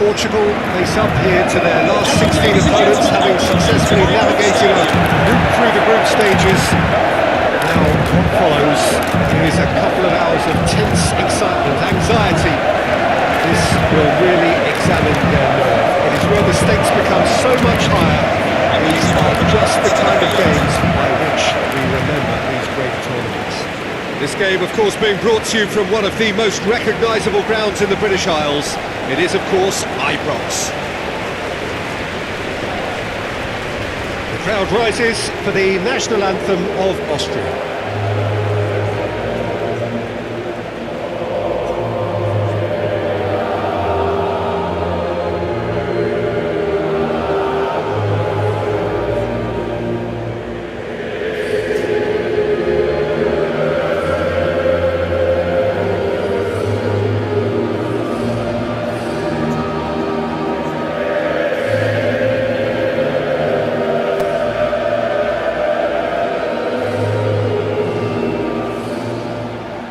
Portugal face up here to their last 16 opponents, having successfully navigated a route through the group stages. Now, what follows is a couple of hours of tense excitement, anxiety. This will really examine their nerve. It is where the stakes become so much higher. These are just the kind of games by which we remember these great tournaments. This game, of course, being brought to you from one of the most recognisable grounds in the British Isles. It is, of course, Ibrox. The crowd rises for the national anthem of Austria.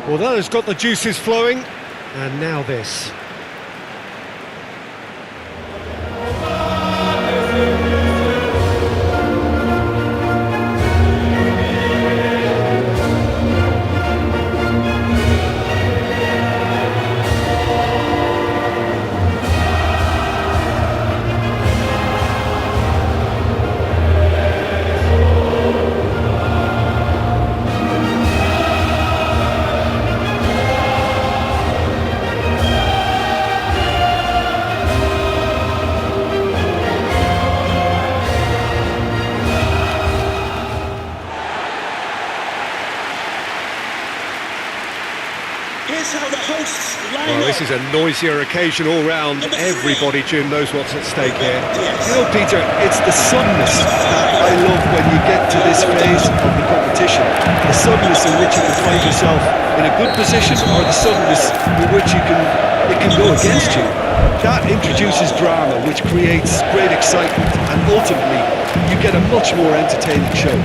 Well, that has got the juices flowing, and now this. Well, this is a noisier occasion all round. Everybody, Jim, knows what's at stake here. You know, Peter, it's the suddenness that I love when you get to this phase of the competition. The suddenness in which you can find yourself in a good position, or the suddenness in which it can go against you. That introduces drama, which creates great excitement, and ultimately you get a much more entertaining show.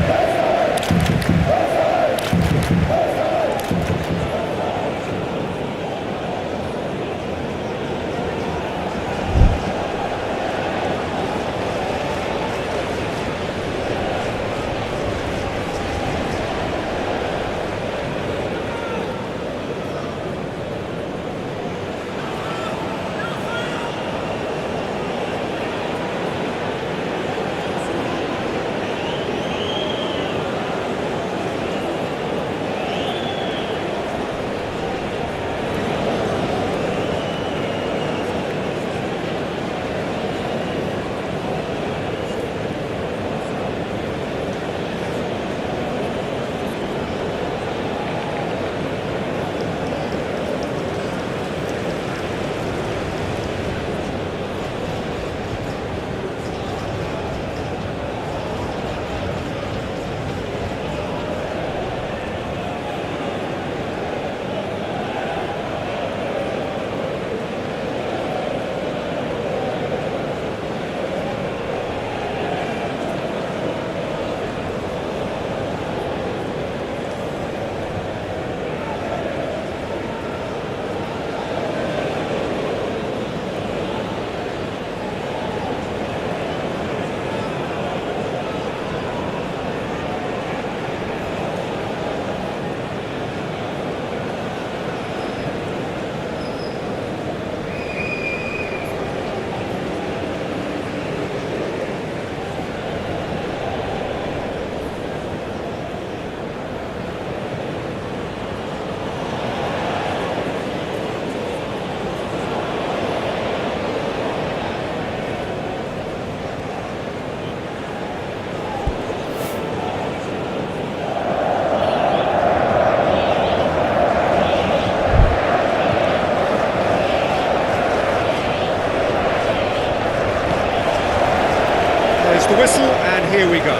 The whistle, and here we go.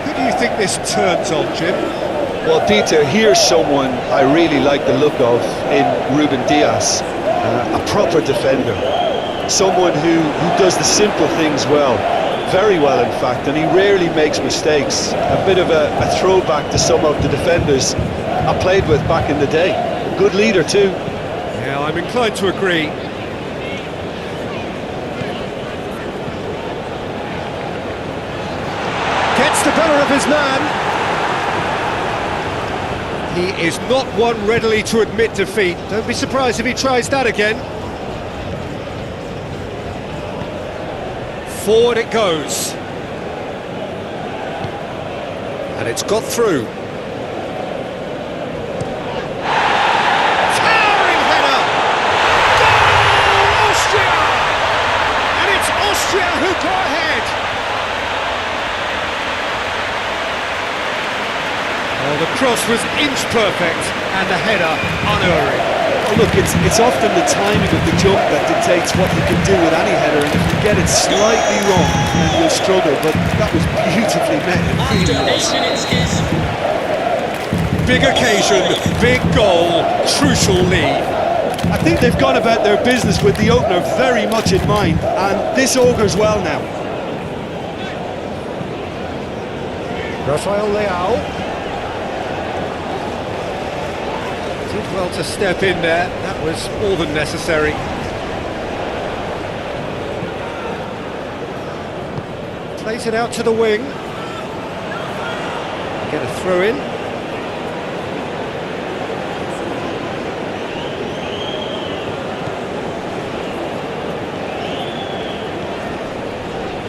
Who do you think this turns on, Jim? Well, Peter, here's someone I really like the look of in Ruben Dias, a proper defender, someone who does the simple things well, very well in fact, and he rarely makes mistakes. A bit of a throwback to some of the defenders I played with back in the day. A good leader too. Yeah, I'm inclined to agree. his man. He is not one readily to admit defeat. Don't be surprised if he tries that again. Forward it goes. And it's got through. Towering header! Goal! Austria! And it's Austria who go ahead. Well, the cross was inch perfect and the header unerring. Oh, look, it's often the timing of the jump that dictates what you can do with any header, and if you get it slightly wrong, then you'll struggle, but that was beautifully met, it really was. Big occasion, big goal, crucial lead. I think they've gone about their business with the opener very much in mind, and this augurs well now. Rafael Leao. Did well to step in there, that was more than necessary. Plays it out to the wing. Get a throw in.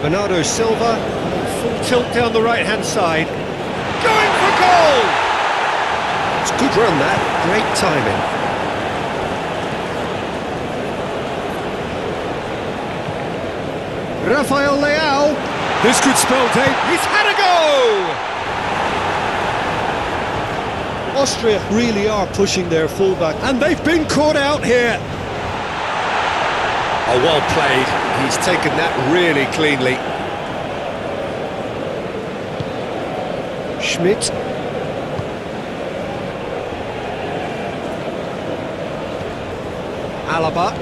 Bernardo Silva, full tilt down the right-hand side. Going for goal! It's a good run that, great timing. Rafael Leao. This could spell date. He's had a go! Austria really are pushing their fullback. And they've been caught out here. Oh, well played. He's taken that really cleanly. Schmidt. Alaba.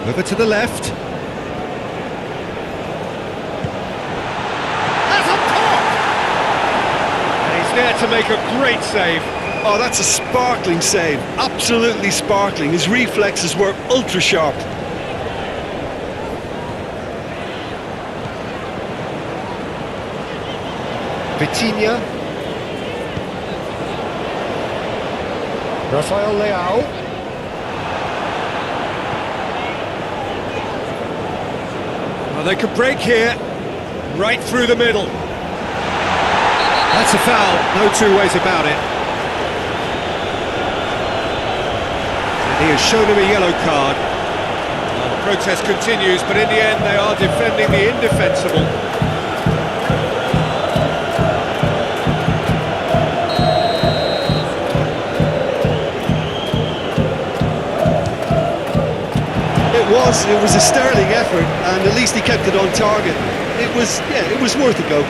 Over to the left. That's a pop! And he's there to make a great save. Oh, that's a sparkling save, absolutely sparkling. His reflexes were ultra sharp. Vitinha. Rafael Leao. Well, they could break here, right through the middle. That's a foul, no two ways about it. And he has shown him a yellow card. Well, the protest continues, but in the end they are defending the indefensible. It was a sterling effort, and at least he kept it on target. It was worth a go.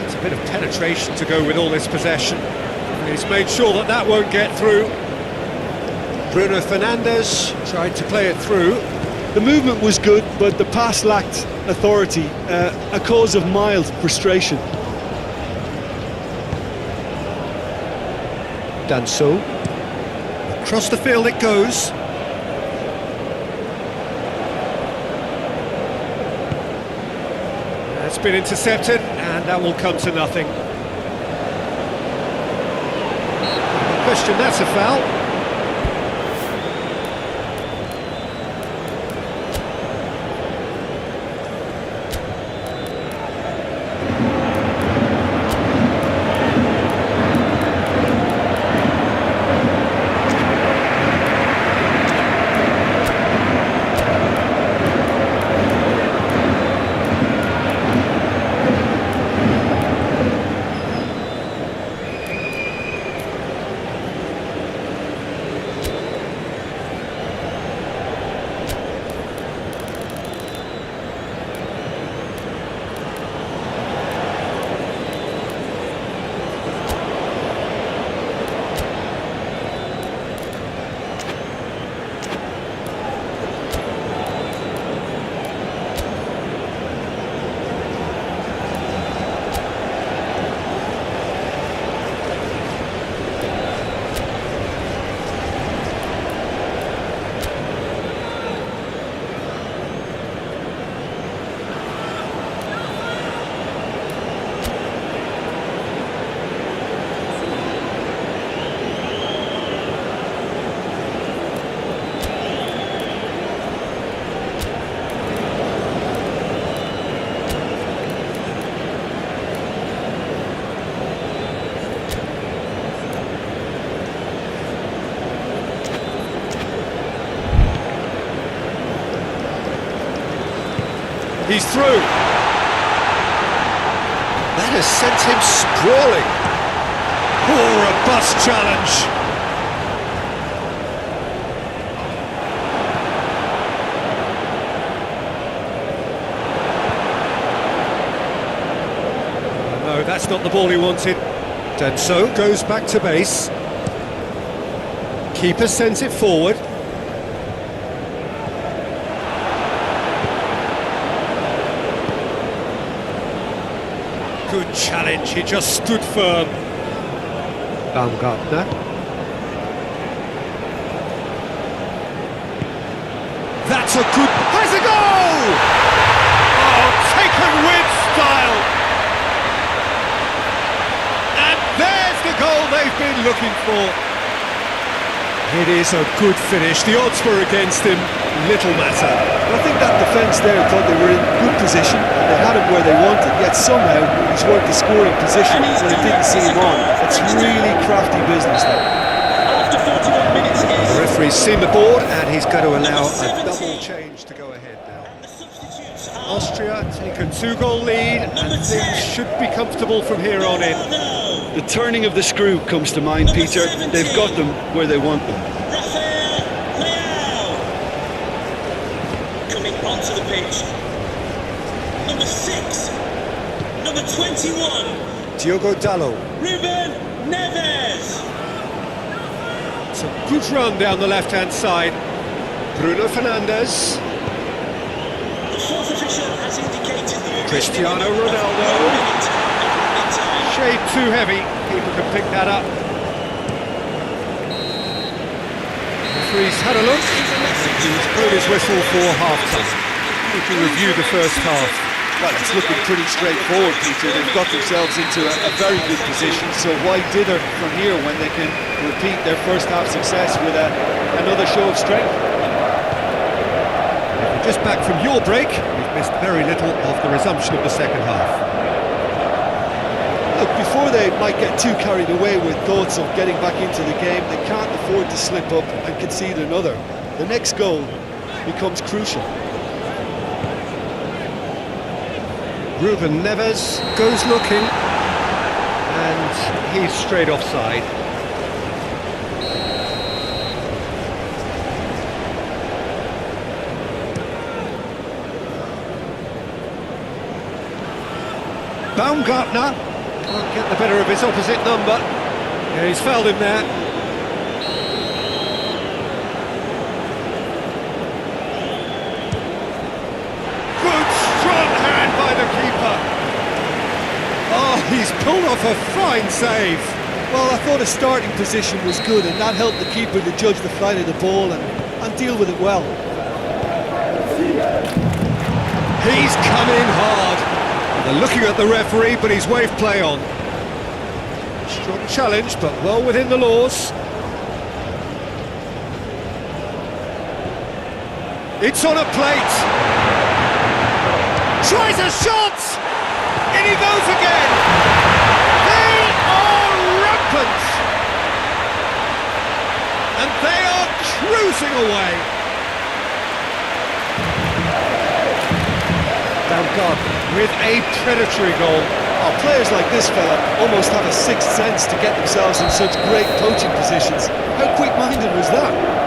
It's a bit of penetration to go with all this possession. And he's made sure that that won't get through. Bruno Fernandes tried to play it through. The movement was good, but the pass lacked authority, a cause of mild frustration. Done so. Across the field it goes. That's been intercepted, and that will come to nothing. No question, that's a foul. He's through. That has sent him sprawling. Oh, robust challenge. No, that's not the ball he wanted. And so goes back to base. Keeper sends it forward. Good challenge, he just stood firm. Baumgartner. That's a good... Has a goal! Oh, taken with style! And there's the goal they've been looking for. It is a good finish. The odds were against him. Little matter. I think that defence there thought they were in good position and they had him where they wanted, yet somehow he's worked the scoring position when they didn't see him on. It's really crafty business there. After 41 minutes is... The referee's seen the board and he's going to allow a double change to go ahead now. Austria take a 2-goal lead and things should be comfortable from here on in. The turning of the screw comes to mind, Peter. They've got them where they want them. Coming onto the pitch. Number 6. Number 21. Diogo Dallo. Ruben Neves. It's a good run down the left-hand side. Bruno Fernandes. The fourth official has indicated the Cristiano Ronaldo. Shade too heavy, people can pick that up. Referee's had a look, he's blown his whistle for half-time. We can review the first half. Well, it's looking pretty straightforward, Peter. They've got themselves into a very good position, so why dither from here when they can repeat their first half success with another show of strength? If you're just back from your break, you've missed very little of the resumption of the second half. Look, before they might get too carried away with thoughts of getting back into the game, they can't afford to slip up and concede another. The next goal becomes crucial. Ruben Neves goes looking, and he's straight offside. Baumgartner can't get the better of his opposite number. Yeah, he's fouled him there. Good strong hand by the keeper. Oh, he's pulled off a fine save. Well, I thought his starting position was good, and that helped the keeper to judge the flight of the ball and deal with it well. He's come in hard. They're looking at the referee, but he's waved play on. Strong challenge, but well within the laws. It's on a plate. Tries a shot! In he goes again! They are rampant! And they are cruising away. Baumgartner with a predatory goal. Oh, players like this fella almost have a sixth sense to get themselves in such great poaching positions. How quick-minded was that?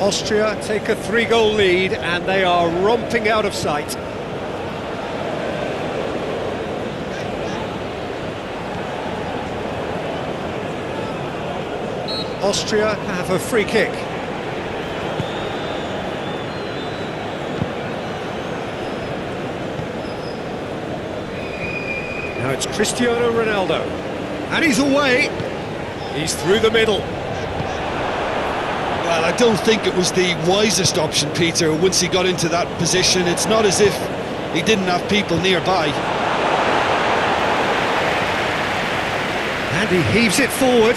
Austria take a 3-goal lead and they are romping out of sight. Austria have a free kick. Now it's Cristiano Ronaldo. And he's away. He's through the middle. Well, I don't think it was the wisest option, Peter, once he got into that position. It's not as if he didn't have people nearby. And he heaves it forward.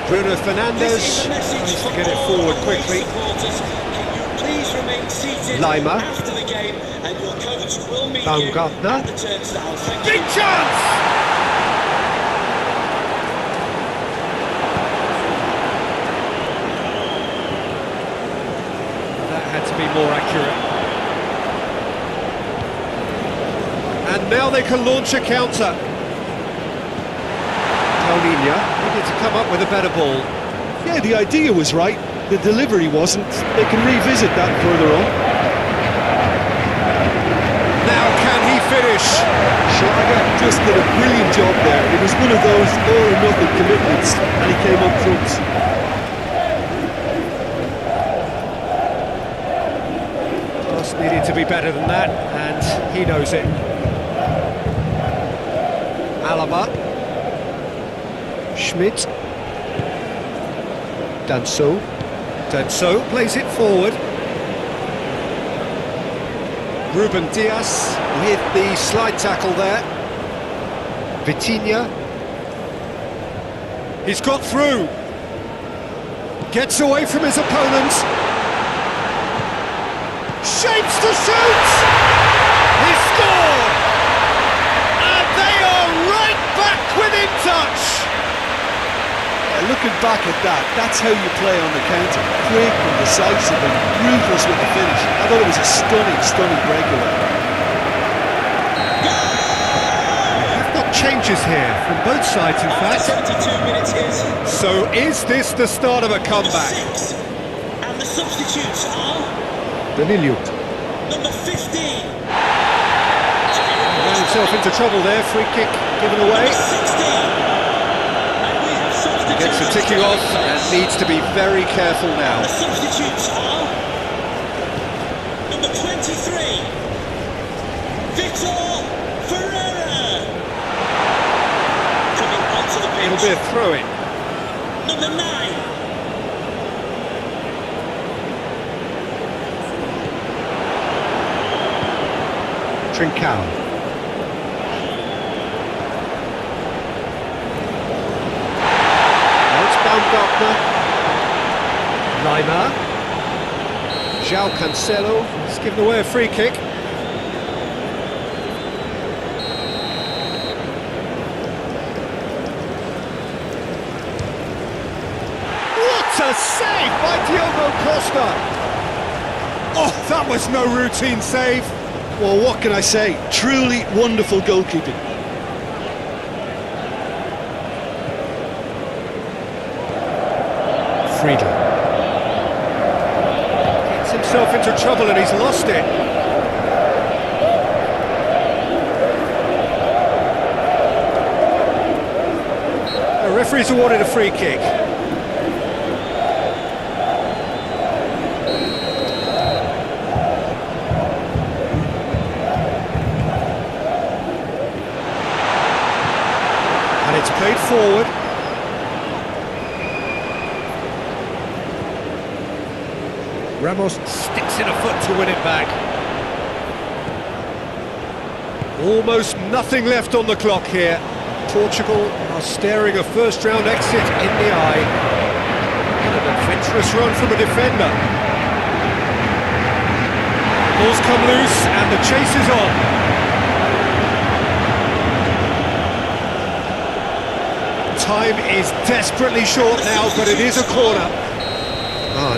Bruno Fernandes tries to get it forward quickly. Lima. Baumgartner. Big chance! That had to be more accurate. And now they can launch a counter. Paulinho needed to come up with a better ball. Yeah, the idea was right, the delivery wasn't. They can revisit that further on. Now can he finish? Schlager just did a brilliant job there. It was one of those all-or-nothing commitments, and he came up front. Pass needed to be better than that, and he knows it. Alaba. Schmidt. Danso plays it forward. Ruben Dias with the slide tackle there. Vitinha. He's got through. Gets away from his opponent. Shapes to shoot! He scored! And they are right back within touch! Looking back at that, that's how you play on the counter. Quick and decisive and ruthless with the finish. I thought it was a stunning breakaway. We've got changes here from both sides, in fact. 72 minutes is. So is this the start of a comeback? And the substitutes are Danilo. number 15. Ran himself into trouble there, free kick given away. Number 16. Gets the ticking off and needs to be very careful now. The substitutes are number 23, Vitor Ferreira. Coming onto the pitch. It'll be a throw-in. Number 9. Trincao. Baumgartner. Lima. João Cancelo. He's given away a free kick. What a save by Diogo Costa! Oh, that was no routine save. Well, what can I say? Truly wonderful goalkeeping. Friedel gets himself into trouble and he's lost it. The referee's awarded a free kick. And it's played forward. Ramos sticks in a foot to win it back. Almost nothing left on the clock here. Portugal are staring a first-round exit in the eye. And an adventurous run from a defender. Ball's come loose and the chase is on. Time is desperately short now, but it is a corner.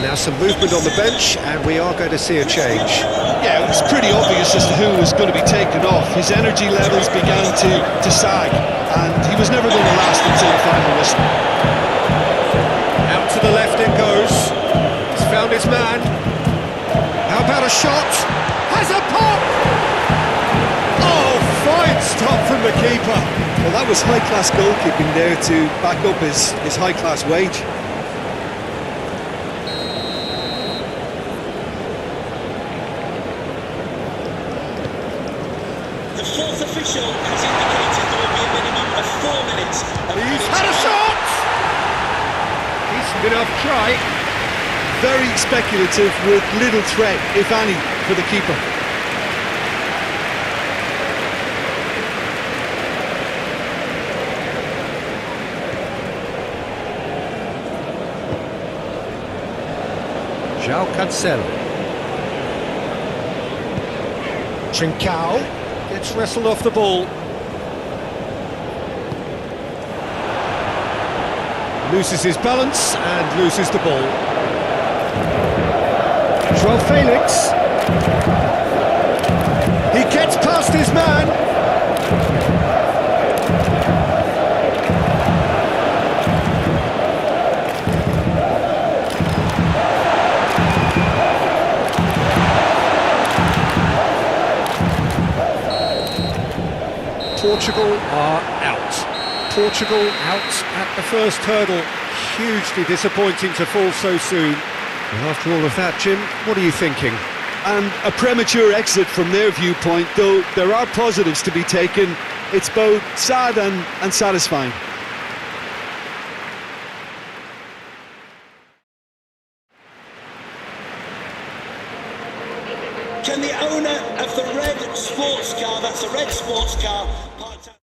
Now some movement on the bench, and we are going to see a change. Yeah, it was pretty obvious as to who was going to be taken off. His energy levels began to sag, and he was never going to last until the final whistle. Out to the left it goes. He's found his man. How about a shot? Has a pop! Oh, fine stop from the keeper. Well, that was high-class goalkeeping there to back up his high-class wage. The fourth official has indicated there will be a minimum of 4 minutes. He's had a shot! Decent enough try. Very speculative with little threat, if any, for the keeper. João Cancelo. Trincao gets wrestled off the ball. Loses his balance and loses the ball. João Felix. He gets past his man. Portugal are out. Portugal out at the first hurdle. Hugely disappointing to fall so soon. And after all of that, Jim, what are you thinking? And a premature exit from their viewpoint, though there are positives to be taken. It's both sad and satisfying. Can the owner of the red sports car, that's a red sports car, parked out...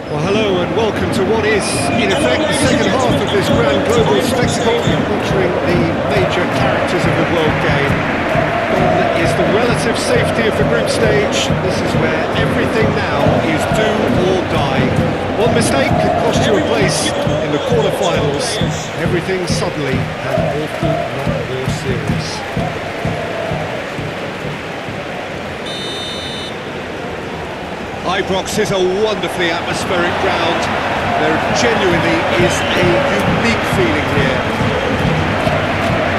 Well, hello and welcome to what is, in effect, the second half of this grand global spectacle, featuring the major characters of the world game. One is the relative safety of the group stage. This is where everything now is do or die. One mistake could cost you a place in the quarterfinals. Everything suddenly an awful lot more serious. Ibrox is a wonderfully atmospheric ground. There genuinely is a unique feeling here.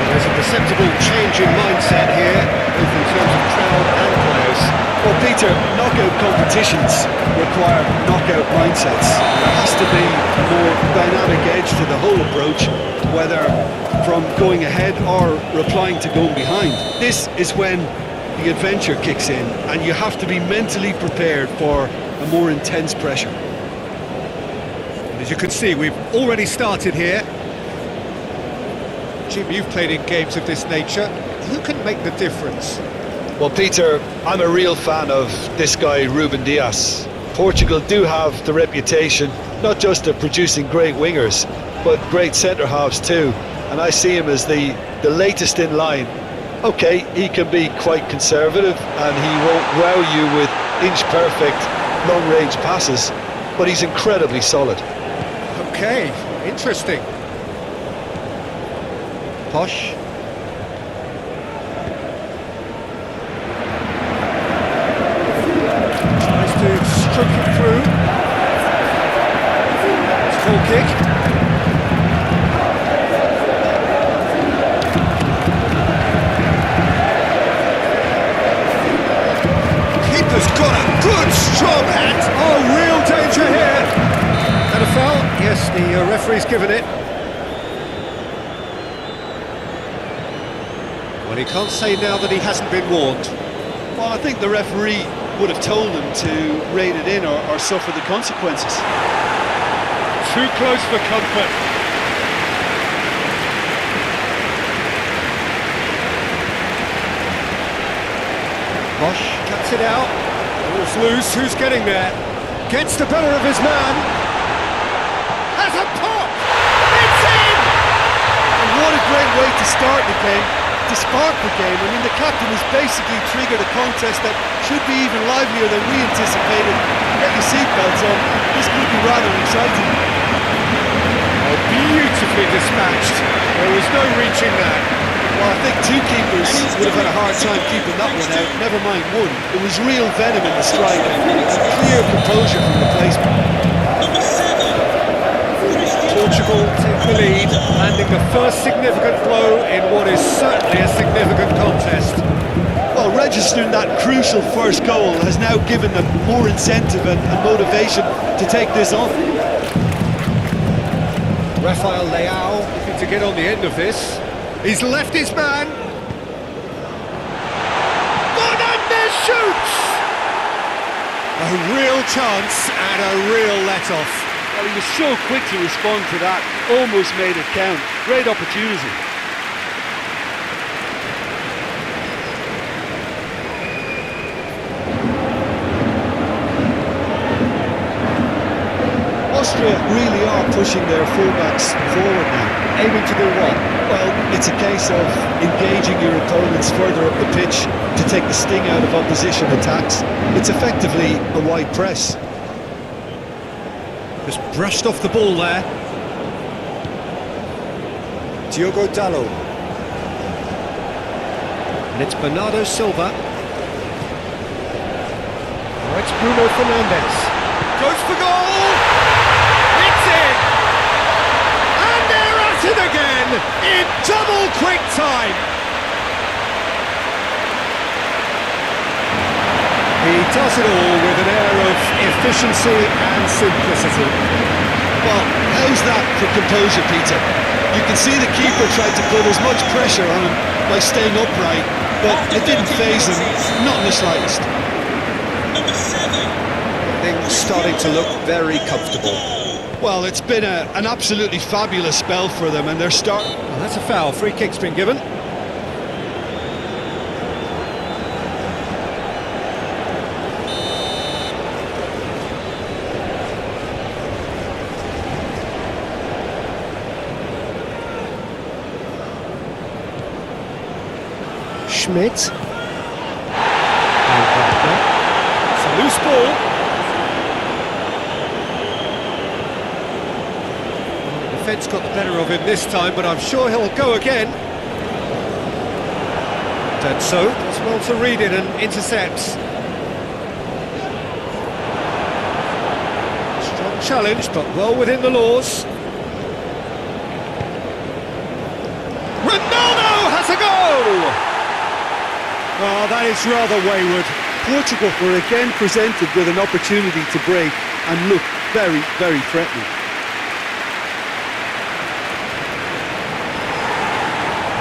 There's a perceptible change in mindset here, both in terms of crowd and players. Well, Peter, knockout competitions require knockout mindsets. There has to be a more dynamic edge to the whole approach, whether from going ahead or replying to going behind. This is when the adventure kicks in, and you have to be mentally prepared for a more intense pressure. As you can see, we've already started here. Jim, you've played in games of this nature. Who can make the difference? Well, Peter, I'm a real fan of this guy, Ruben Dias. Portugal do have the reputation, not just of producing great wingers, but great centre-halves too. And I see him as the latest in line. Okay, he can be quite conservative, and he won't wow you with inch-perfect long-range passes, but he's incredibly solid. Okay, interesting. Posh. Tries to stroke it through. It's a full kick. Keeper's got a good strong hand. Oh, real danger here. And a foul? Yes, the referee's given it. Well, he can't say now that he hasn't been warned. Well, I think the referee would have told him to rein it in or suffer the consequences. Too close for comfort. Bosch cuts it out. Ball's loose. Who's getting there? Gets the better of his man. Has a pop! It's in! And what a great way to start the game, to spark the game. I mean, the captain has basically triggered a contest that should be even livelier than we anticipated. Get your seatbelts on. This could be rather exciting. Oh, beautifully dispatched. There was no reaching that. Well, I think two keepers would have had a hard time keeping that one out, never mind one. It was real venom in the strike and clear composure from the placement. Portugal take the lead, landing the first significant blow in what is certainly a significant contest. Well, registering that crucial first goal has now given them more incentive and motivation to take this on. Rafael Leao looking to get on the end of this. He's left his man. Fernandes shoots! A real chance and a real let-off. Well, he was so quick to respond to that, almost made it count. Great opportunity. Austria really are pushing their fullbacks forward now. Aiming to do what? Well, it's a case of engaging your opponents further up the pitch to take the sting out of opposition attacks. It's effectively a wide press. Just brushed off the ball there. Diogo Dalot. And it's Bernardo Silva. Now it's Bruno Fernandes. Goes for goal! It's in! And they're at it again in double quick time! He does it all with an air of efficiency and simplicity. Well, how's that for composure, Peter? You can see the keeper tried to put as much pressure on him by staying upright, but it didn't faze him, not in the slightest. Things starting to look very comfortable. Well, it's been an absolutely fabulous spell for them, and they're starting... Well, that's a foul. Free kick's been given. Schmidt. It's a loose ball. The defence got the better of him this time, but I'm sure he'll go again. And so, does well to read it and intercepts. Strong challenge, but well within the laws. Ronaldo has a Oh, that is rather wayward. Portugal were again presented with an opportunity to break and look very, very threatening.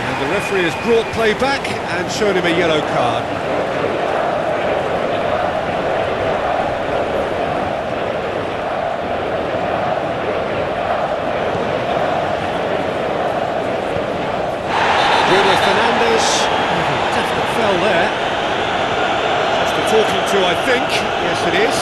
And the referee has brought play back and shown him a yellow card. Definite fell there. Just a talking to, I think. Yes, it is.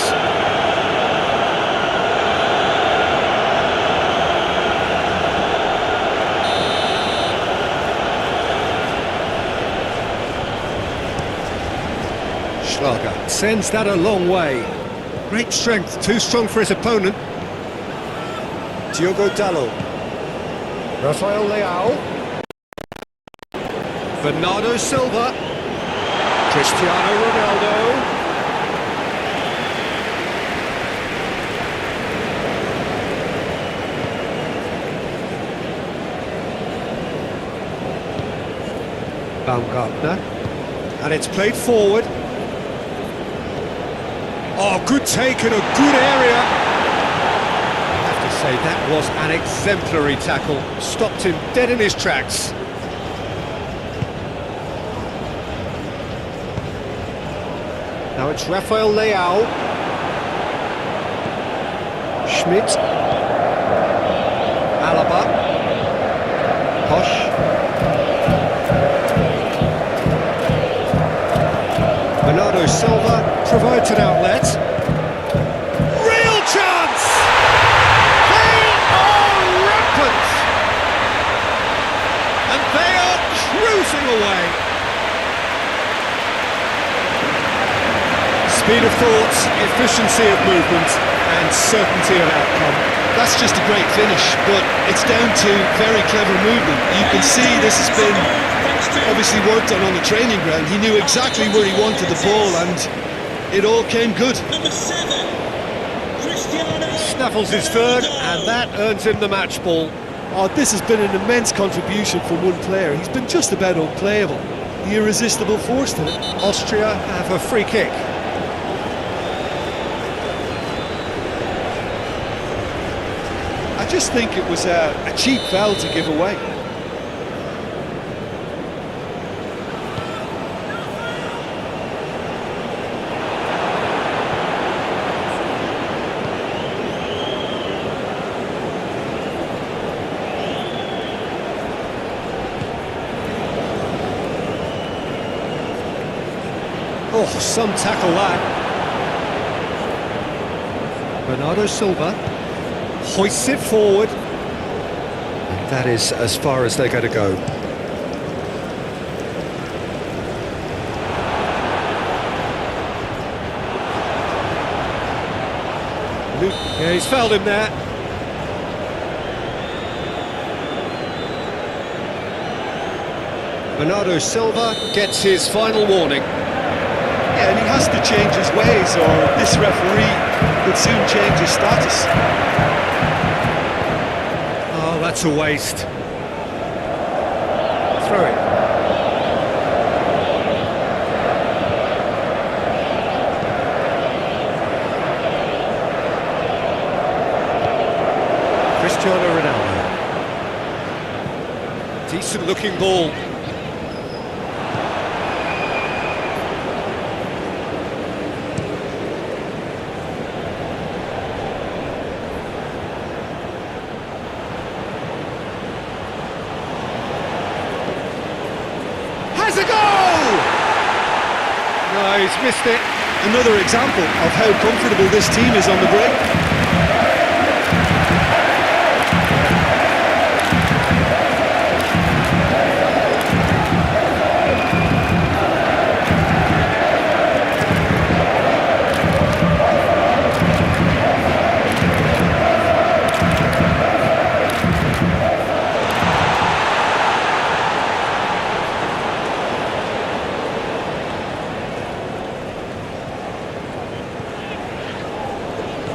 Schlager sends that a long way. Great strength, too strong for his opponent. Diogo Dalot. Rafael Leao. Bernardo Silva, Cristiano Ronaldo, Baumgartner, and it's played forward. Oh, good take in a good area. I have to say that was an exemplary tackle, stopped him dead in his tracks. Now it's Rafael Leao. Schmidt. Alaba. Posch. Bernardo Silva provides an outlet. Real chance! They are rampant! And they are cruising away. Speed of thought, efficiency of movement, and certainty of outcome. That's just a great finish, but it's down to very clever movement. You can see this has been obviously worked on the training ground. He knew exactly where he wanted the ball, and it all came good. Number 7, Cristiano. Snaffles his third, and that earns him the match ball. Oh, this has been an immense contribution from one player. He's been just about unplayable. The irresistible force to it. Austria have a free kick. I just think it was a cheap foul to give away. Oh, some tackle that. Bernardo Silva hoists it forward. And that is as far as they're going to go. Yeah, he's fouled him there. Bernardo Silva gets his final warning. Yeah, and he has to change his ways, or this referee could soon change his status. Oh, that's a waste. Throw it. Cristiano Ronaldo. Decent looking ball. Has a goal! No, he's missed it. Another example of how comfortable this team is on the break.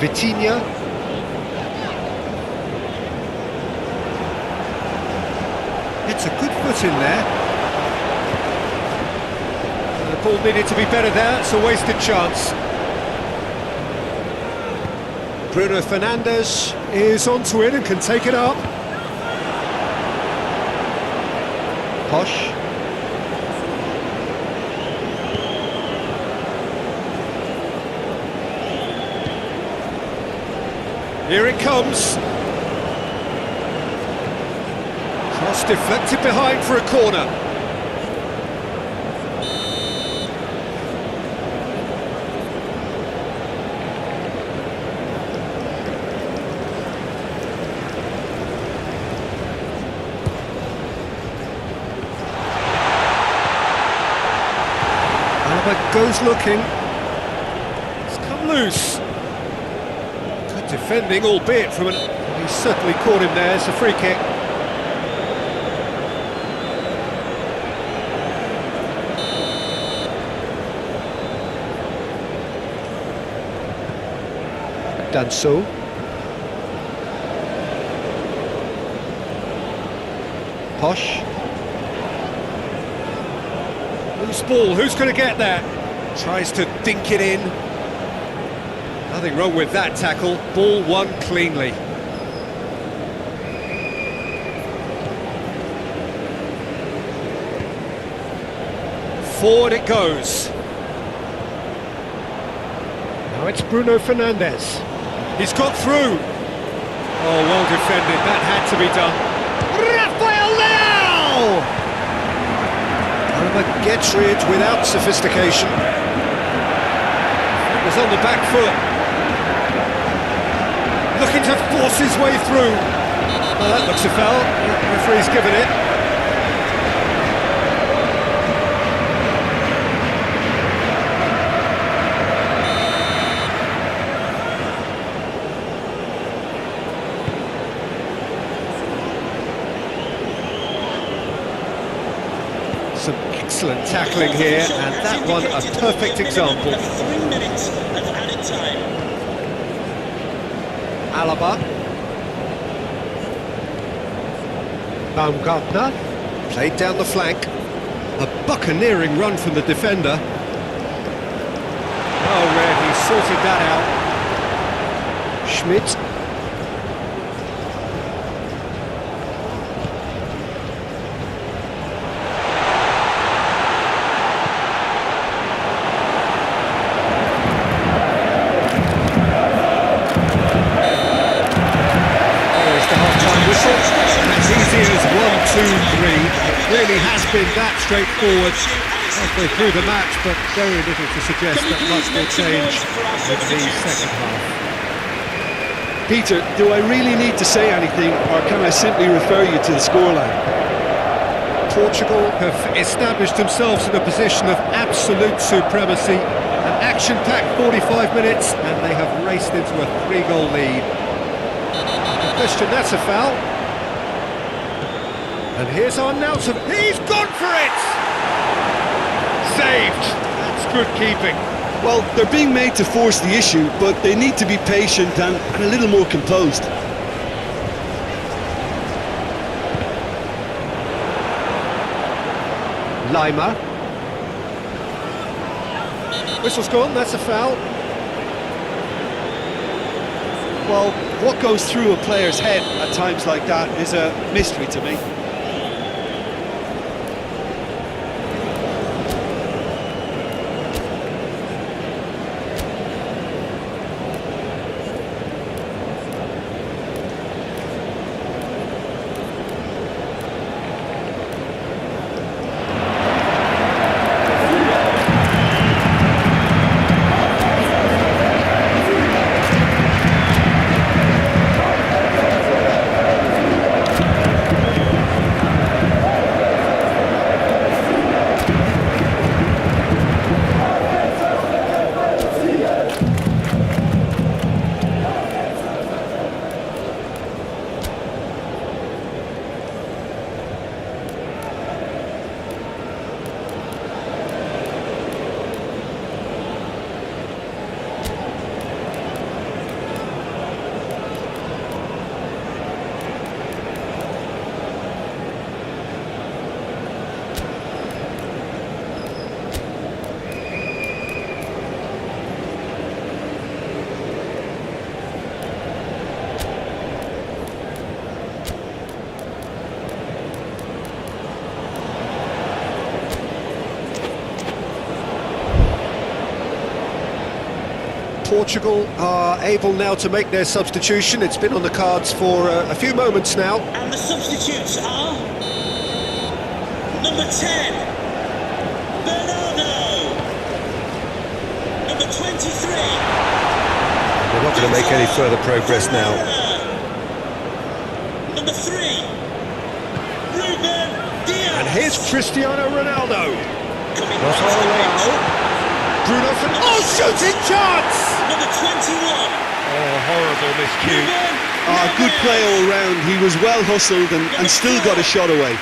Vitinha. It's a good foot in there. Ball needed to be better there, it's a wasted chance. Bruno Fernandes is onto it and can take it up. Posh. Here it comes. Cross deflected behind for a corner. Alaba goes looking. It's come loose. Good defending, albeit from an... He certainly caught him there. It's a free kick. Done so. Posh. Loose ball, who's going to get that? Tries to dink it in. Nothing wrong with that tackle. Ball won cleanly. Forward it goes. Now it's Bruno Fernandes. He's got through. Oh, well defended. That had to be done. Rafael Leao! Alaba gets rid without sophistication. It was on the back foot. Looking to force his way through. Oh, that looks a foul. The referee's given it. Some excellent tackling here, and that one a perfect example. 3 minutes of added time. Alaba. Baumgartner. Played down the flank. A buccaneering run from the defender. Oh, Red, he sorted that out. Schmidt. As easy as 1, 2, 3. It really has been that straightforward halfway through the match, but very little to suggest that much will change in the second half. Peter, do I really need to say anything, or can I simply refer you to the scoreline? Portugal have established themselves in a position of absolute supremacy. An action-packed 45 minutes, and they have raced into a 3-goal lead. Question, that's a foul. And here's our announcer. He's gone for it! Saved. That's good keeping. Well, they're being made to force the issue, but they need to be patient and a little more composed. Lima. Whistle's gone, that's a foul. Well, what goes through a player's head at times like that is a mystery to me. Portugal are able now to make their substitution. It's been on the cards for a few moments now. And the substitutes are number 10, Bernardo. Number 23. They're not going to make any further progress now. Number 3, Ruben Diaz. And here's Cristiano Ronaldo. Coming Rafael Leao. Bruno Fernandes. Oh, shooting chance! Number 21. Oh, horrible miscue. Ruben Good play all round. He was well hustled and still got a shot away.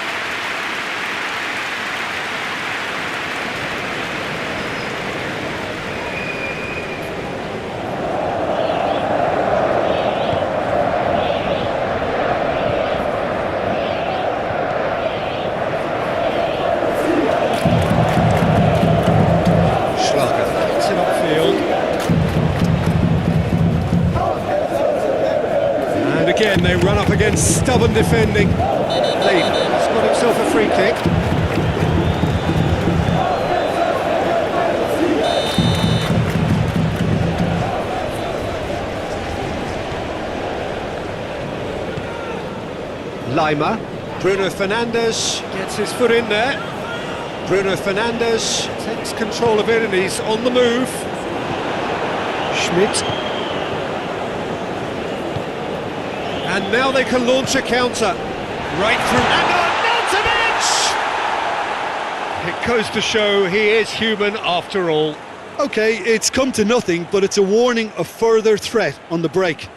Again, they run up against stubborn defending. Lee has got himself a free kick. Lima. Bruno Fernandes gets his foot in there. Bruno Fernandes takes control of it and he's on the move. Schmidt. And now they can launch a counter. Right through. And Arnautovic! It goes to show he is human after all. Okay, it's come to nothing, but it's a warning of further threat on the break.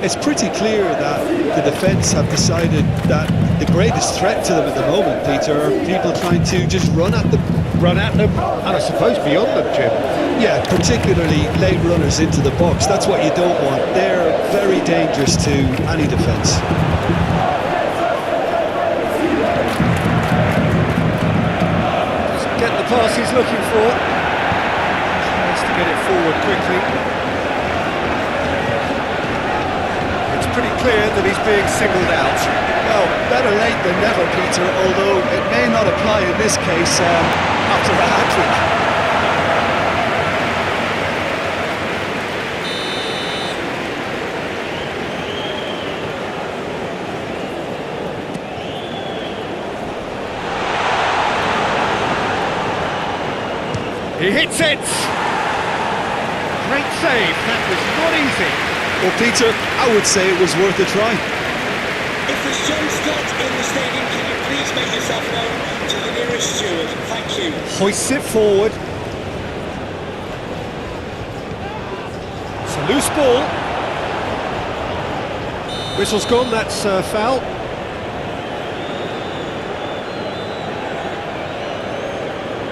It's pretty clear that the defence have decided that the greatest threat to them at the moment, Peter, are people trying to just run at them. Run at them, and I suppose beyond them, Jim. Yeah, particularly late runners into the box. That's what you don't want. They're very dangerous to any defence. Doesn't get the pass he's looking for. Tries to get it forward quickly. It's pretty clear that he's being singled out. Well, better late than never, Peter, although it may not apply in this case after a hat-trick. He hits it! Great save, that was not easy. Well, Peter, I would say it was worth a try. If there's John Scott in the stadium, can you please make yourself known to the nearest steward? Thank you. Hoists it forward. It's a loose ball. Whistle's gone, that's foul.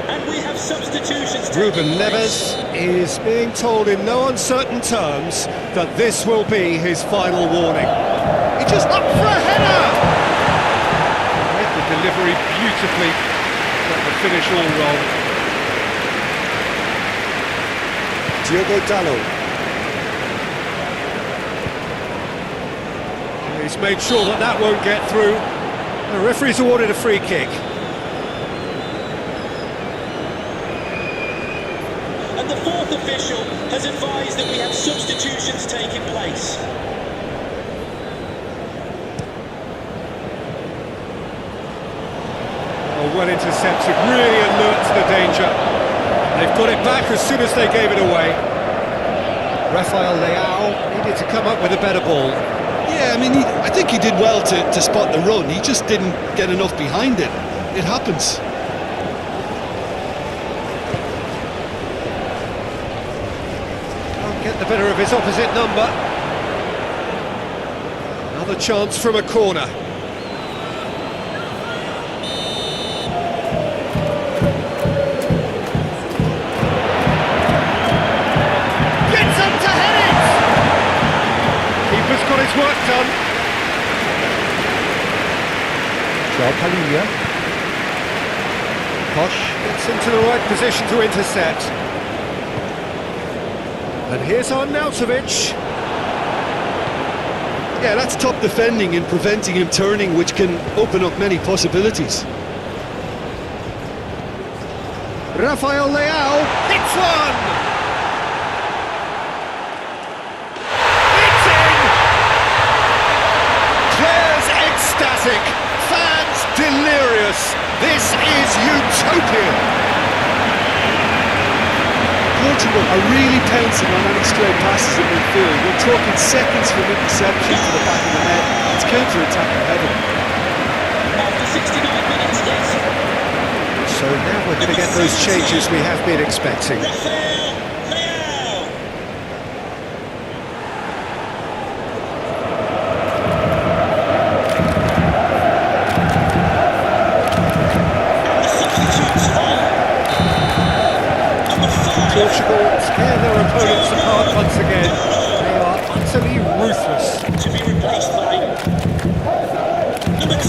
And we have substitutions. Ruben Neves is being told in no uncertain terms that this will be his final warning. He just up for a header! Read the delivery beautifully, but the finish all wrong. Diogo Dalot. He's made sure that that won't get through. The referee's awarded a free kick. And the fourth official has advised that we have substitutions taking place. Well intercepted, really alert to the danger. They've got it back as soon as they gave it away. Rafael Leao needed to come up with a better ball. Yeah, I mean, I think he did well to spot the run. He just didn't get enough behind it. It happens. Can't get the better of his opposite number. Another chance from a corner. Gets up to head it! Keeper's got his work done. Posh gets into the right position to intercept. And here's Arnautovic. Yeah, that's top defending and preventing him turning, which can open up many possibilities. Rafael Leao hits one! It's in! Players ecstatic, fans delirious. This is utopian. Portugal are really pouncing on any stray passes in midfield. We're talking seconds from interception to the back of the net. It's counter-attack in heaven. After 69 minutes, yes. So now we're going to get those changes we have been expecting. Rafael Leao. And the substitutes are number 5. Portugal tear their opponents apart once again. They are utterly ruthless. To be replaced by number 2.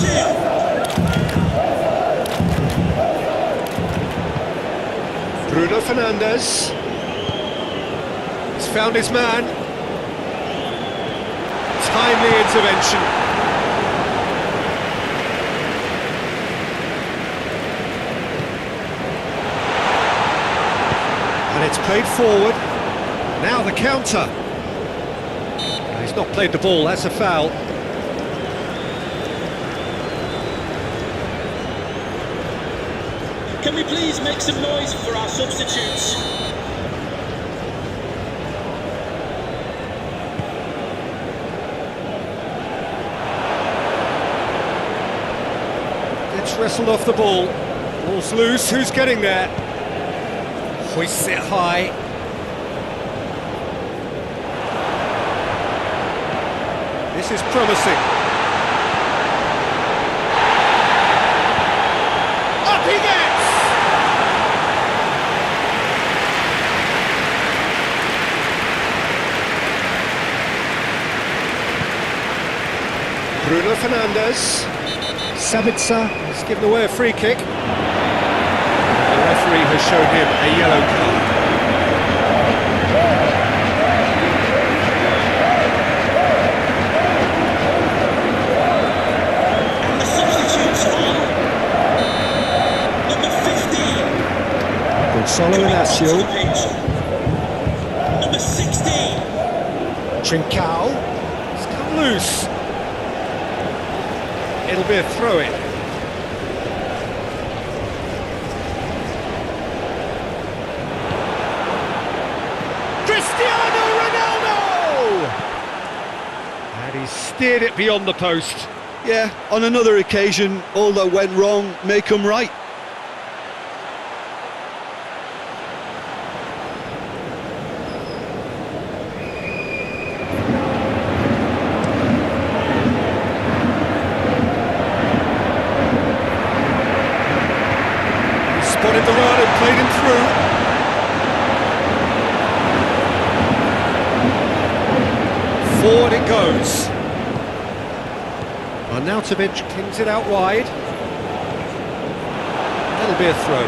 Bruno Fernandes. He's found his man. Timely intervention. And it's played forward. Now the counter. He's not played the ball, that's a foul. Can we please make some noise for our substitutes? It's wrestled off the ball. Ball's loose, who's getting there? Hoists it high. This is promising. Up he gets! Bruno Fernandes. Sabitzer has given away a free kick. The referee has shown him a yellow card. And the substitutes are number 15. Gonzalo Inacio. Onto the pitch. Number 16. Trincao. It's come loose. It'll be a throw-in. Cristiano Ronaldo! And he steered it beyond the post. Yeah, on another occasion, all that went wrong may come right. Spotted the run and played him through. Forward it goes. Arnautovic kings it out wide. That'll be a throw.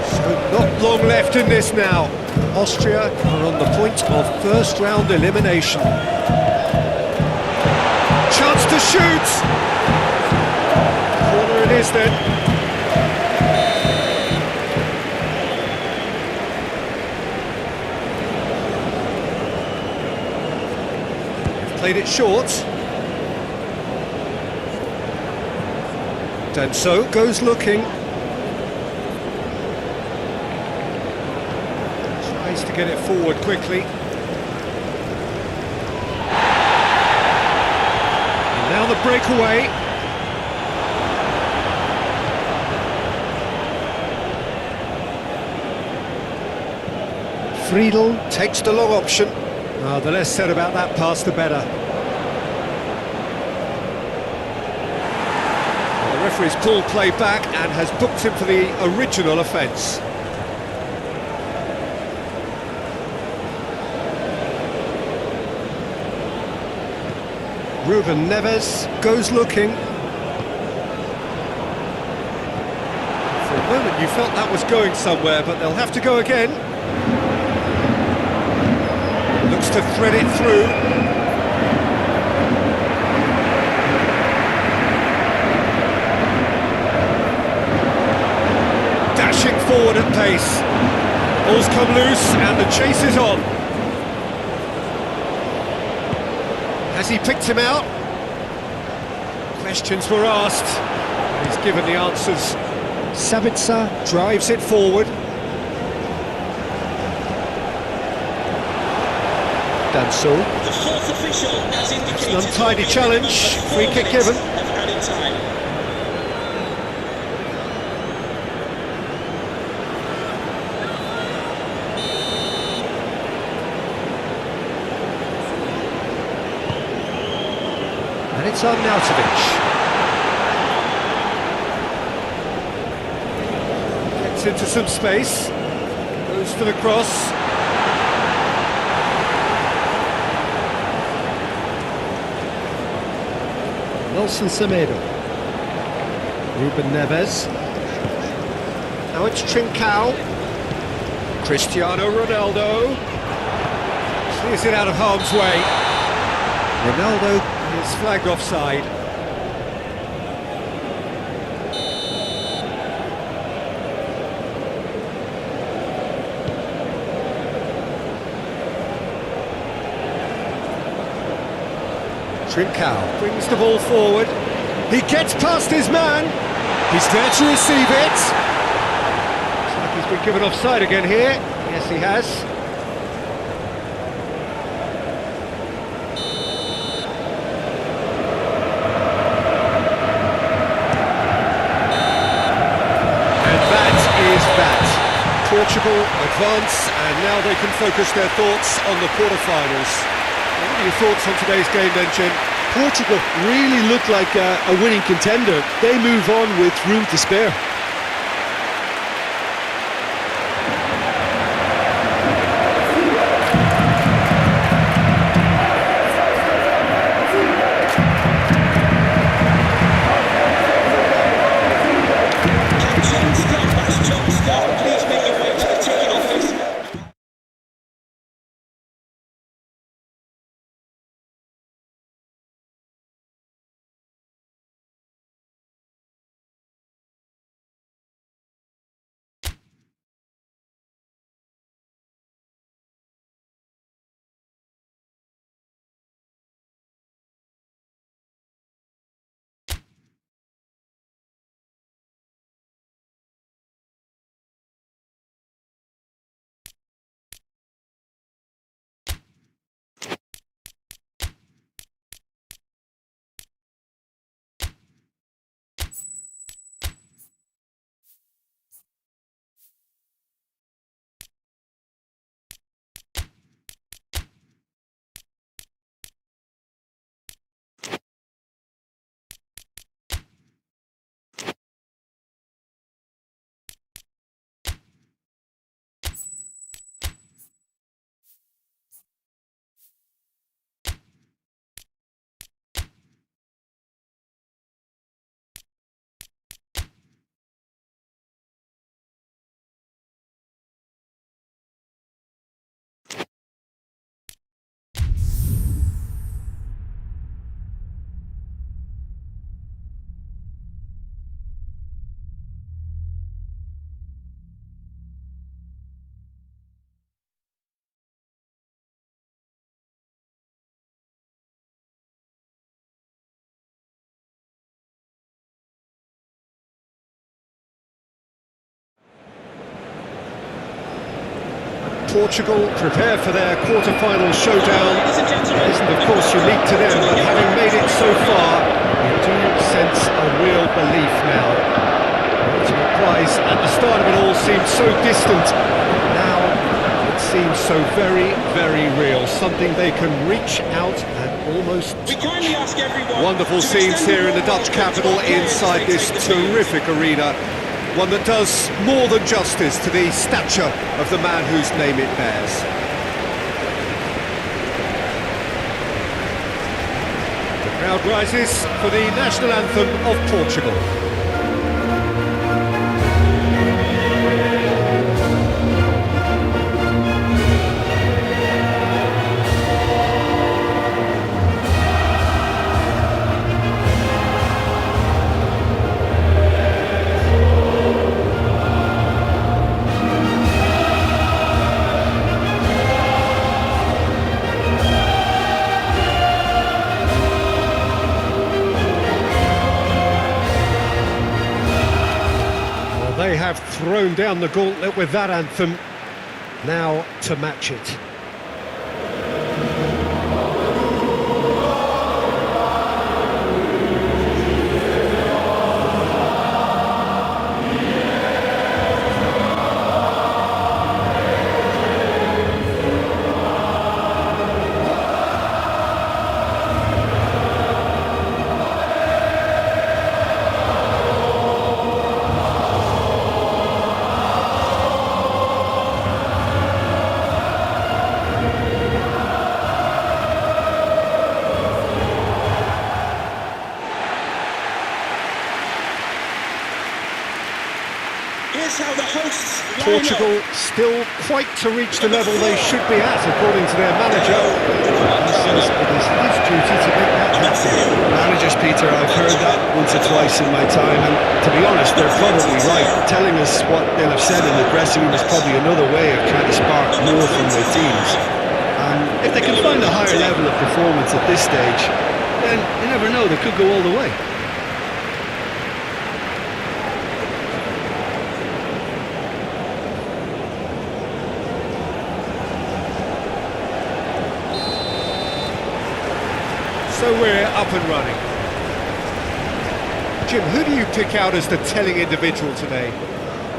So not long left in this now. Austria are on the point of first-round elimination. Chance to shoot! Corner it is then. They've played it short. Danso goes looking. To get it forward quickly. And now the breakaway. Friedel takes the long option. Oh, the less said about that pass, the better. Well, the referee's pulled play back and has booked him for the original offence. Ruben Neves goes looking. For a moment you felt that was going somewhere, but they'll have to go again. Looks to thread it through. Dashing forward at pace. Ball's come loose and the chase is on. Has he picked him out? Questions were asked. He's given the answers. Sabitzer drives it forward. Done so. The fourth official has indicated An untidy challenge. Free kick given. Of added time. And it's Arnautovic. Gets into some space. Goes for the cross. Nelson Semedo. Ruben Neves. Now it's Trincao. Cristiano Ronaldo. Clears it out of harm's way. Ronaldo is flagged offside. Trincao brings the ball forward. He gets past his man. He's there to receive it. Looks like he's been given offside again here. Yes, he has. And that is that. Portugal advance, and now they can focus their thoughts on the quarter-finals. What are your thoughts on today's game then, Jim? Portugal really look like a winning contender. They move on with room to spare. Can John Scott, that's John Scott, please make your way to the ticket office. Portugal prepare for their quarter-final showdown. It isn't, of course, unique to them, but having made it so far, you do sense a real belief now. The prize at the start of it all seemed so distant. Now it seems so very, very real. Something they can reach out and almost We kindly ask everyone. wonderful to scenes extend here in the warm Dutch welcome to capital the players inside they this take the field. terrific arena. One that does more than justice to the stature of the man whose name it bears. The crowd rises for the national anthem of Portugal. thrown down the gauntlet with that anthem. Now to match it. Here's how the hosts line Portugal up. still quite to reach the level they should be at, according to their manager. He says it is his duty to make that happen. Managers, Peter, I've heard that once or twice in my time, and to be honest, they're probably right. Telling us what they'll have said in the dressing room is probably another way of trying to spark more from their teams. And if they can find a higher level of performance at this stage, then you never know, they could go all the way. So we're up and running. Jim, who do you pick out as the telling individual today?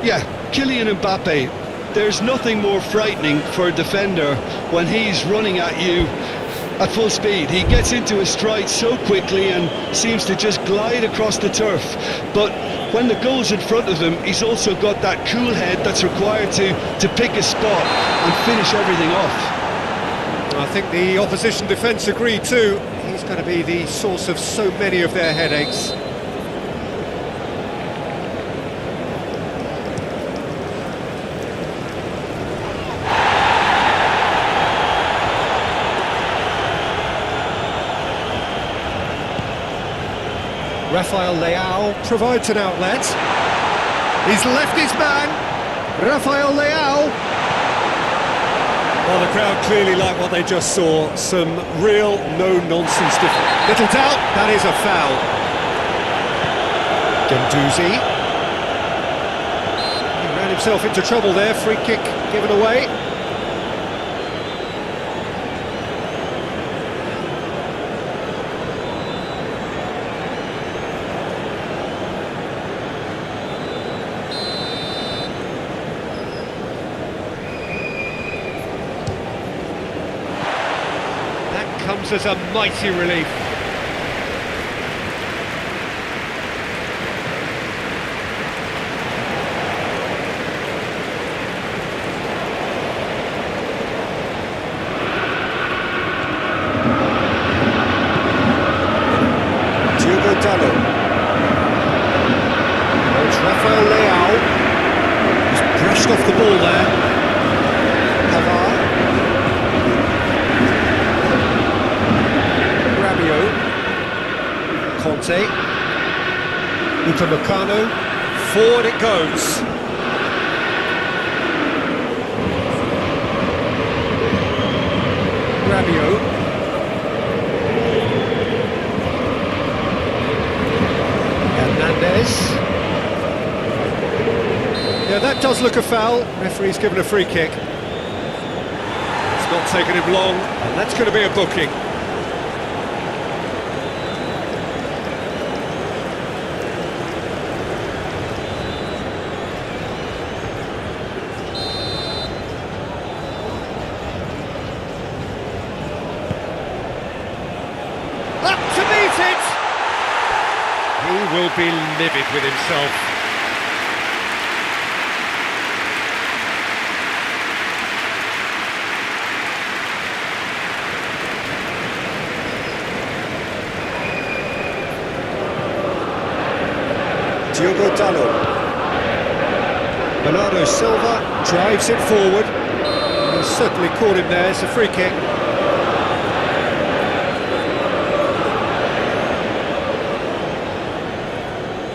Yeah, Kylian Mbappe. There's nothing more frightening for a defender when he's running at you at full speed. He gets into a stride so quickly and seems to just glide across the turf. But when the goal's in front of him, he's also got that cool head that's required to pick a spot and finish everything off. I think the opposition defence agree too. He's going to be the source of so many of their headaches. Rafael Leao provides an outlet. He's left his man. Rafael Leao. Well, the crowd clearly like what they just saw. Some real no-nonsense defense. Little doubt, that is a foul. Guendouzi. He ran himself into trouble there. Free kick given away. Comes as a mighty relief. Diogo Dalot. It's Rafael Leao. He's brushed off the ball there. Pavard. Conte, Upamecano, forward it goes. Rabiot, Hernandez. Yeah, that does look a foul. Referee's given a free kick. It's not taken him long, and that's going to be a booking. He will be livid with himself. Diogo Dalot. Bernardo Silva drives it forward. He's certainly caught him there. It's a free kick.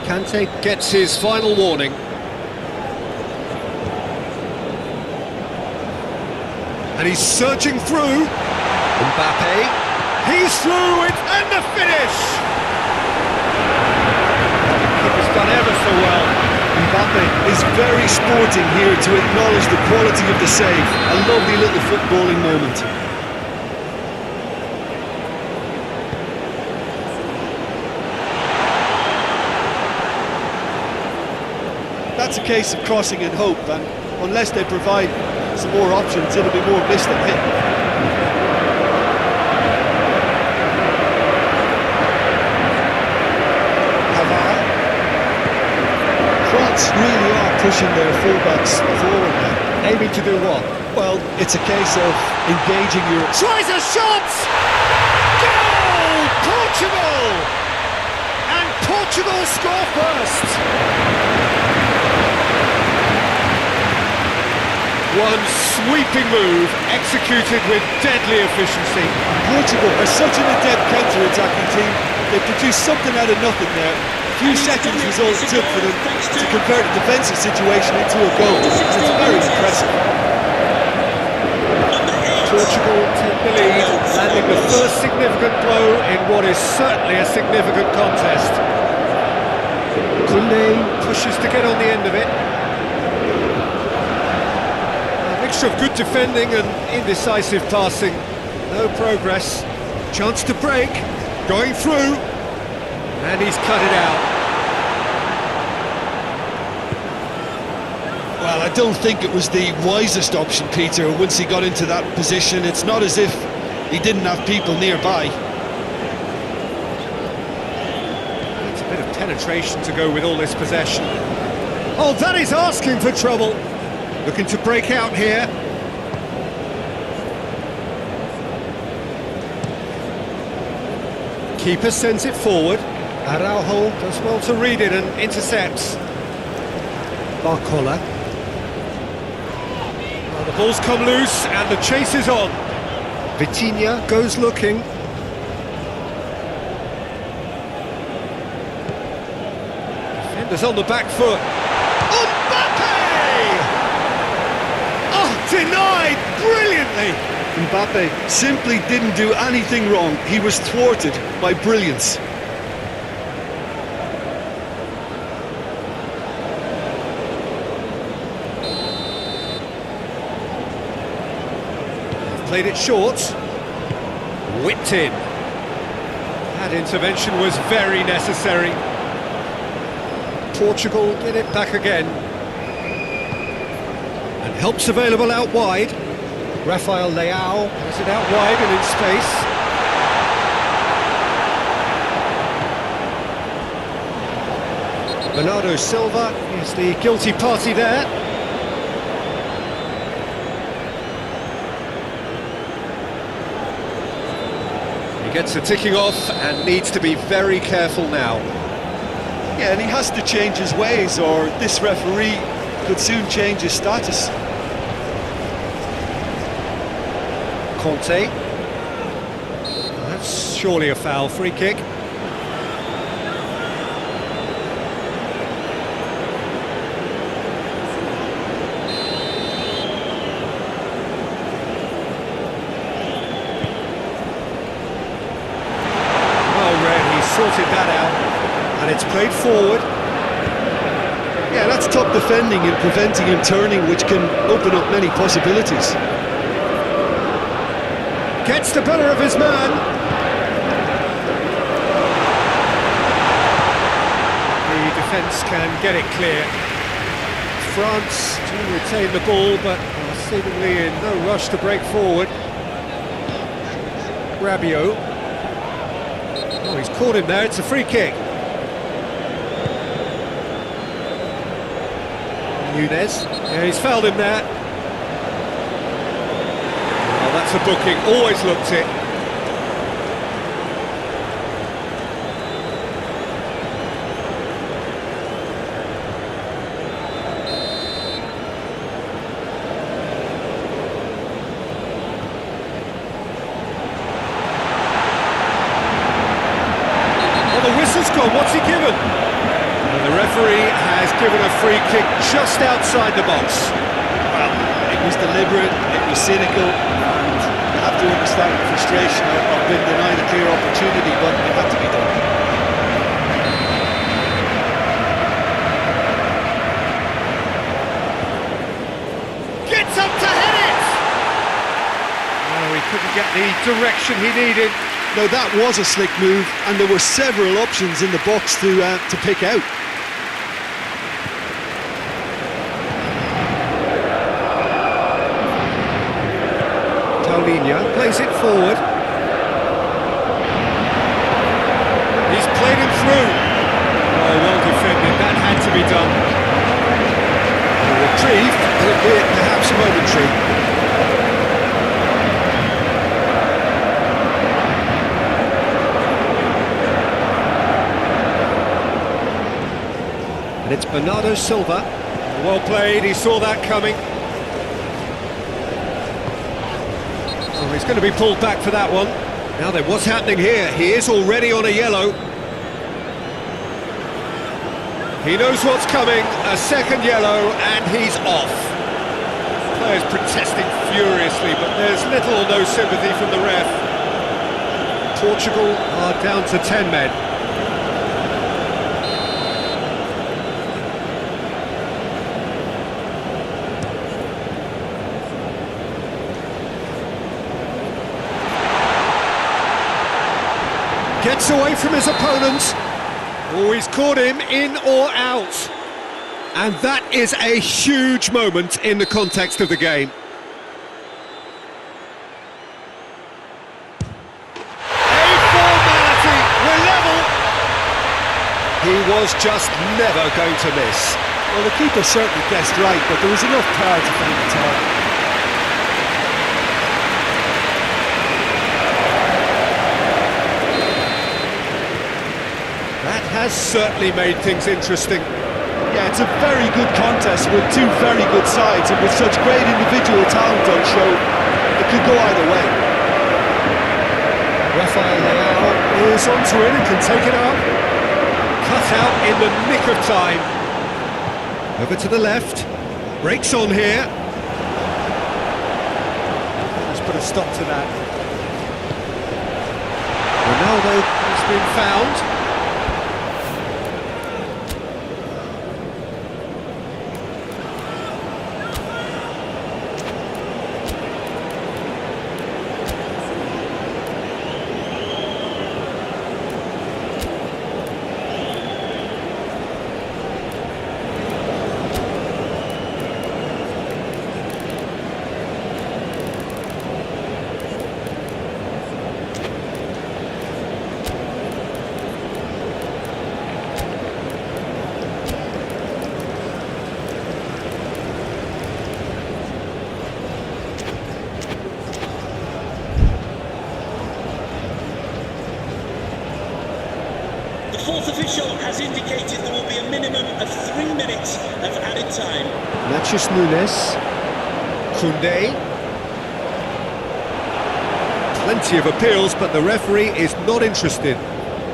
Kante gets his final warning. And he's surging through. Mbappe. He's through it, and the finish! The keeper's done ever so well. Mbappe. Is very sporting here to acknowledge the quality of the save. A lovely little footballing moment. That's a case of crossing in hope, and unless they provide some more options, it'll be more missed than hit. France really are pushing their fullbacks forward now. Aiming to do what? Well, it's a case of engaging your... Tries a shot! Goal! Portugal! And Portugal score first! One sweeping move, executed with deadly efficiency. Portugal are such an adept counter-attacking team. They produced something out of nothing there. A few seconds was all it took for them to convert a defensive situation into a goal. And it's very impressive. Portugal take the lead, landing the first significant blow in what is certainly a significant contest. Koundé pushes to get on the end of it. A mixture of good defending and indecisive passing. No progress. Chance to break. Going through. And he's cut it out. Well, I don't think it was the wisest option, Peter, once he got into that position. It's not as if he didn't have people nearby. It's a bit of penetration to go with all this possession. Oh, that is asking for trouble. Looking to break out here. Keeper sends it forward. Araujo does well to read it and intercepts. Barcola. Well, the ball's come loose and the chase is on. Vitinha goes looking. Defenders on the back foot. Mbappe! Oh, denied brilliantly. Mbappe simply didn't do anything wrong. He was thwarted by brilliance. Played it short. Whipped in. That intervention was very necessary. Portugal get it back again. And help's available out wide. Rafael Leao has it out wide and in space. Bernardo Silva is the guilty party there. He gets the ticking off and needs to be very careful now. Yeah, and he has to change his ways, or this referee could soon change his status. Conte. That's surely a foul. Free kick. Well read, he sorted that out. And it's played forward. Yeah, that's top defending and preventing him turning, which can open up many possibilities. Gets the better of his man. The defence can get it clear. France do retain the ball, but are seemingly in no rush to break forward. Rabiot. Oh, he's caught him there, it's a free kick. Nunez. Yeah, he's fouled him there. That's a booking, always looked it. Well, the whistle's gone, what's he given? And the referee has given a free kick just outside the box. Well, it was deliberate, it was cynical. I have to understand the frustration of being denied a clear opportunity, but it had to be done. couldn't get the direction he needed. Now that was a slick move, and there were several options in the box to pick out. Paulinho plays it forward. He's played him through. Oh, well defended, that had to be done. A reprieve, albeit perhaps momentary. And it's Bernardo Silva. Well played, he saw that coming. Oh, he's going to be pulled back for that one. Now then, what's happening here? He is already on a yellow. He knows what's coming, a second yellow, and he's off. Players protesting furiously, but there's little or no sympathy from the ref. Portugal are down to 10 men. Gets away from his opponent. Oh, he's caught him in or out. And that is a huge moment in the context of the game. A formality, we're level. He was just never going to miss. Well, the keeper certainly guessed right, but there was enough power to find the target. That has certainly made things interesting. Yeah, it's a very good contest with two very good sides, and with such great individual talent on show, it could go either way. Rafael Leao is onto it and can take it up. Cut out in the nick of time. Over to the left. Breaks on here. Let's put a stop to that. Ronaldo has been found. The fourth official has indicated there will be a minimum of 3 minutes of added time. Natchez Nunes. Koundé. Plenty of appeals, but the referee is not interested.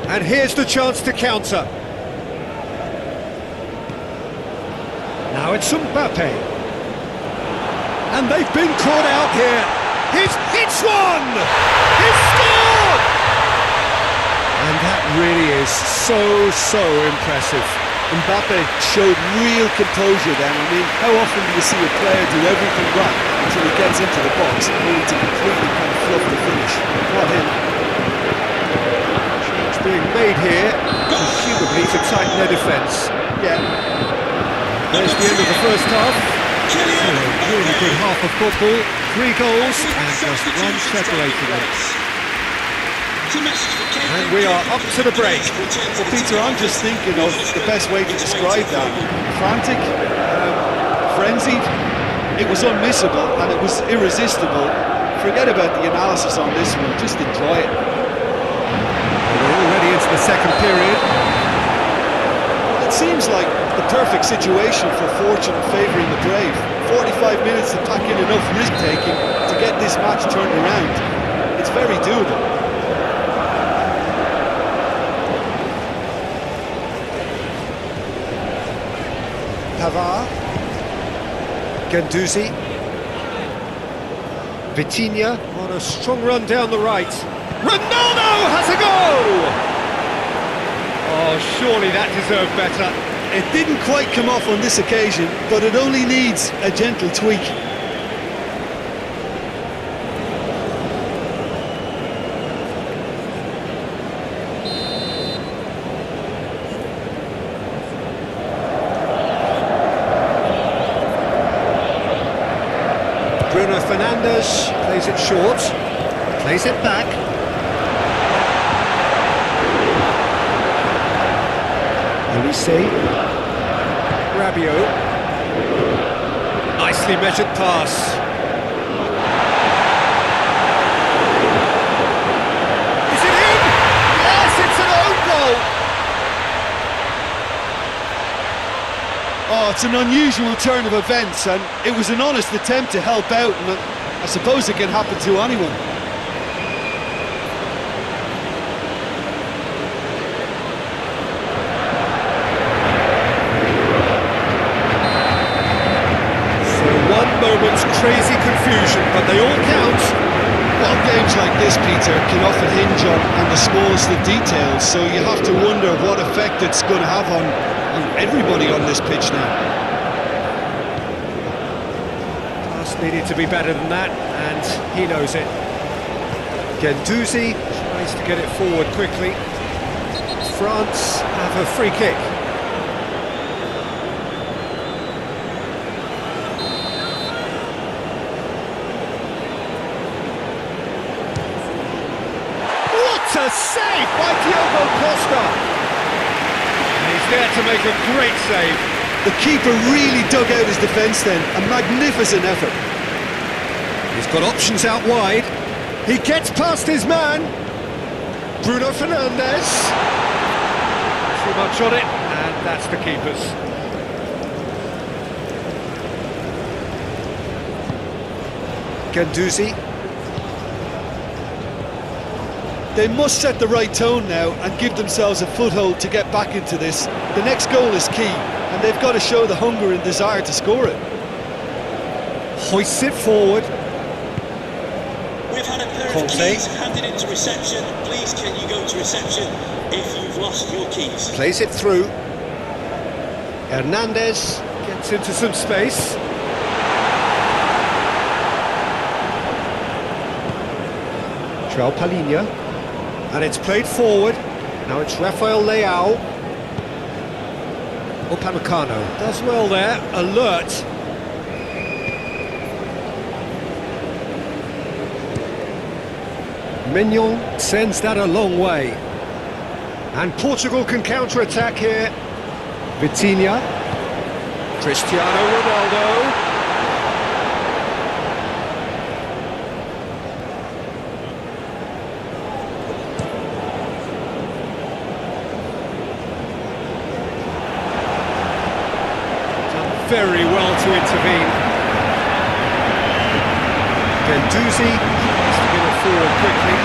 And here's the chance to counter. Now it's Mbappe. And they've been caught out here. It's one! He's scored! And that really is so impressive. Mbappe showed real composure then. I mean, how often do you see a player do everything right until he gets into the box only to completely kind of fluff the finish? Not him. It's being made here, presumably to tighten their defence. Yeah. There's the end of the first half. So a really good half of football. 3 goals and just one separating them. And we are up to the break. Well, Peter, I'm just thinking of the best way to describe that. Frantic, frenzied, it was unmissable and it was irresistible. Forget about the analysis on this one, just enjoy it. We're already into the second period. It seems like the perfect situation for fortune favouring the brave. 45 minutes to pack in enough risk-taking to get this match turned around. It's very doable. Pavard, Guendouzi, Vitinha on a strong run down the right. Ronaldo has a goal! Oh, surely that deserved better. It didn't quite come off on this occasion, but it only needs a gentle tweak. Fernandes plays it short, plays it back. Olise, Rabiot, nicely measured pass. Is it in? Yes, it's an own goal. Oh, it's an unusual turn of events, and it was an honest attempt to help out, and I suppose it can happen to anyone. So one moment's crazy confusion, but they all count. Well, games like this, Peter, can often hinge on the smallest of details, so you have to wonder what effect it's going to have on everybody on this pitch now. Pass needed to be better than that, and he knows it. Guendouzi tries to get it forward quickly. France have a free kick. What a save by Diogo Costa! He's there to make a great save. The keeper really dug out his defence then, a magnificent effort. He's got options out wide. He gets past his man. Bruno Fernandes. Too much on it, and that's the keeper's. Guendouzi. They must set the right tone now and give themselves a foothold to get back into this. The next goal is key, and they've got to show the hunger and desire to score it. Hoists it forward. We've had a pair of keys handed into reception. Please can you go to reception if you've lost your keys? Plays it through. Hernandez gets into some space. João Palhinha. And it's played forward. Now it's Rafael Leao. Upamecano does well there, alert. Mignon sends that a long way. And Portugal can counter-attack here. Vitinha. Cristiano Ronaldo. Very well to intervene. Guendouzi tries to get it forward quickly.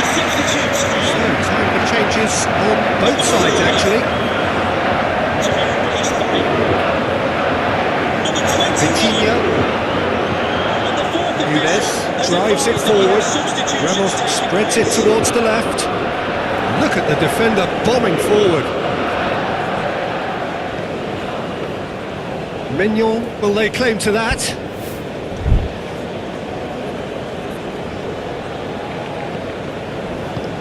The substitutes So, are time for changes on both sides, actually. to be replaced by number 22. Vitinha, And the fourth Nunes official drives it has forward. advised substitutions Ramos taking spreads it place. towards the left. Look at the defender bombing forward. Mignon will lay claim to that.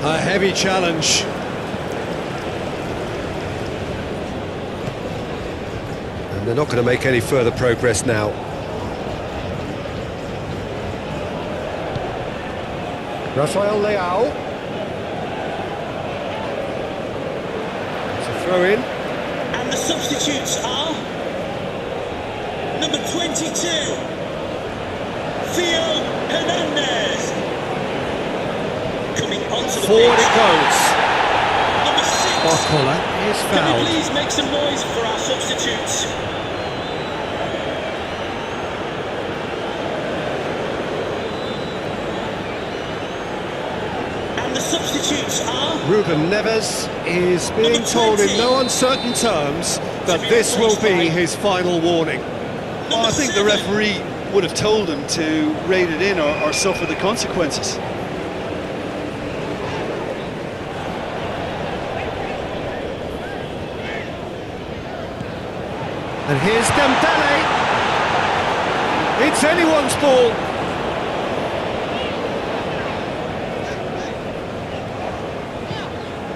A heavy challenge. And they're not going to make any further progress now. Rafael Leao. It's a throw in. And the substitutes are number 22, Theo Hernandez. Coming onto the Forward pitch, it goes. number 6. Barcola is Can we fouled. please make some noise for our substitutes? And the substitutes are Ruben Neves is being Number told in 20. no uncertain terms that this will be his final warning. Well, I think the referee would have told him to rate it in or suffer the consequences. And here's Dembele. It's anyone's ball.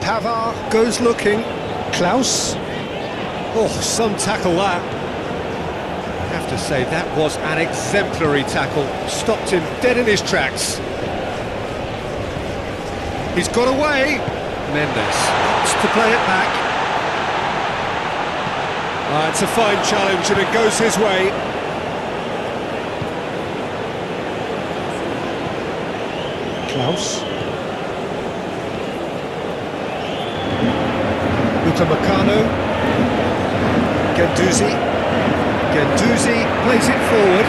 Pavard goes looking. Klaus. Oh, some tackle that. Have have to say, that was an exemplary tackle. Stopped him dead in his tracks. He's got away. Mendes wants to play it back. It's a fine challenge and it goes his way. Klaus. Upamecano. Guendouzi. Guendouzi plays it forward.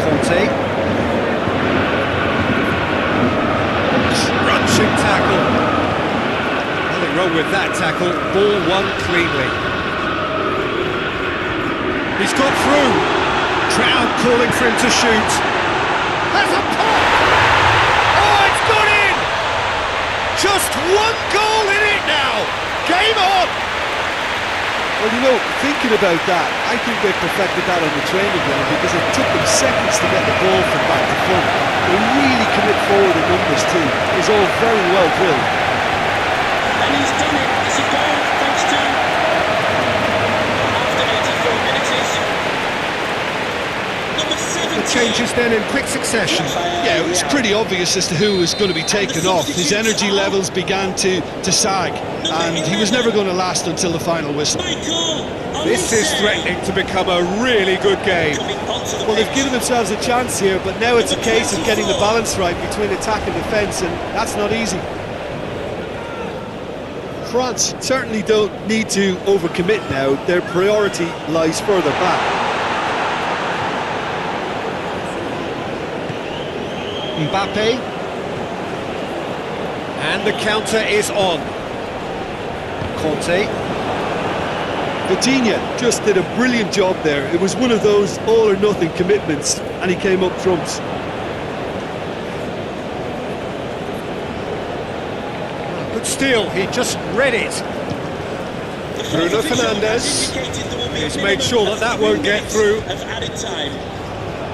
Conte. Crunching tackle. Nothing wrong with that tackle. Ball won cleanly. He's got through. Crowd calling for him to shoot. There's a pop! Oh, it's gone in! Just one goal in it now! Game on! Well, you know, thinking about that, I think they perfected that on the training ground because it took them seconds to get the ball from back to front. They really commit forward in numbers too. It's all very well drilled. And he's done it. It's a goal thanks to after 84 minutes. Number 17. The changes then in quick succession. Yeah, it was pretty obvious as to who was going to be taken off. His energy levels began to sag, and he was never going to last until the final whistle. This is threatening to become a really good game. Well, they've given themselves a chance here, but now it's a case of getting the balance right between attack and defence, and that's not easy. France certainly don't need to overcommit now. Their priority lies further back. Mbappe. And the counter is on. Conte. Vitinha just did a brilliant job there. It was one of those all-or-nothing commitments, and he came up trumps. Good steal, he just read it. Bruno Fernandes. He's made sure that that won't get through.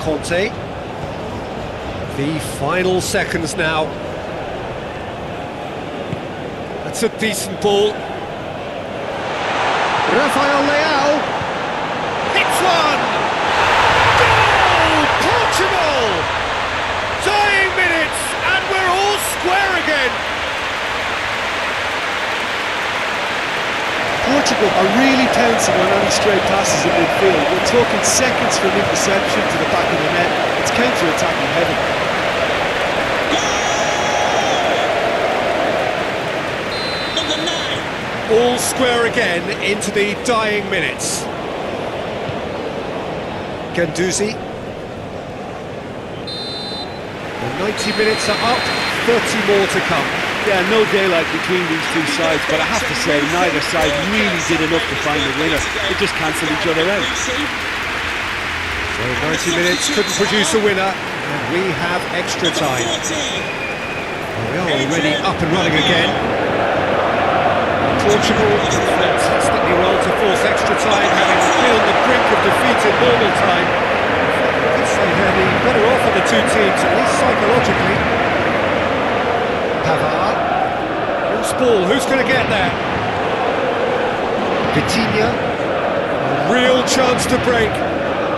Conte. The final seconds now. That's a decent ball. Rafael Leao hits one! Goal! Portugal! Dying minutes and we're all square again! Portugal are really pouncing on any stray passes in midfield. We're talking seconds from interception to the back of the net. It's counter-attacking heavy. All square again into the dying minutes. Guendouzi. The 90 minutes are up, 30 more to come. Yeah, no daylight between these two sides, but I have to say neither side really did enough to find a winner. They just cancelled each other out. So 90 minutes couldn't produce a winner, and we have extra time. Well, we are already up and running again. Portugal did fantastically well to force extra time, having been on the brink of defeat in normal time. I could say they're the better off of the two teams, at least psychologically. Pavard. Loose ball, who's going to get there? Vitinha. A real chance to break.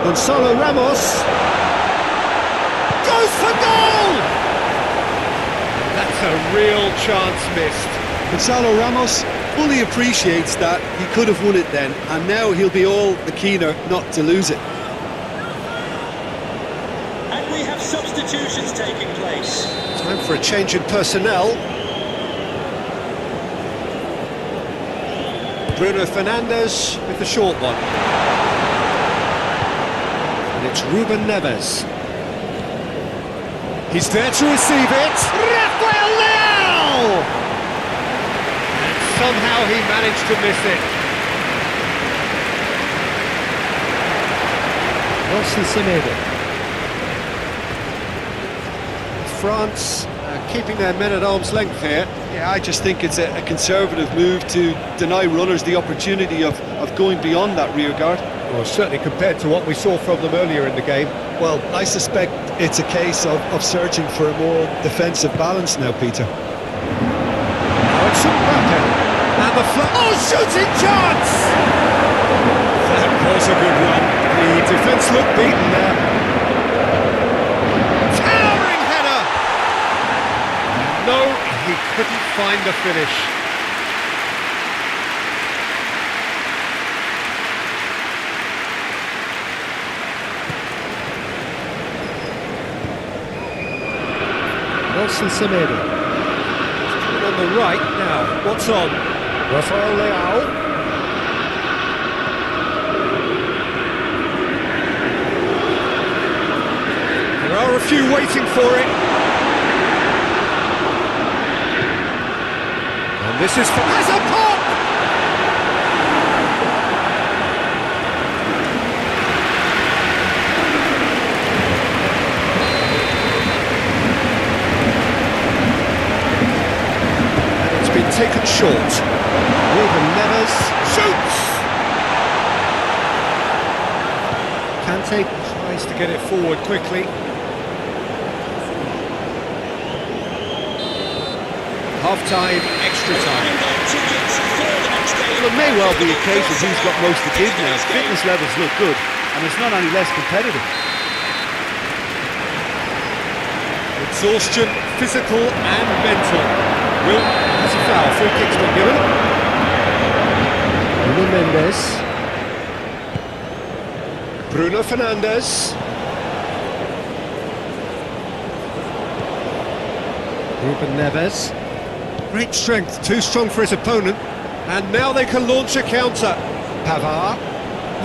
Gonzalo Ramos. Goes for goal! That's a real chance missed. Gonzalo Ramos fully appreciates that he could have won it then, and now he'll be all the keener not to lose it. And we have substitutions taking place. Time for a change in personnel. Bruno Fernandes with the short one. And it's Ruben Neves. He's there to receive it. Rafael Leao! Somehow he managed to miss it. Nelson Semedo. France keeping their men at arm's length here. Yeah, I just think it's a conservative move to deny runners the opportunity of going beyond that rear guard. Well, certainly compared to what we saw from them earlier in the game. Well, I suspect it's a case of searching for a more defensive balance now, Peter. Now it's Mbappe. And the oh, shooting chance! Was a good run. The defence looked beaten there. Towering header! No, he couldn't find the finish. Nelson Semedo. On the right now. What's on? Rafael Leao. There are a few waiting for it. And this is for... Has a pop! And it's been taken short. Ruben Neves shoots! Kante tries to get it forward quickly. Half-time, extra time. Well, it may well be a case of who's got most to give now. Fitness levels look good, and it's not any less competitive. Exhaustion, physical and mental. Will has a foul. Free kick's been given. Bruno Mendes. Bruno Fernandes. Ruben Neves. Great strength, too strong for his opponent. And now they can launch a counter. Pavard,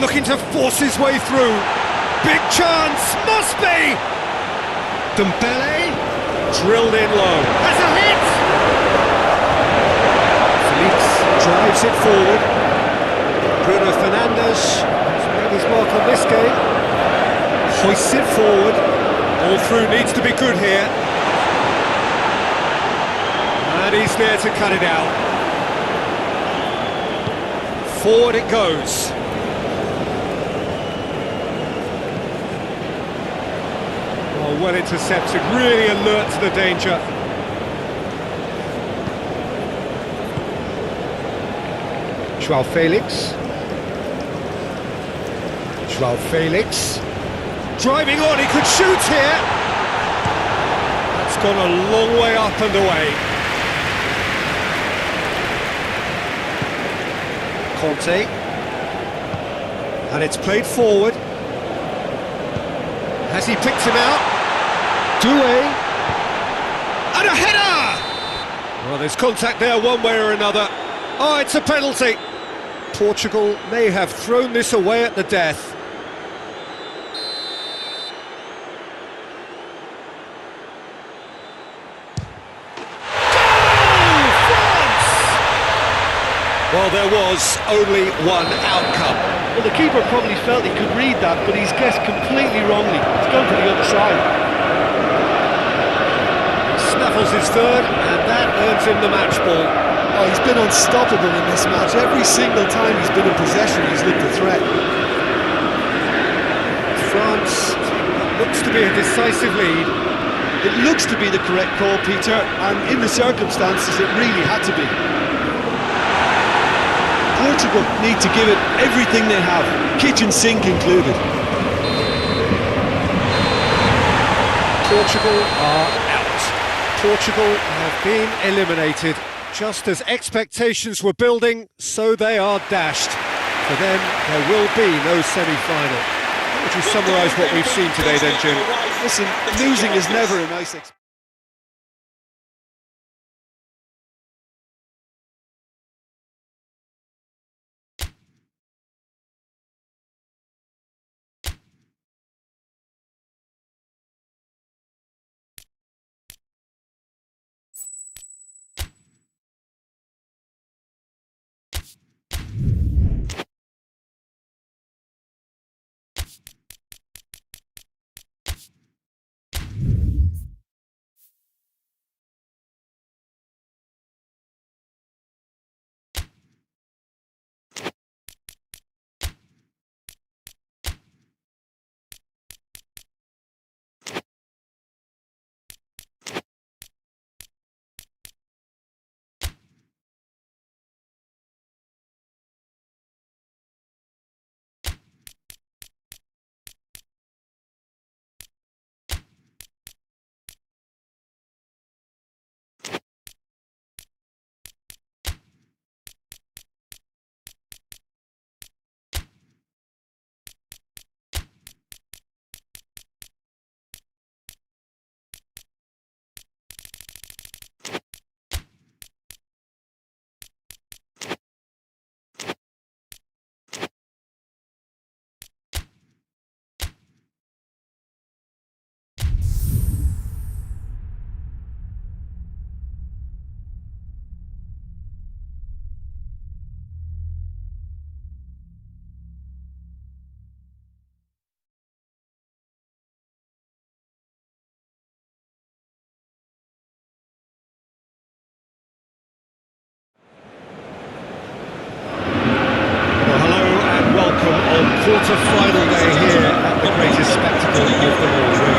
looking to force his way through. Big chance, must be! Dembele, drilled in low. Has a hit! Felix drives it forward. Bruno Fernandes has made his mark on this game. Hoists it forward. All through needs to be good here. And he's there to cut it out. Forward it goes. Oh, well intercepted, really alert to the danger. Joao Felix. Joao Felix. Driving on, he could shoot here. That's gone a long way up and away. Conte, and it's played forward. Has he picked him out? Doué, and a header! Well, there's contact there one way or another. Oh, it's a penalty. Portugal may have thrown this away at the death. Well, there was only one outcome. Well, the keeper probably felt he could read that, but he's guessed completely wrongly. He's gone for the other side. He snaffles his third, and that earns him the match ball. Oh, he's been unstoppable in this match. Every single time he's been in possession, he's looked a threat. France looks to be a decisive lead. It looks to be the correct call, Peter, and in the circumstances, it really had to be. Portugal need to give it everything they have, kitchen sink included. Portugal are out. Portugal have been eliminated. Just as expectations were building, so they are dashed. For them, there will be no semi-final. How would you summarise what we've seen today then, Jim? Listen, losing is never a nice experience.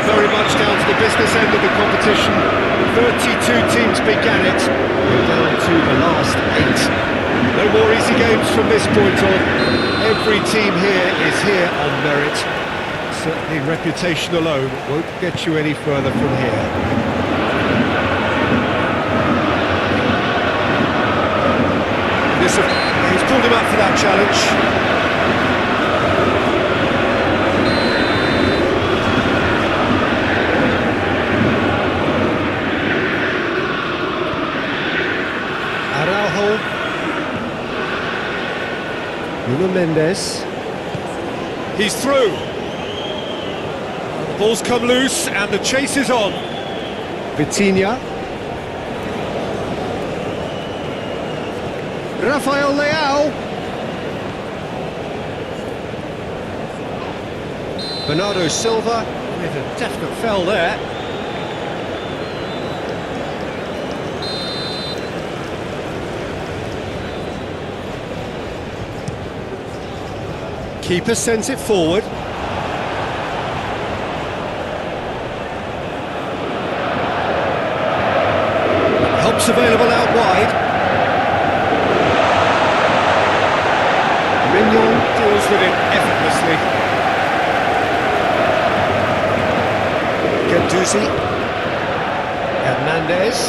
very much down to the business end of the competition. 32 teams began it. We're down to the last 8. No more easy games from this point on. Every team here is here on merit. Certainly reputation alone won't get you any further from here. He's pulled him up for that challenge. Araujo. Nuno Mendes. He's through. The ball's come loose and the chase is on. Vitinha. Rafael Leao. Bernardo Silva with a definite foul there. Keeper sends it forward. Help's available out wide. Mignon deals with it effortlessly. Gendouzi. Hernandez.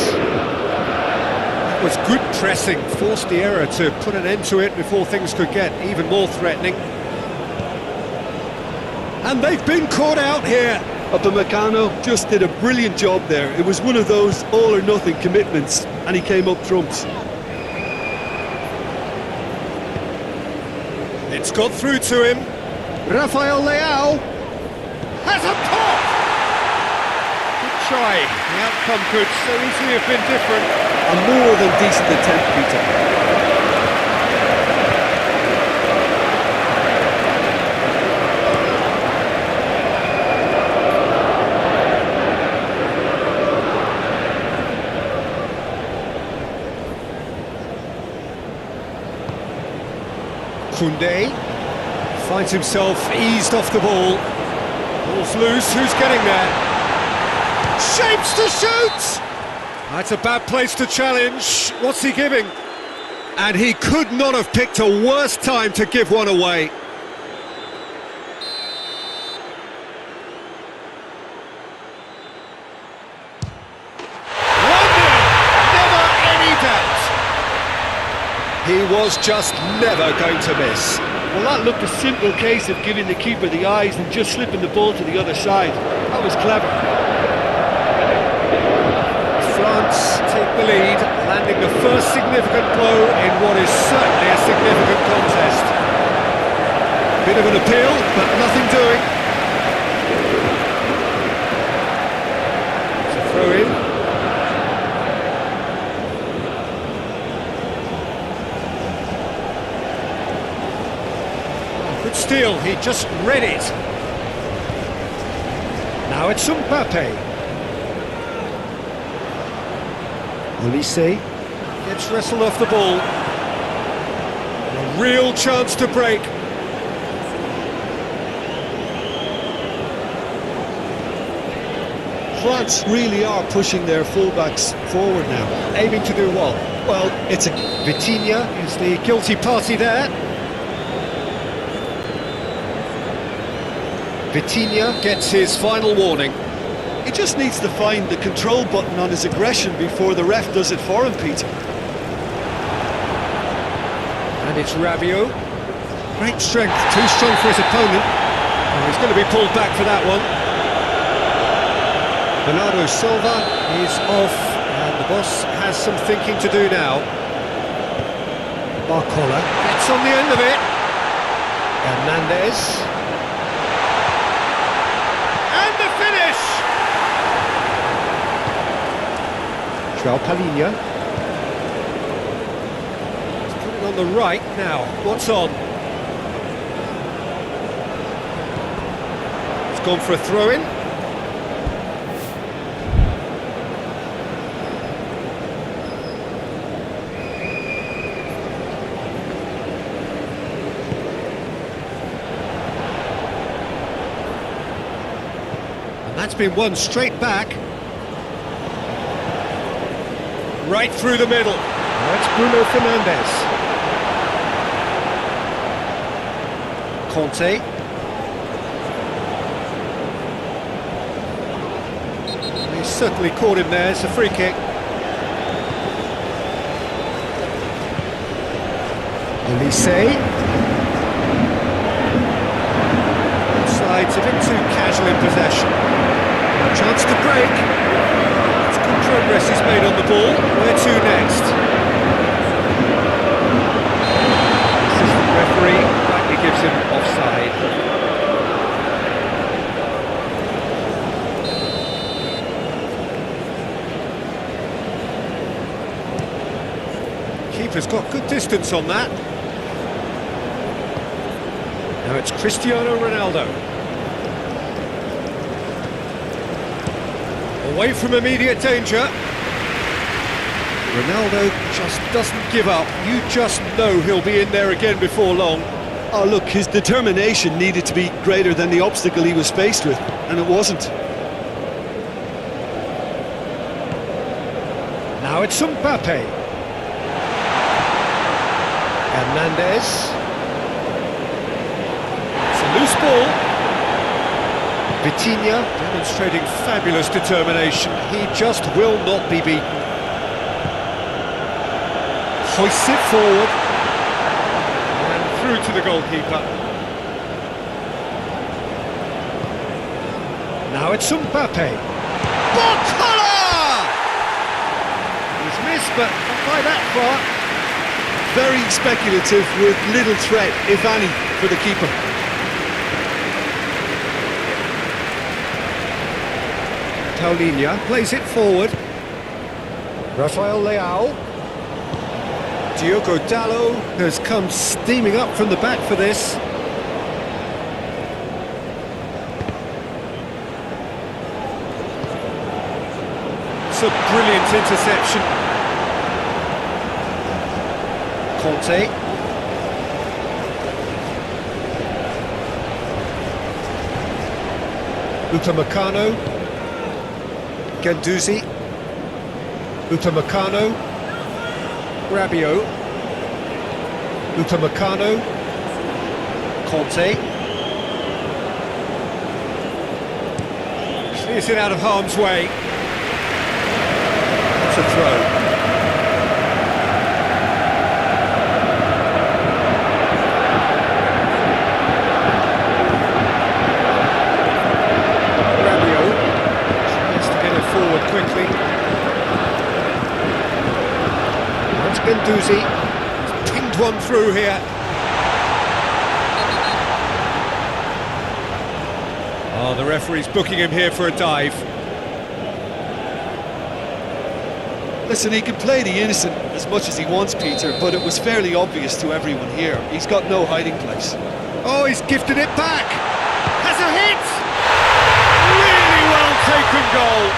That was good pressing, forced the error to put an end to it before things could get even more threatening. And they've been caught out here. Upamecano just did a brilliant job there. It was one of those all-or-nothing commitments, and he came up trumps. It's got through to him. Rafael Leao has a pop! Good try. The outcome could so easily have been different. A more than decent attempt, Peter. Koundé finds himself eased off the ball. Ball's loose, who's getting there? Shapes to shoot! That's a bad place to challenge. What's he giving? And he could not have picked a worse time to give one away. He was just never going to miss. Well, that looked a simple case of giving the keeper the eyes and just slipping the ball to the other side. That was clever. France take the lead, landing the first significant blow in what is certainly a significant contest. Bit of an appeal, but nothing doing. It's a throw in. Good steal, he just read it. Now it's Mbappe. Olise gets wrestled off the ball. A real chance to break. France really are pushing their fullbacks forward now. Aiming to do what? Well, it's a... Vitinha is the guilty party there. Vitinha gets his final warning. He just needs to find the control button on his aggression before the ref does it for him, Peter. And it's Rabiot. Great strength, too strong for his opponent. Oh, he's going to be pulled back for that one. Bernardo Silva is off, and the boss has some thinking to do now. Barcola gets on the end of it. Hernandez. And the finish! João Palhinha. He's put it on the right now. What's on? It's gone for a throw-in. That's been won straight back. Right through the middle. That's Bruno Fernandes. Conte. He's certainly caught him there. It's a free kick. Olise. Sides a bit too casual in possession. Chance to break. It's good progress he's made on the ball. Where to next? Assistant referee rightly gives him offside. Keeper's got good distance on that. Now it's Cristiano Ronaldo. Away from immediate danger. Ronaldo just doesn't give up. You just know he'll be in there again before long. Oh look, his determination needed to be greater than the obstacle he was faced with, and it wasn't. Now it's Mbappe. Hernandez. It's a loose ball. Vitinha demonstrating fabulous determination. He just will not be beaten. Hoists it forward. And through to the goalkeeper. Now it's Mbappe. Barcola! He's missed, but not by that far. Very speculative with little threat, if any, for the keeper. Paulinho plays it forward. Rafael Leao. Diogo Dalot has come steaming up from the back for this. It's a brilliant interception. Conte. Upamecano. Guendouzi. Upamecano. Rabiot. Upamecano. Conte. Clears it out of harm's way. It's a throw. Quickly. That's Guendouzi. He's pinged one through here. Oh, the referee's booking him here for a dive. Listen, he can play the innocent as much as he wants, Peter, but it was fairly obvious to everyone here. He's got no hiding place. Oh, he's gifted it back. Has a hit. Really well taken goal.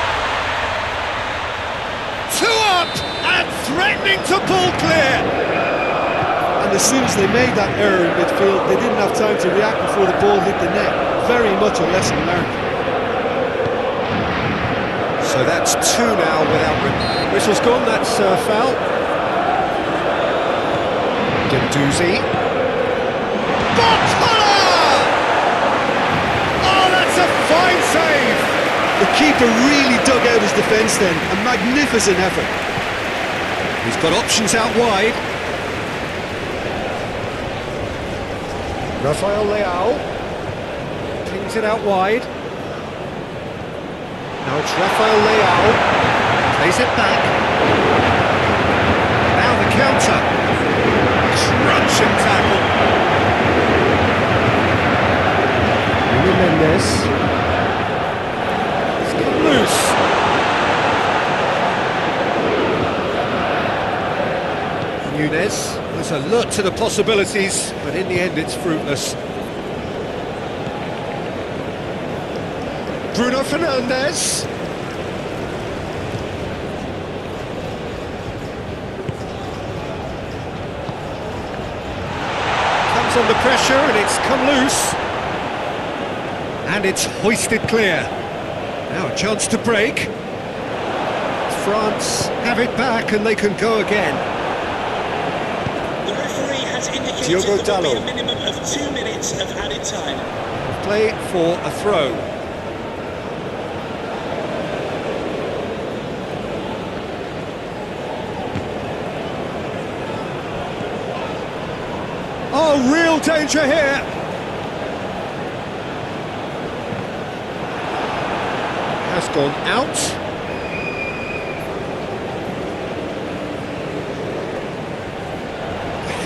Two up and threatening to pull clear. And as soon as they made that error in midfield, they didn't have time to react before the ball hit the net. Very much a lesson learned. So that's two now without whistle's gone. That's foul. Guendouzi. Barcola! Oh, that's a fine save. The keeper really dug out his defence then, a magnificent effort. He's got options out wide. Rafael Leao pings it out wide. Now it's Rafael Leao, plays it back. Now the counter. Crunching tackle. Mendes. Loose. Nunez was alert to the possibilities, but in the end it's fruitless. Bruno Fernandes. Comes under pressure and it's come loose. And it's hoisted clear. Now a chance to break. France have it back and they can go again. The referee has indicated Diogo there will be Dalot. a minimum of 2 minutes of added time. Play for a throw. Oh, real danger here. Has gone out.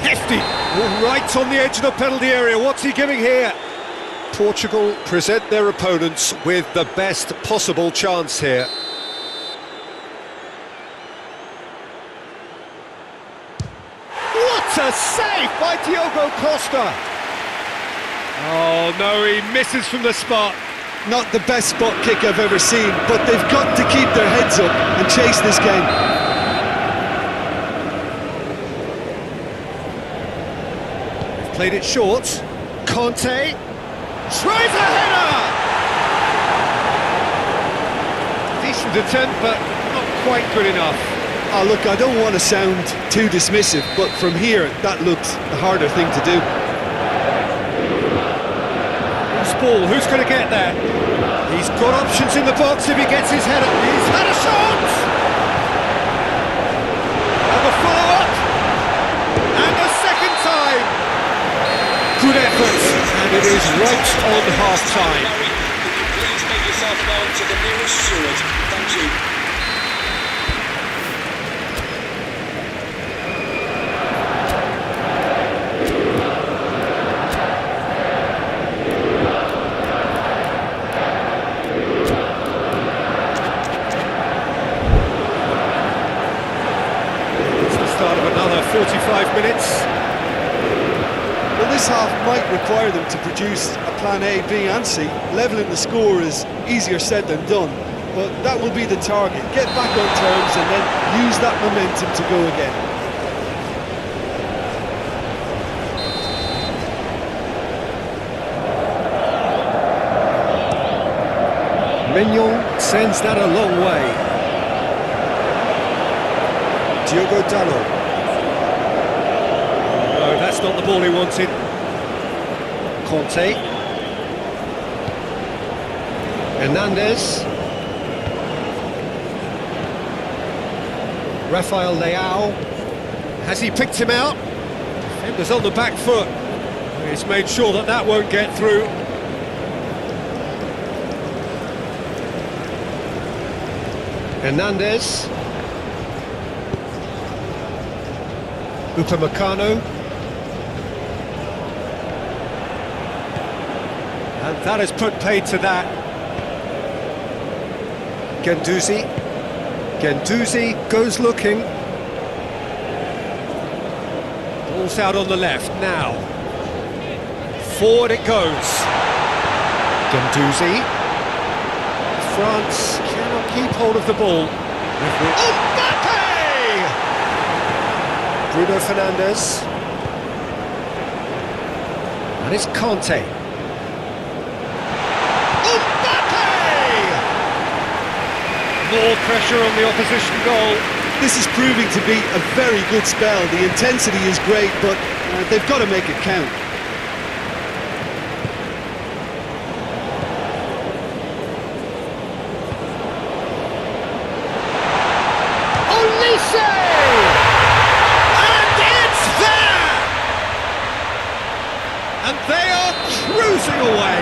Hefty. Right on the edge of the penalty area. What's he giving here? Portugal present their opponents with the best possible chance here. What a save by Diogo Costa! Oh no, he misses from the spot. Not the best spot kick I've ever seen, but they've got to keep their heads up and chase this game. They've played it short. Conte tries a header! Decent attempt, but not quite good enough. Oh, look, I don't want to sound too dismissive, but from here, that looked the harder thing to do. Loose ball, who's going to get that? He's got options in the box if he gets his head up. He's had a shot! And the follow-up! And a second time! Good effort, and it is right on half-time. Could you please make yourself known to the nearest steward? Thank you. It's the start of another 45 minutes. Well, this half might require them to produce a plan A, B and C. Levelling the score is easier said than done, but that will be the target. Get back on terms and then use that momentum to go again. Mignon sends that a long way. Diogo Dalot. No, that's not the ball he wanted. Conte. Hernandez. Rafael Leao. Has he picked him out? Defender's on the back foot. He's made sure that that won't get through. Hernandez. Upamecano. And that has put paid to that. Guendouzi. Guendouzi goes looking. Ball's out on the left now. Forward it goes. Guendouzi. France cannot keep hold of the ball. Mbappe! Bruno Fernandes. And it's Conte. More pressure on the opposition goal. This is proving to be a very good spell. The intensity is great, but they've got to make it count. Olise! And it's there! And they are cruising away.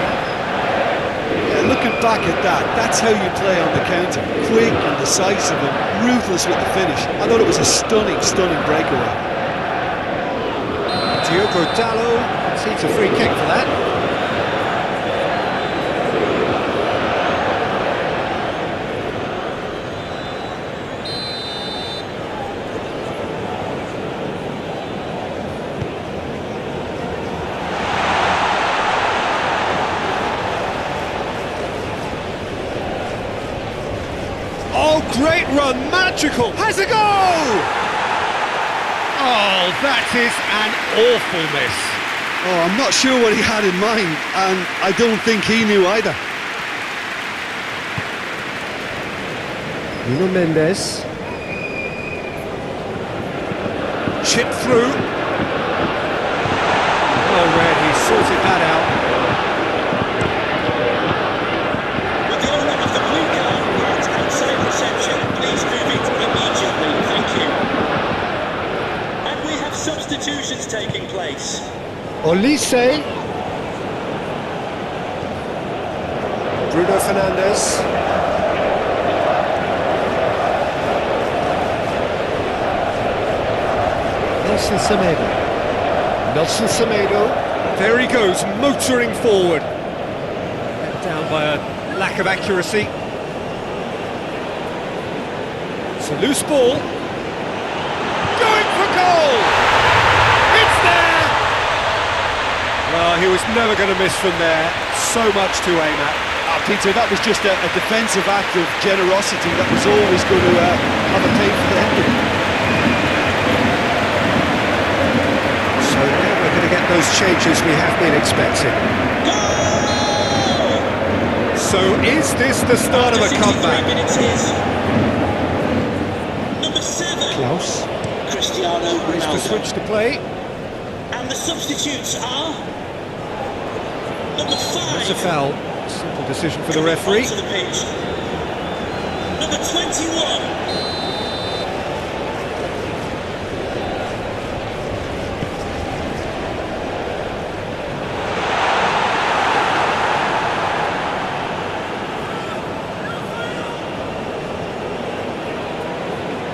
Yeah, looking back at that, that's how you play on the counter. Quick and decisive and ruthless with the finish. I thought it was a stunning, stunning breakaway. Diogo Dalot seeks a free kick for that. Oh, great run, magical, has a goal! Oh, that is an awful miss. Oh, I'm not sure what he had in mind, and I don't think he knew either. Nuno Mendes. Chip through. Well read, he sorted that out. Would the owner of the blue car parked outside reception please move it immediately? Thank you. And we have substitutions taking place. Olise. Bruno Fernandes. Nelson Semedo. Nelson Semedo. There he goes, motoring forward. Let down by a lack of accuracy. It's a loose ball. Going for goal! It's there! Well, he was never going to miss from there. So much to aim at. Peter, that was just a defensive act of generosity that was always going to have a take for the ending. So now we're going to get those changes we have been expecting. So is this the start of a comeback? Minutes is number 7. Klaus. Cristiano Tries to Ronaldo. switch the play. And the substitutes are number 5. That's a foul. Simple decision for the referee. Onto the pitch. Number 21.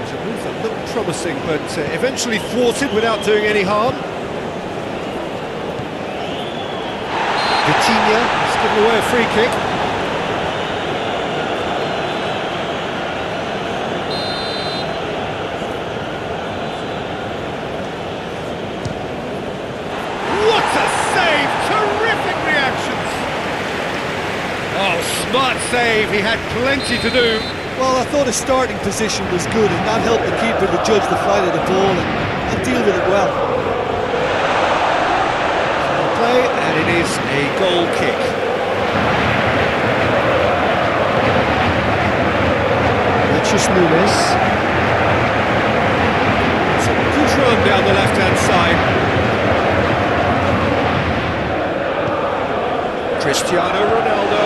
It's a move that looked promising, but eventually thwarted without doing any harm. Vitinha has given away a free kick. What a save! Terrific reactions! Oh, smart save, he had plenty to do. Well, I thought his starting position was good, and that helped the keeper to judge the flight of the ball and deal with it well. Play, and it is a goal kick. Vinicius Nunes. It's a good run down the left-hand side. Cristiano Ronaldo.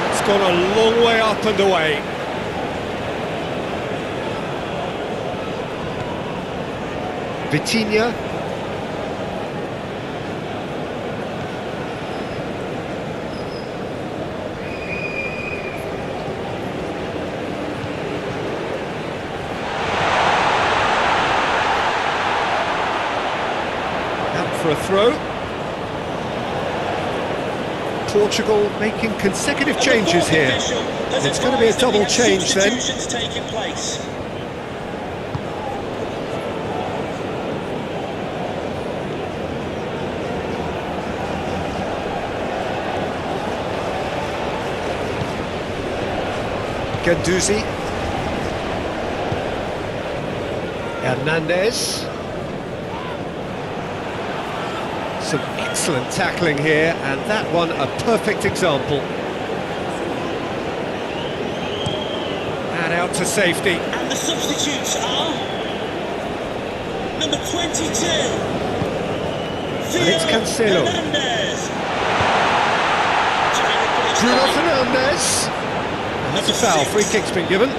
It's gone a long way up and away. Vitinha. For a throw. Portugal making consecutive changes here. It's going to be a double change then. Taking place. Guendouzi. Hernandez. Some excellent tackling here, and that one a perfect example. And out to safety. And the substitutes are number 22. And it's Cancelo. Bruno Fernandes. And that's a foul. Free kick's been given.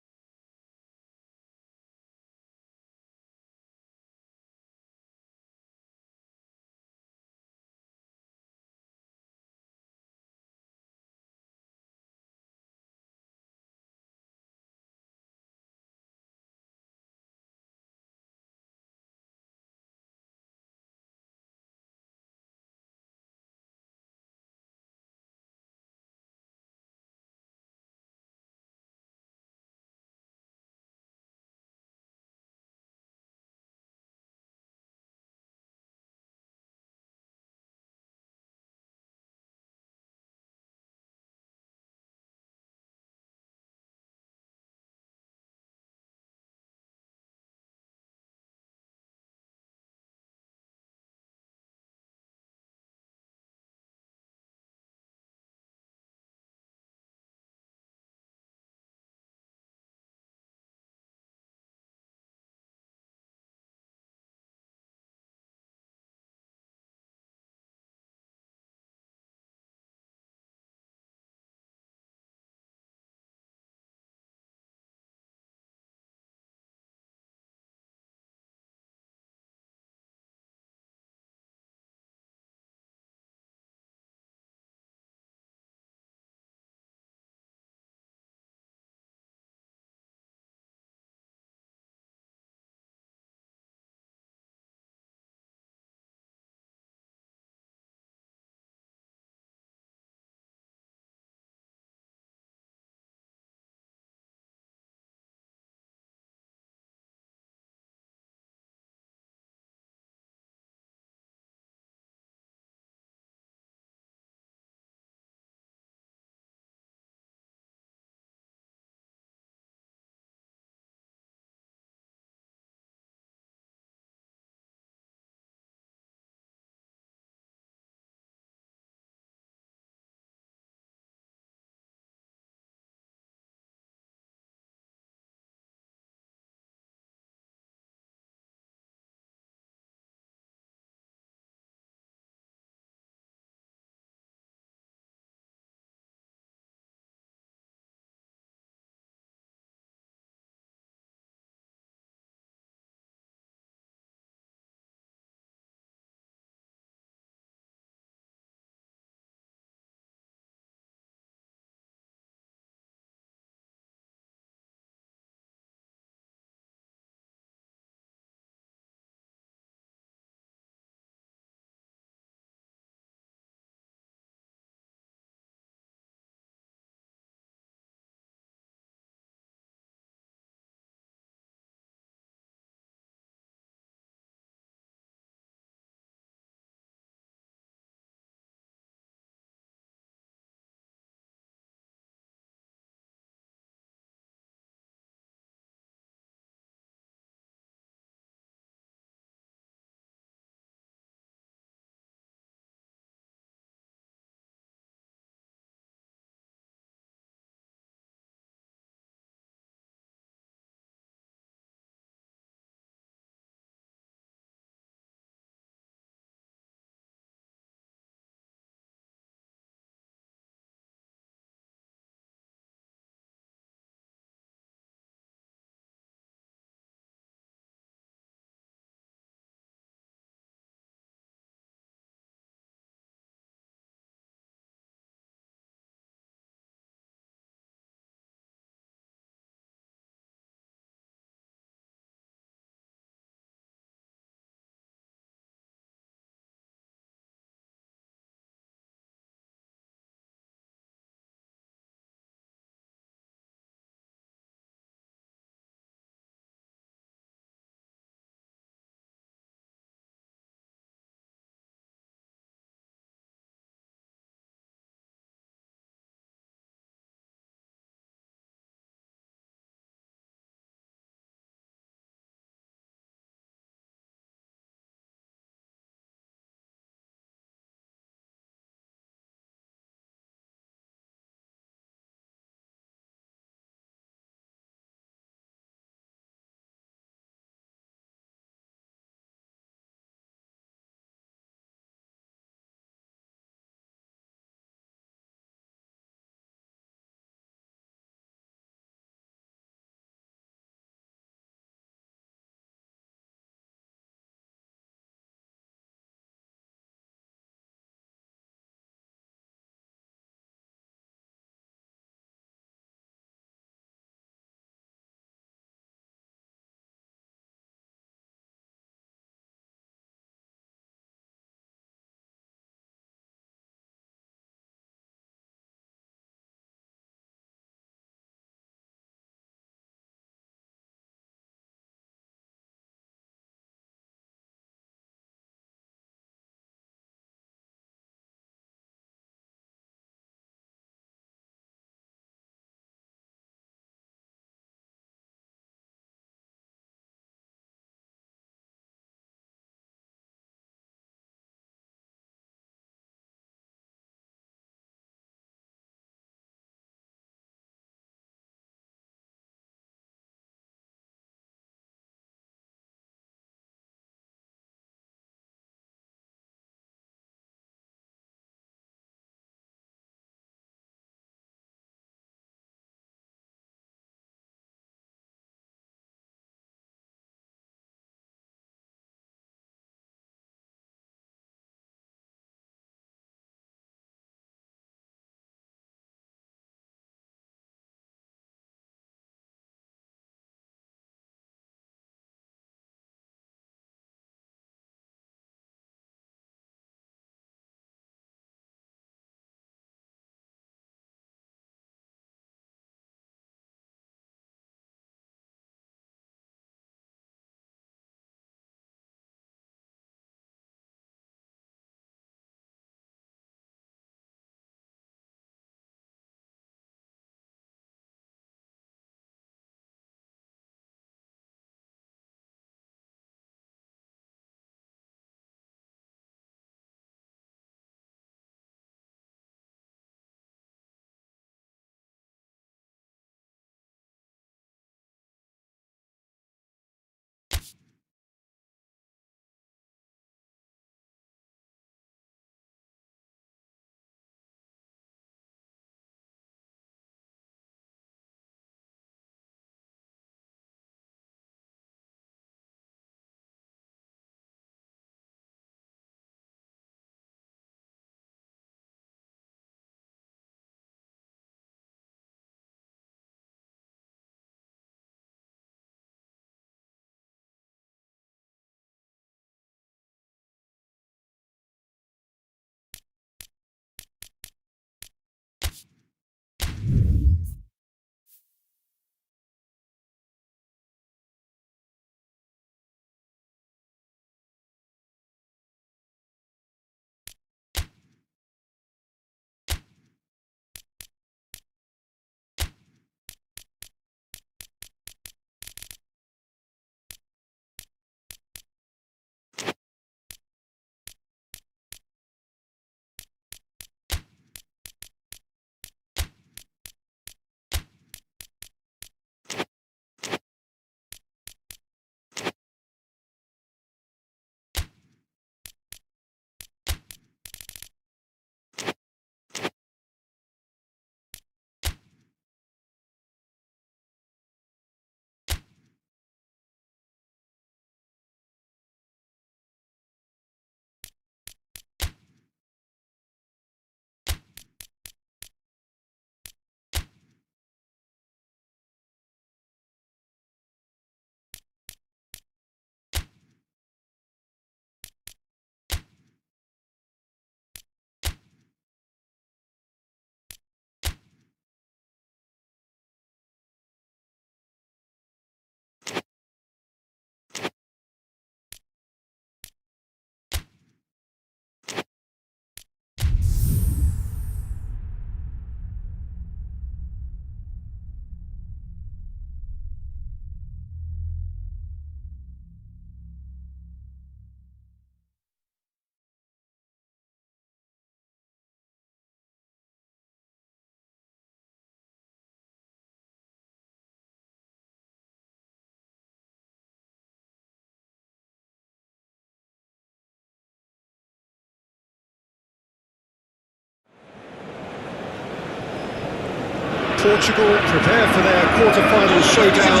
Portugal prepare for their quarter-final showdown.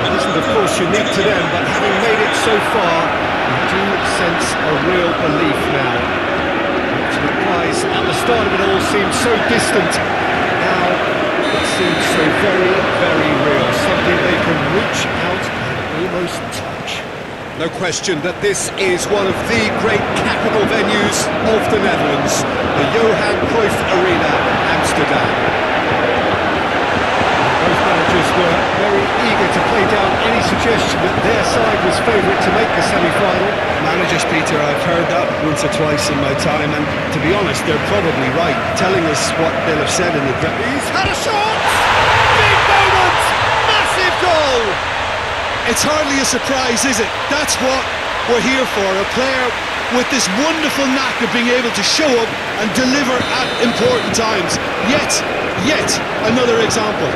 It isn't, of course, unique to them, but having made it so far, you do sense a real belief now. The prize at the start of it all seemed so distant. Now it seems so very, very real. Something they can reach out and almost touch. No question that this is one of the great capital venues of the Netherlands, the Johan Cruyff Arena, Amsterdam. Both managers were very eager to play down any suggestion that their side was favourite to make the semi-final. Managers, Peter, I've heard that once or twice in my time, and to be honest, they're probably right, telling us what they'll have said in the draft. He's had a shot! Big moment! Massive goal! It's hardly a surprise, is it? That's what we're here for, a player with this wonderful knack of being able to show up and deliver at important times. Yet another example.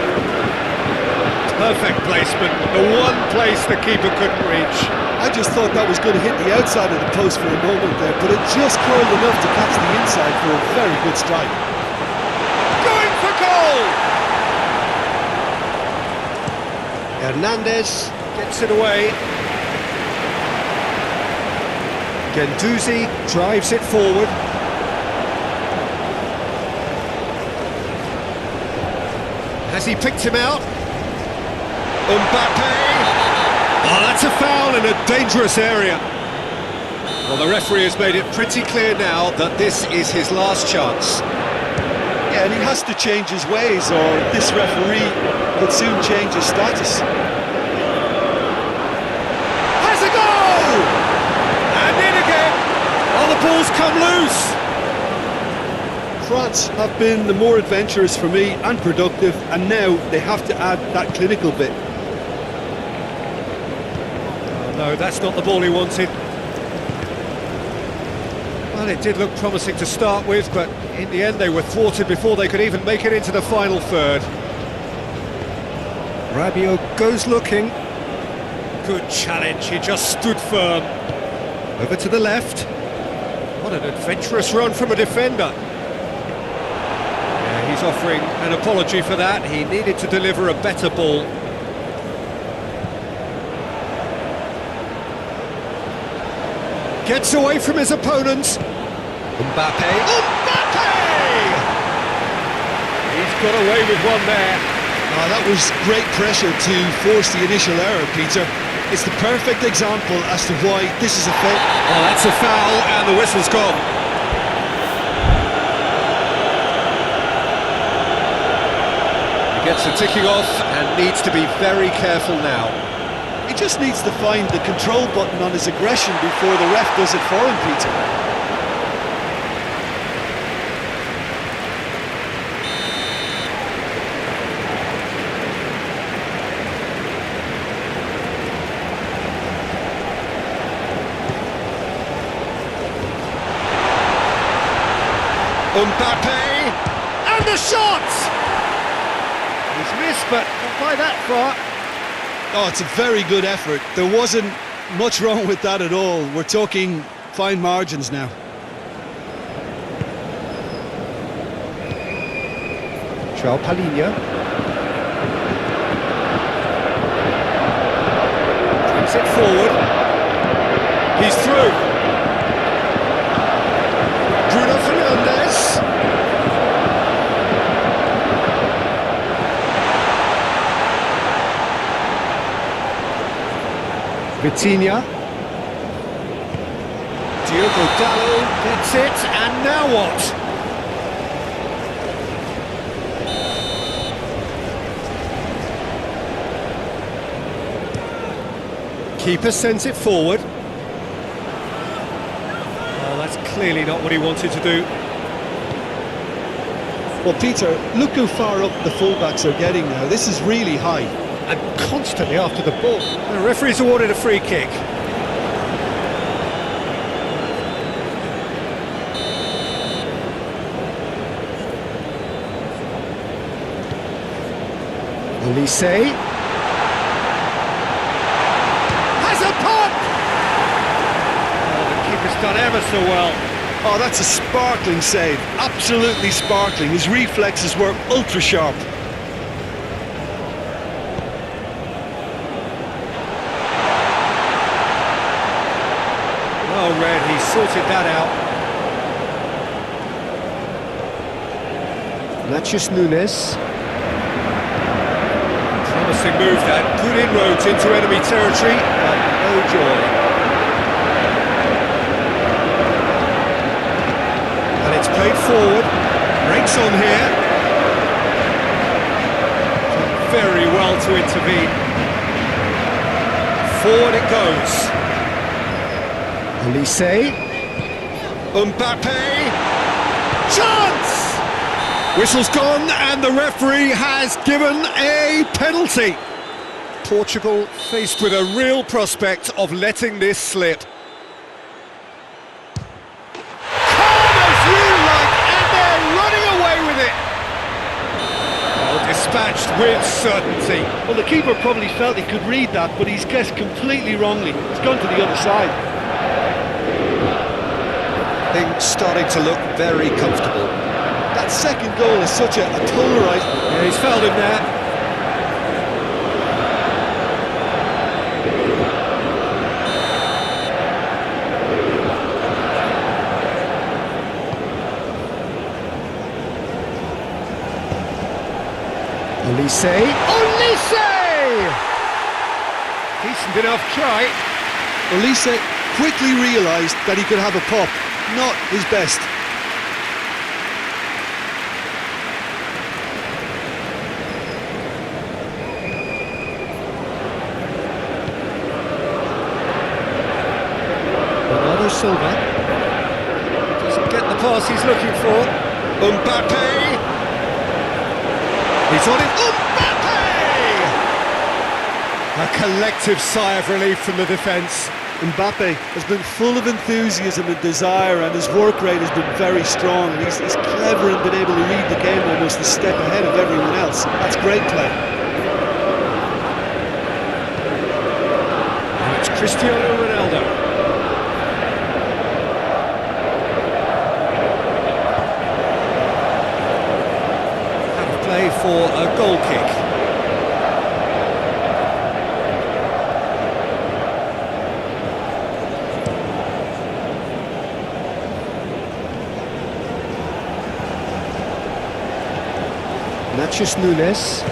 Perfect placement, the one place the keeper couldn't reach. I just thought that was going to hit the outside of the post for a moment there, but it just curled enough to catch the inside for a very good strike. Going for goal! Hernandez gets it away. Guendouzi drives it forward. Has he picked him out? Mbappe! Oh, that's a foul in a dangerous area. Well, the referee has made it pretty clear now that this is his last chance. Yeah, and he has to change his ways, or this referee could soon change his status. Has a goal! And in again! Oh, the ball's come loose! France have been the more adventurous for me and productive, and now they have to add that clinical bit. No, that's not the ball he wanted. Well, it did look promising to start with, but in the end they were thwarted before they could even make it into the final third. Rabiot goes looking. Good challenge, he just stood firm. Over to the left. What an adventurous run from a defender. Yeah, he's offering an apology for that. He needed to deliver a better ball. Gets away from his opponents. Mbappe. Mbappe! He's got away with one there. Oh, that was great pressure to force the initial error, Peter. It's the perfect example as to why this is a foul. Oh, that's a foul, and the whistle's gone. He gets the ticking off and needs to be very careful now. He just needs to find the control button on his aggression before the ref does it for him, Peter. Mbappe, and the shot! He's missed, but not by that far. Oh, it's a very good effort. There wasn't much wrong with that at all. We're talking fine margins now. João Palhinha. Brings it forward. He's through. Bruno Fernandes. Vitinha. Diogo Dalot gets it, and now what? Keeper sends it forward. Oh, that's clearly not what he wanted to do. Well, Peter, look how far up the fullbacks are getting now. This is really high. And constantly after the ball. The referee's awarded a free kick. Olise has a pop! Oh, the keeper's done ever so well. Oh, that's a sparkling save. Absolutely sparkling. His reflexes were ultra sharp. sorted that out. Natchez Nunes. Promising move that. Good inroads into enemy territory, but no joy. And it's played forward. Breaks on here. Very well to intervene. Forward it goes. Olise. Mbappe. Chance! Whistle's gone and the referee has given a penalty. Portugal faced with a real prospect of letting this slip. Calm as you like, and they're running away with it. Well, dispatched with certainty. Well, the keeper probably felt he could read that, but he's guessed completely wrongly. It's gone to the other side. Things starting to look very comfortable. That second goal is such a total right. Yeah, he's fouled him there. Olise. Olise! Decent enough try. Olise quickly realised that he could have a pop. Not his best. Bernardo Silva doesn't get the pass he's looking for. Mbappe! He's on it. Mbappe! A collective sigh of relief from the defence. Mbappe has been full of enthusiasm and desire, and his work rate has been very strong. He's clever and been able to read the game almost a step ahead of everyone else. That's great play. And it's Cristiano Ronaldo. Have a play for a goal kick. Natchez Nunes.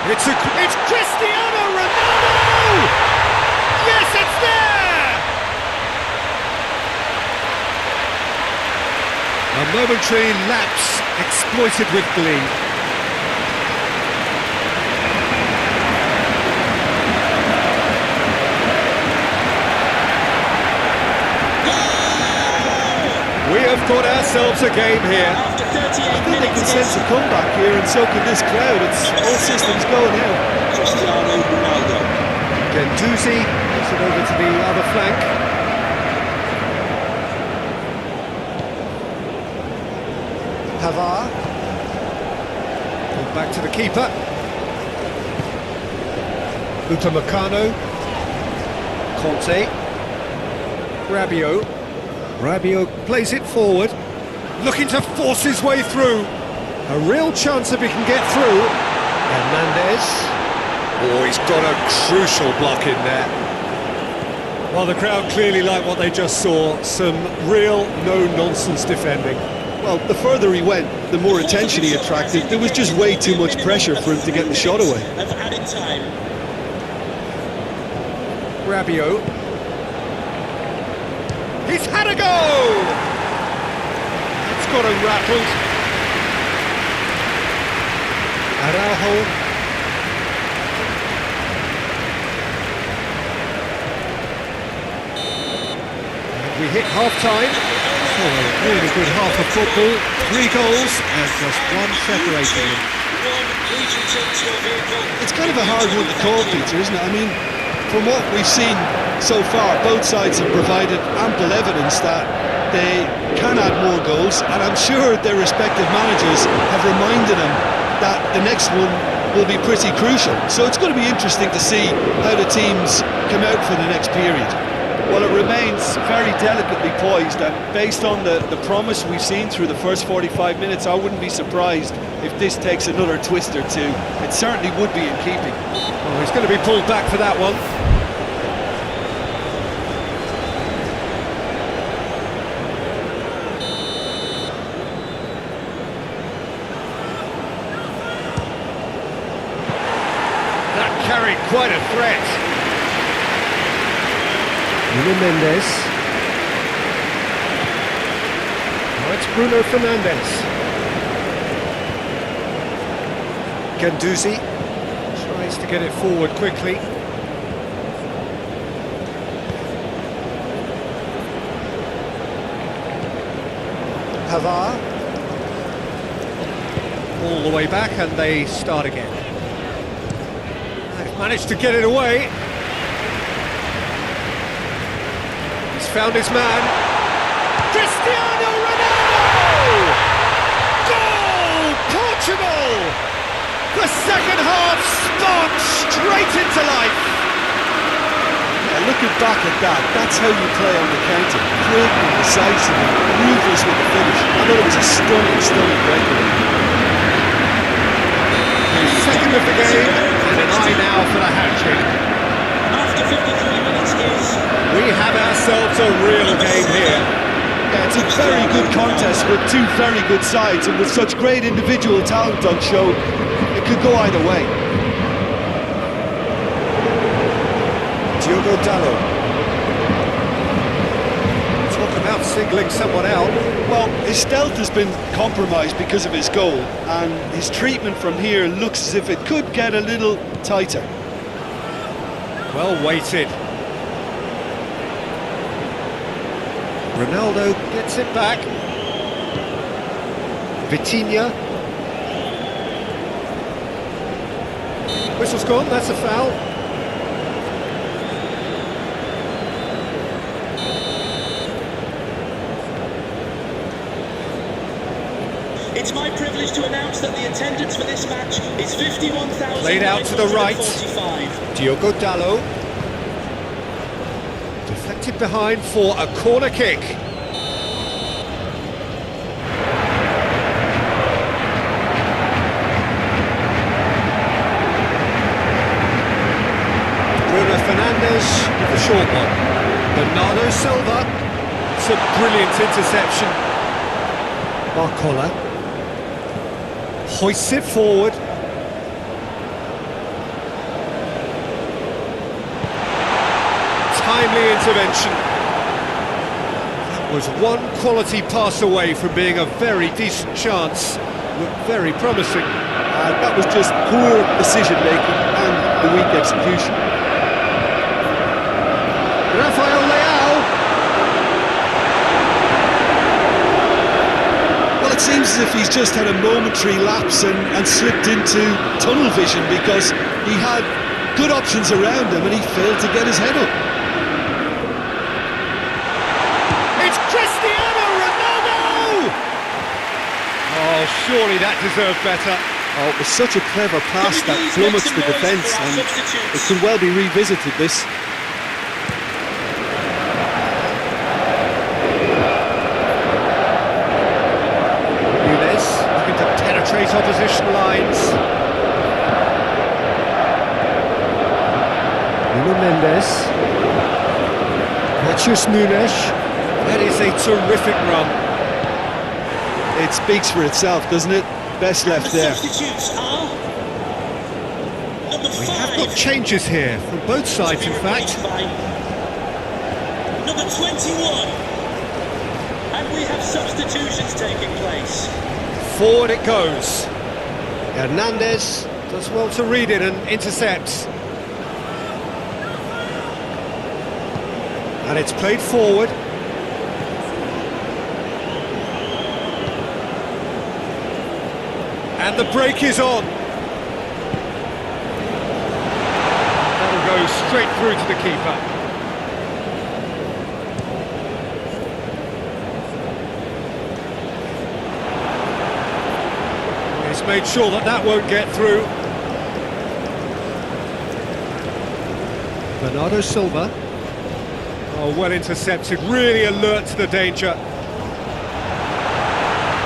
It's Cristiano Ronaldo! Yes, it's there! A momentary lapse exploited with glee. We have got ourselves a game here. After 38 I think they minutes, can sense a comeback here, and so can this crowd. It's all systems go now. Cristiano Ronaldo. Gendouzi gets it over to the other flank. Pavard. Pulled back to the keeper. Upamecano. Conte. Rabiot. Rabiot plays it forward, looking to force his way through. A real chance if he can get through. Hernandez. Oh, he's got a crucial block in there. Well, the crowd clearly like what they just saw. Some real no-nonsense defending. Well, the further he went, the more attention he attracted. There was just way too much pressure for him to get the shot away. Of added time. Rabiot. He's had a go! It's got him rattled. Araujo. And we hit half-time. Oh, a really good half of football. 3 goals and just one separating them. It's kind of a hard one to call, Peter, isn't it? I mean, from what we've seen so far, both sides have provided ample evidence that they can add more goals, and I'm sure their respective managers have reminded them that the next one will be pretty crucial. So it's going to be interesting to see how the teams come out for the next period. Well, it remains very delicately poised, and based on the promise we've seen through the first 45 minutes, I wouldn't be surprised if this takes another twist or two. It certainly would be in keeping. Oh, he's going to be pulled back for that one. That carried quite a threat. Mendes. Now it's Bruno Fernandes. Guendouzi tries to get it forward quickly. Pavard. All the way back and they start again. They've managed to get it away. Found his man. Cristiano Ronaldo! Goal! Portugal! The second half spun straight into life. Yeah, looking back at that, that's how you play on the counter. Quick and decisive and ruthless with the finish. I thought it was a stunning breakaway. Second of the game, and an eye now for the hat-trick. After 53 minutes is... We have ourselves a real game here. Yeah, it's a very good contest with two very good sides, and with such great individual talent on show, it could go either way. Diogo Dalot. Talk about singling someone out. Well, his stealth has been compromised because of his goal, and his treatment from here looks as if it could get a little tighter. Well weighted. Ronaldo gets it back. Vitinha. Whistle's gone, that's a foul. It's my privilege to announce that the attendance for this match is 51,000. Played out to the right. Diogo Dalot. Deflected behind for a corner kick. Bruno Fernandes with the short one. Bernardo Silva. It's a brilliant interception. Barcola. Hoists it forward. Timely intervention. That was one quality pass away from being a very decent chance. Looked very promising. That was just poor decision-making and the weak execution. Rafael Leao. Well, it seems as if he's just had a momentary lapse and slipped into tunnel vision, because he had good options around him and he failed to get his head up. It's Cristiano Ronaldo! Oh, surely that deserved better. Oh, it was such a clever pass that flummoxed the defence, and it could well be revisited, this. Nunes looking to penetrate opposition lines. Mendes. Matheus Nunes. That is a terrific run. It speaks for itself, doesn't it? Best left The there. substitutes are number 5. We have got changes here from both sides, in fact. Number 21. And we have substitutions taking place. Forward it goes. Hernandez does well to read it and intercepts. And it's played forward. And the break is on. That'll go straight through to the keeper. He's made sure that that won't get through. Bernardo Silva. Oh, well intercepted, really alert to the danger.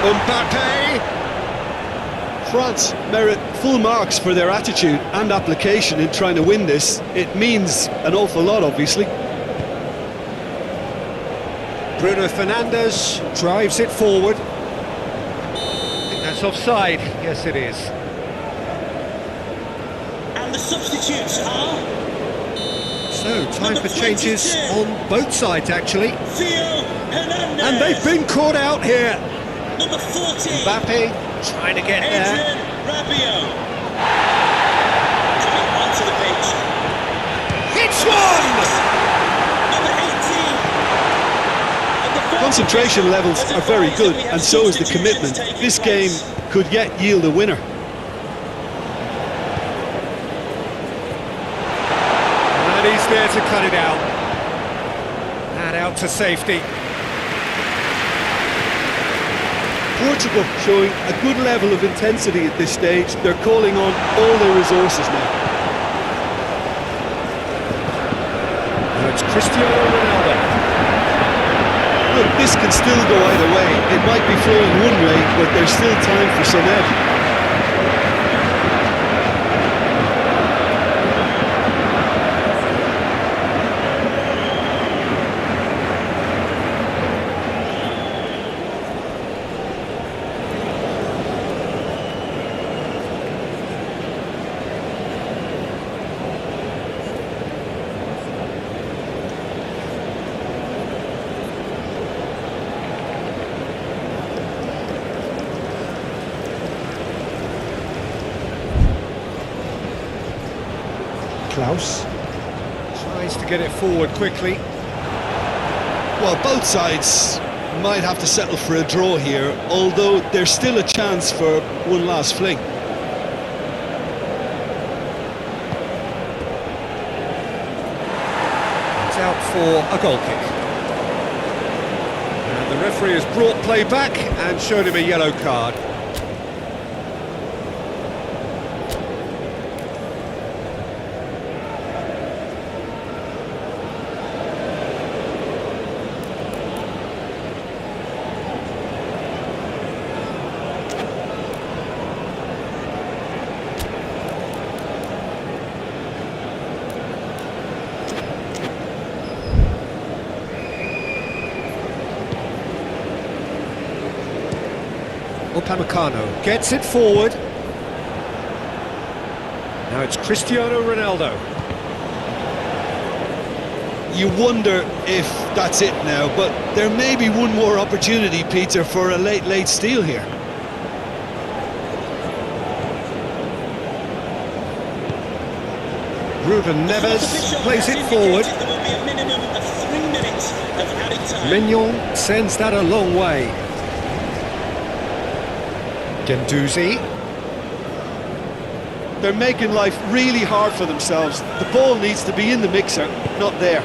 Mbappe! France merit full marks for their attitude and application in trying to win this. It means an awful lot, obviously. Bruno Fernandes drives it forward. I think that's offside. Yes, it is. And the substitutes are So, time Number for changes 22. on both sides, actually. Theo Hernandez. And they've been caught out here. Number 14. Mbappe trying to get there. Adrian Rabiot. Coming onto the pitch. It's one! Number 18. And the first Concentration levels has are very advised good, that we have and so is the substitutions commitment. taking This game place. could yet yield a winner. And he's there to cut it out. And out to safety. Portugal showing a good level of intensity at this stage. They're calling on all their resources now. Now it's Cristiano Ronaldo. Look, this can still go either way. It might be flowing one way, but there's still time for some ebb. Klaus. Tries to get it forward quickly. Well, both sides might have to settle for a draw here, although there's still a chance for one last fling. It's out for a goal kick. And the referee has brought play back and showed him a yellow card. Upamecano gets it forward. Now it's Cristiano Ronaldo. You wonder if that's it now, but there may be one more opportunity, Peter, for a late steal here. Ruben Neves plays it forward. There will be a minimum of 3 minutes of added time. Mignon sends that a long way. Gendouzi. They're making life really hard for themselves. The ball needs to be in the mixer, not there.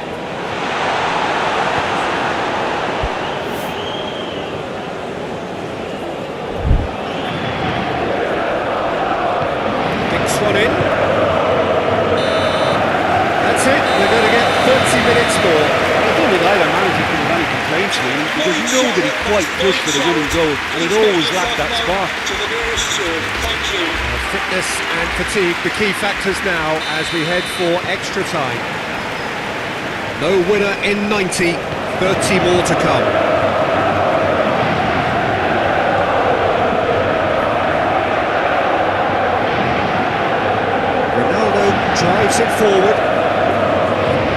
Kicks one in. That's it. They're going to get 30 minutes more. I don't think either manager can have any complaints really, because you know that he quite pushed for the winning goal, and it always lacked that spark. To the nearest sword. Thank you. Fitness and fatigue, the key factors now as we head for extra time. No winner in 90, 30 more to come. Ronaldo drives it forward.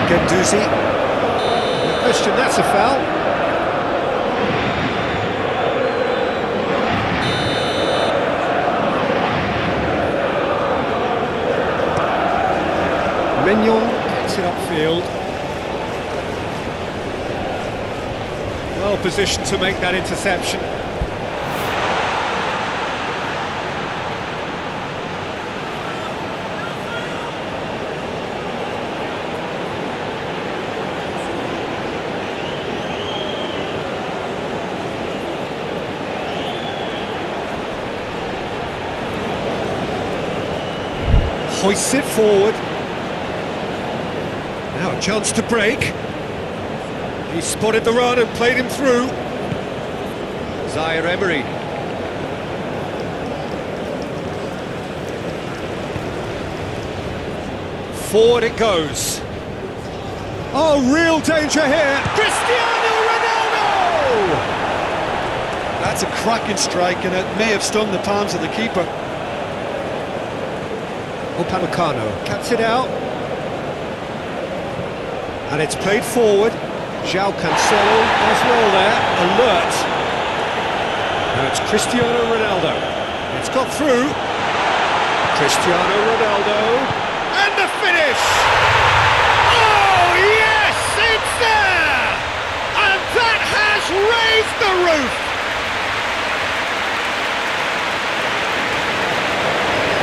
Gendouzi. No question, that's a foul. Mignon gets it upfield. Well positioned to make that interception. Hoists it forward. Now a chance to break. He spotted the run and played him through. Zaire Emery. Forward it goes. Oh, real danger here. Cristiano Ronaldo! That's a cracking strike, and it may have stung the palms of the keeper. Upamecano cuts it out. And it's played forward. João Cancelo does well there. Alert. Now it's Cristiano Ronaldo. It's got through. Cristiano Ronaldo. And the finish! Oh, yes! It's there! And that has raised the roof!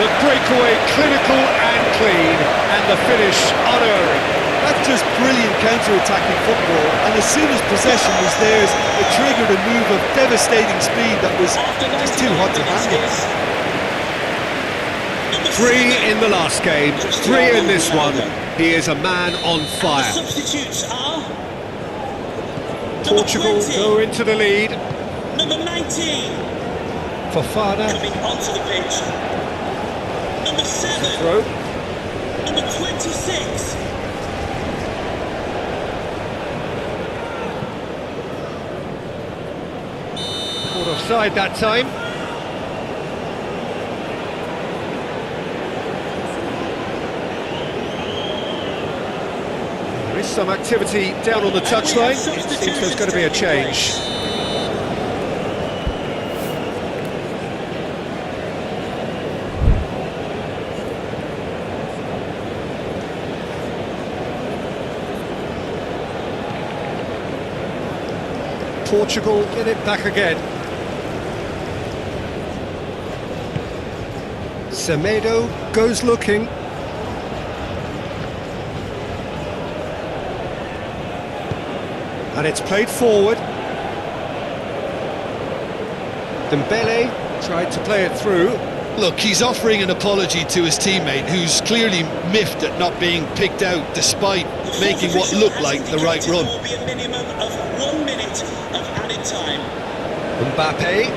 The breakaway clinical and clean, and the finish unerring. That's just brilliant counter-attacking football, and as soon as possession was theirs, it triggered a move of devastating speed that was just too hot to handle. 3 in the last game, 3 in this one. He is a man on fire. Substitutes are Portugal go into the lead. number 19 Fofana. coming onto the pitch. Number 7, Throw. number 26. Caught offside that time. There is some activity down on the touchline. It seems there's going to be a change. Portugal get it back again. Semedo goes looking. And it's played forward. Dembele tried to play it through. Look, he's offering an apology to his teammate, who's clearly miffed at not being picked out despite making what looked like the right run. There will be a minimum of 1 minute of added time. Mbappe.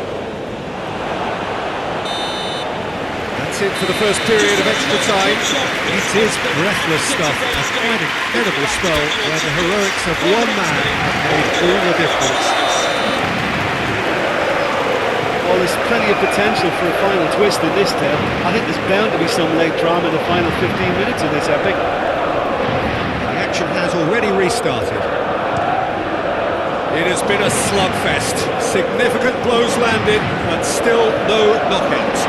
That's it for the first period of extra time. It is breathless stuff. A quite incredible spell where the heroics of one man have made all the difference. Well, there's plenty of potential for a final twist in this tale. I think there's bound to be some late drama in the final 15 minutes of this epic. The action has already restarted. It has been a slugfest. Significant blows landed, but still no knockouts.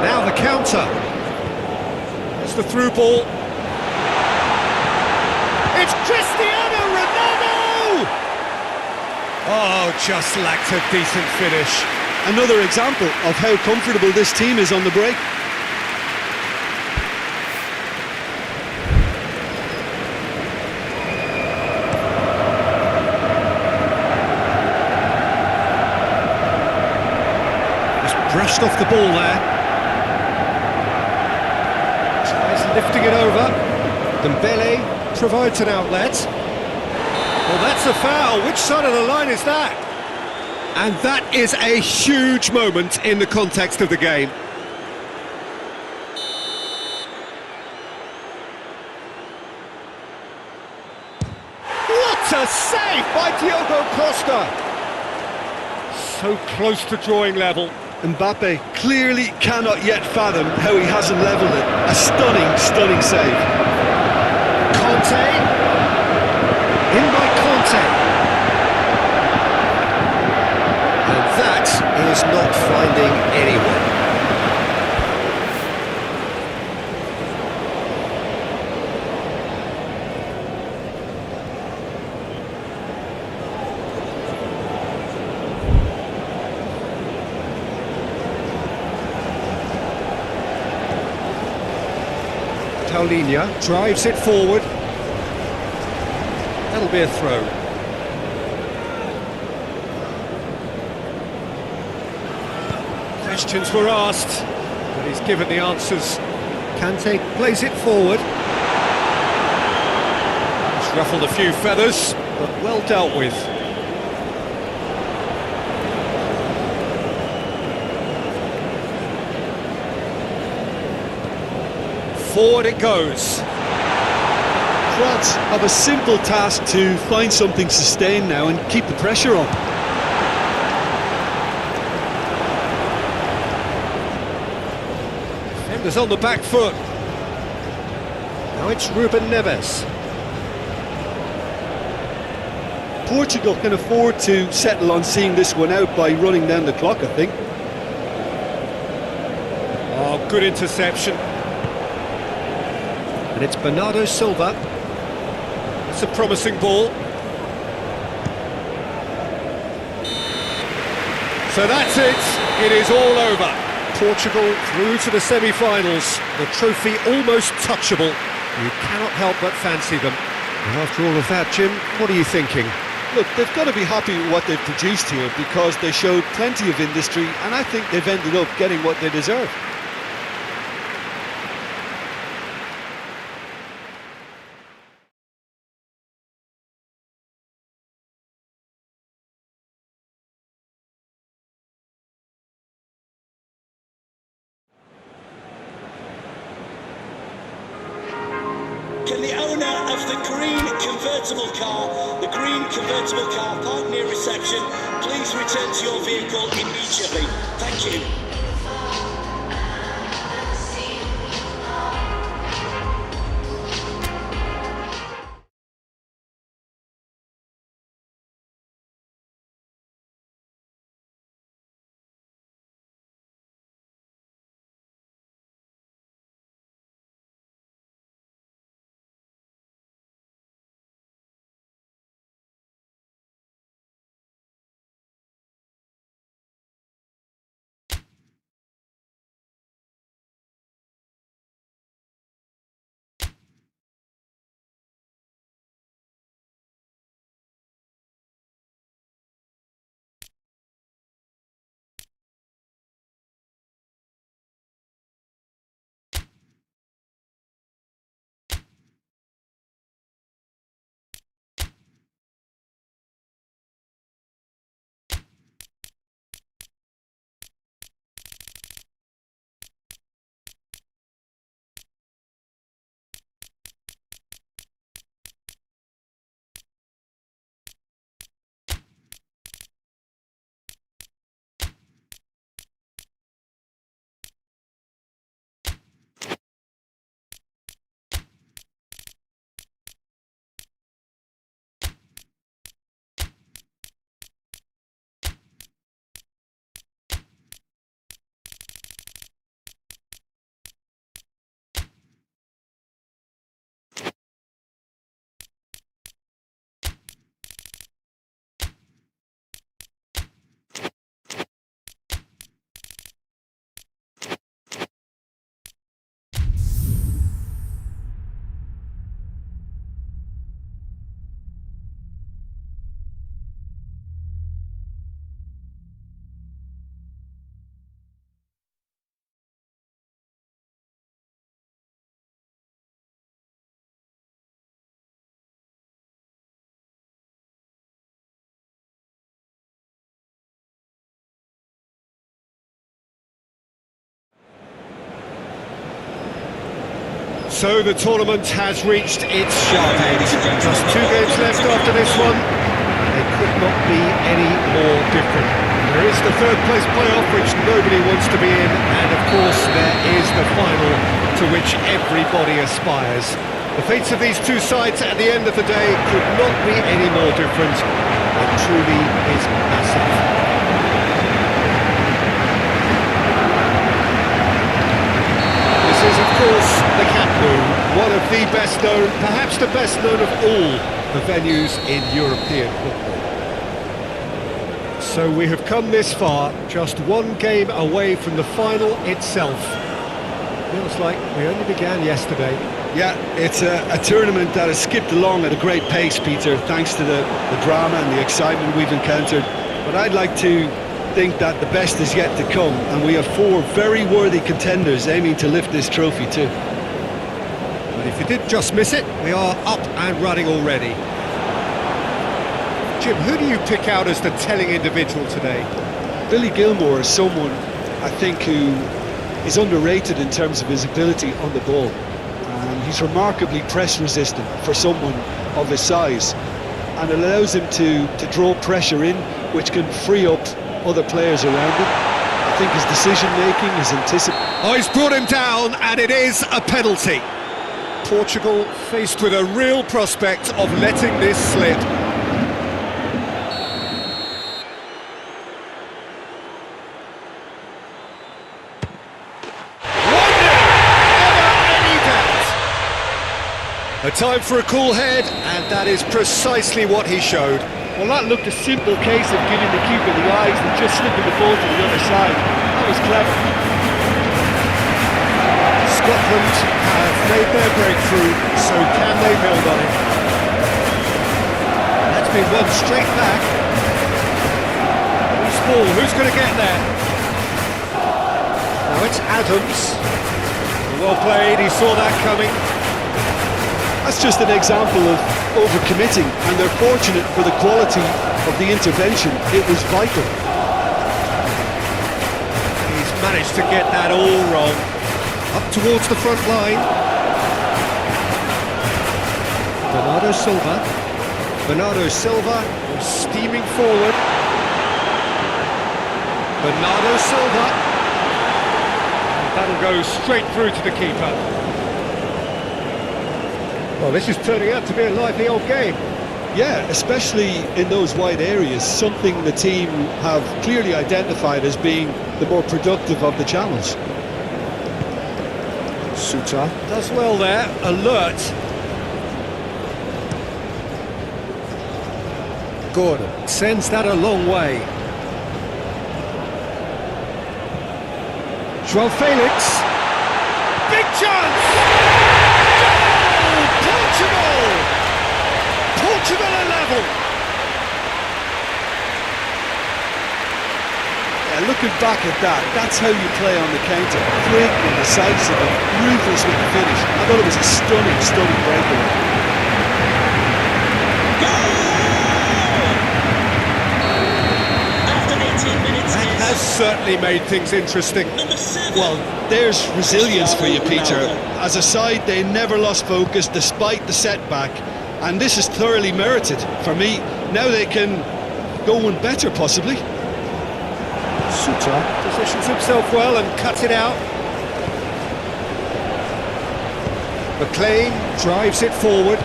Now the counter. It's the through ball. It's Cristiano Ronaldo! Oh, just lacked a decent finish. Another example of how comfortable this team is on the break. Brushed off the ball there. Tries lifting it over. Dembele provides an outlet. Well, that's a foul. Which side of the line is that? And that is a huge moment in the context of the game. What a save by Diogo Costa! So close to drawing level. Mbappe clearly cannot yet fathom how he hasn't levelled it. A stunning, stunning save. Conte. In by Conte. And that is not finding anyone. Paulinho drives it forward. That'll be a throw. Questions were asked, but he's given the answers. Kante plays it forward. Ruffled a few feathers, but well dealt with. Forward it goes. France have a simple task to find something sustained now and keep the pressure on. Defenders on the back foot. Now it's Ruben Neves. Portugal can afford to settle on seeing this one out by running down the clock, I think. Oh, good interception. And it's Bernardo Silva. It's a promising ball. So that's it. It is all over. Portugal through to the semi-finals. The trophy almost touchable. You cannot help but fancy them. And after all of that, Jim, what are you thinking? Look, they've got to be happy with what they've produced here because they showed plenty of industry and I think they've ended up getting what they deserve. Can the owner of the green convertible car parked near reception, please return to your vehicle immediately? Thank you. So the tournament has reached its sharp end. Just 2 games left after this one. They could not be any more different. There is the third place playoff, which nobody wants to be in, and of course there is the final to which everybody aspires. The fates of these two sides at the end of the day could not be any more different. It truly is massive. This is, of course, the Camp Nou, one of the best known, perhaps the best known of all the venues in European football. So we have come this far, just 1 game away from the final itself. Feels like we only began yesterday. Yeah, it's a tournament that has skipped along at a great pace, Peter, thanks to the drama and the excitement we've encountered. But I'd like to think that the best is yet to come, and we have 4 very worthy contenders aiming to lift this trophy too. And if you did just miss it, we are up and running already. Jim, who do you pick out as the telling individual today? Billy Gilmore is someone, I think, who is underrated in terms of his ability on the ball. And he's remarkably press resistant for someone of his size. And it allows him to draw pressure in, which can free up other players around him. I think his decision-making, his anticipation... Oh, he's brought him down, and it is a penalty. Portugal faced with a real prospect of letting this slip. A time for a cool head, and that is precisely what he showed. Well, that looked a simple case of giving the keeper the eyes and just slipping the ball to the other side. That was clever. Scotland have made their breakthrough, so can they build on it? That's been won straight back. Who's ball? Who's going to get there? Now it's Adams. Well played, he saw that coming. That's just an example of overcommitting, and they're fortunate for the quality of the intervention. It was vital. He's managed to get that all wrong. Up towards the front line. Bernardo Silva. Bernardo Silva is steaming forward. Bernardo Silva. That'll go straight through to the keeper. Well, this is turning out to be a lively old game. Yeah, especially in those wide areas, something the team have clearly identified as being the more productive of the channels. Suter does well there, alert. Gordon sends that a long way. João Felix. Big chance! Portugal are level. Yeah, looking back at that, that's how you play on the counter. Quick and decisive and ruthless with the finish. I thought it was a stunning breakaway. After 18 minutes, That has certainly made things interesting. number 7. Well, there's resilience for you, Peter. As a side, they never lost focus despite the setback. And this is thoroughly merited for me. Now they can go one better, possibly. Suter positions himself well and cuts it out. McLean drives it forward.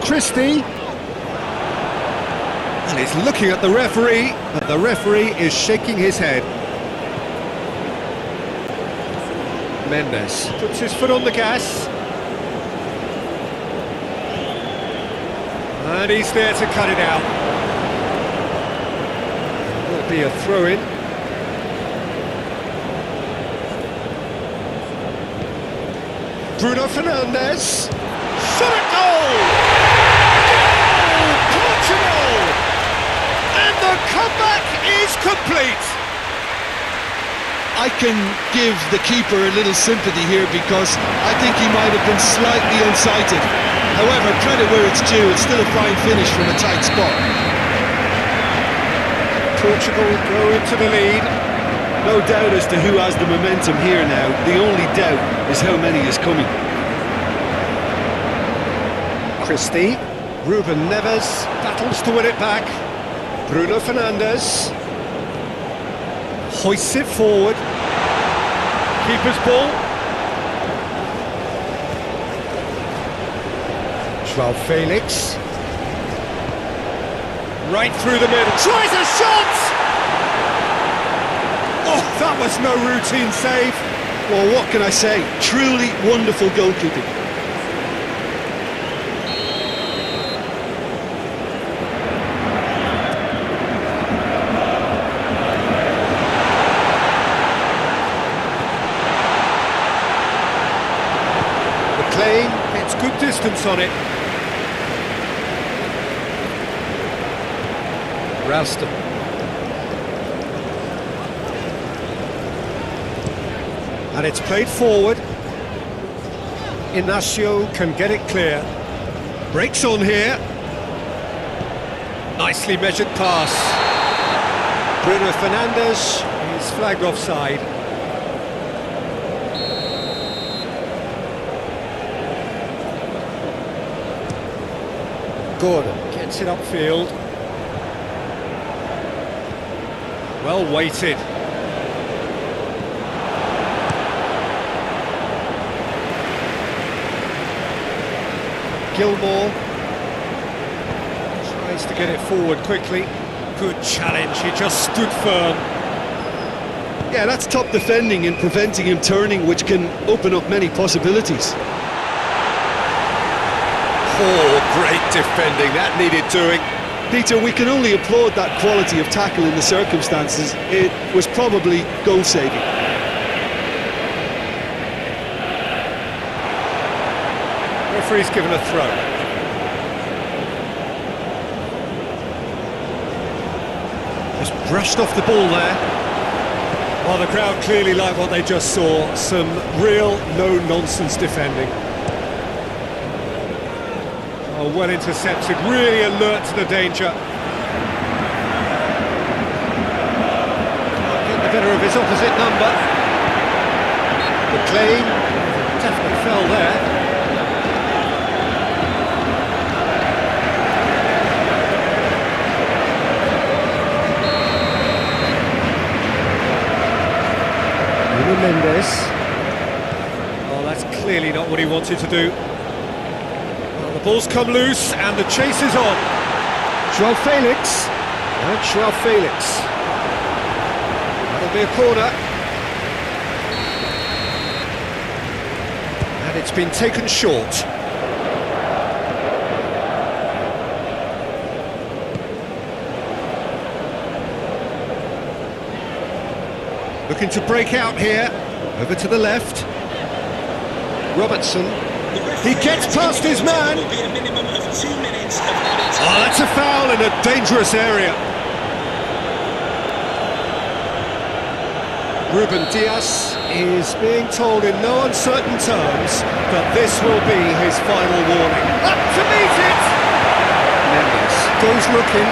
Christie. And he's looking at the referee, and the referee is shaking his head. Mendes puts his foot on the gas. And he's there to cut it out. Will be a throw-in. Bruno Fernandes. Shot at goal! Goal! Portugal! And the comeback is complete. I can give the keeper a little sympathy here because I think he might have been slightly unsighted. However, credit where it's due, it's still a fine finish from a tight spot. Portugal go into the lead. No doubt as to who has the momentum here now. The only doubt is how many is coming. Christie. Ruben Neves battles to win it back. Bruno Fernandes hoists it forward. Keeper's ball. João Felix. Right through the middle. Tries a shot! Oh, that was no routine save. Well, what can I say? Truly wonderful goalkeeping. McLean gets good distance on it. Ralston. And it's played forward. Inacio can get it clear. Breaks on here. Nicely measured pass. Bruno Fernandes is flagged offside. Gordon gets it upfield. Well weighted. Gilmore tries to get it forward quickly. Good challenge, he just stood firm. Yeah, that's top defending and preventing him turning, which can open up many possibilities. Oh, great defending, that needed doing. Peter, we can only applaud that quality of tackle in the circumstances. It was probably goal-saving. Referee's given a throw. Just brushed off the ball there. Well, the crowd clearly like what they just saw. Some real no-nonsense defending. Oh, well intercepted, really alert to the danger. Get the better of his opposite number. McLean definitely fell there. Mendes. Oh, that's clearly not what he wanted to do. Well, the ball's come loose and the chase is on. Joao Felix. And Joao Felix. That'll be a corner. And it's been taken short. Looking to break out here. Over to the left. Robertson. He gets past his man. Oh, that's a foul in a dangerous area. Ruben Dias is being told in no uncertain terms that this will be his final warning. Up to meet it! Mendes goes looking.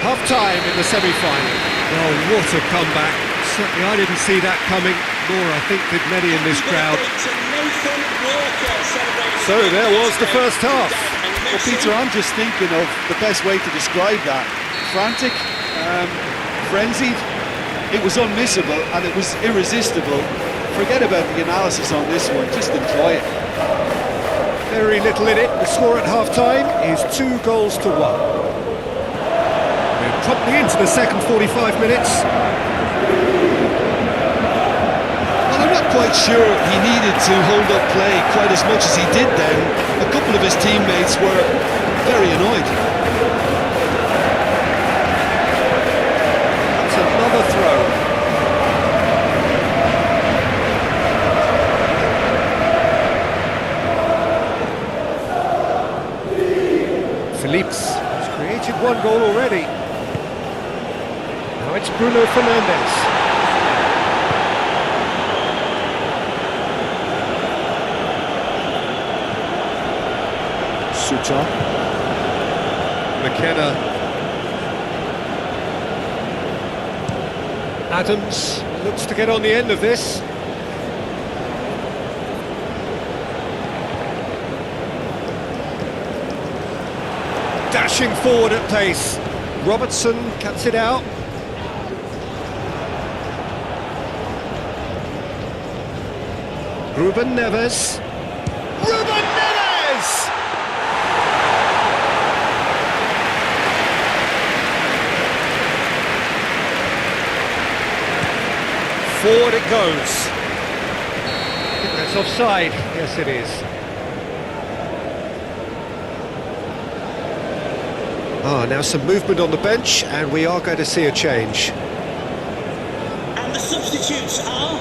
Half-time in the semi-final. Well, what a comeback. Certainly I didn't see that coming, nor I think did many in this crowd. So there was the first half. Well, Peter, I'm just thinking of the best way to describe that. Frantic, frenzied. It was unmissable and it was irresistible. Forget about the analysis on this one, just enjoy it. Very little in it. The score at half-time is 2-1. Promptly into the second 45 minutes. Well, I'm not quite sure he needed to hold up play quite as much as he did then. A couple of his teammates were very annoyed. That's another throw. Phillips has created one goal already. Now it's Bruno Fernandes. Suter. McKenna. Adams looks to get on the end of this. Dashing forward at pace. Robertson cuts it out. Ruben Neves. Ruben Neves! Forward it goes. I think that's offside. Yes, it is. Now some movement on the bench, and we are going to see a change. And the substitutes are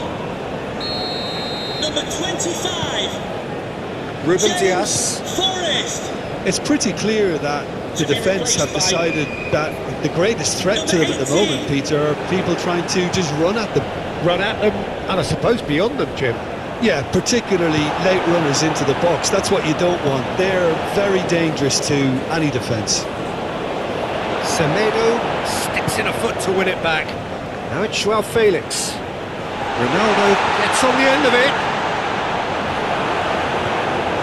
number 25, Ruben James Dias. Forrest. It's pretty clear that the defence have decided that the greatest threat to them at the moment, Peter, are people trying to just run at them. Run at them, and I suppose beyond them, Jim. Yeah, particularly late runners into the box. That's what you don't want. They're very dangerous to any defence. Semedo sticks in a foot to win it back. Now it's Joao Felix. Ronaldo gets on the end of it.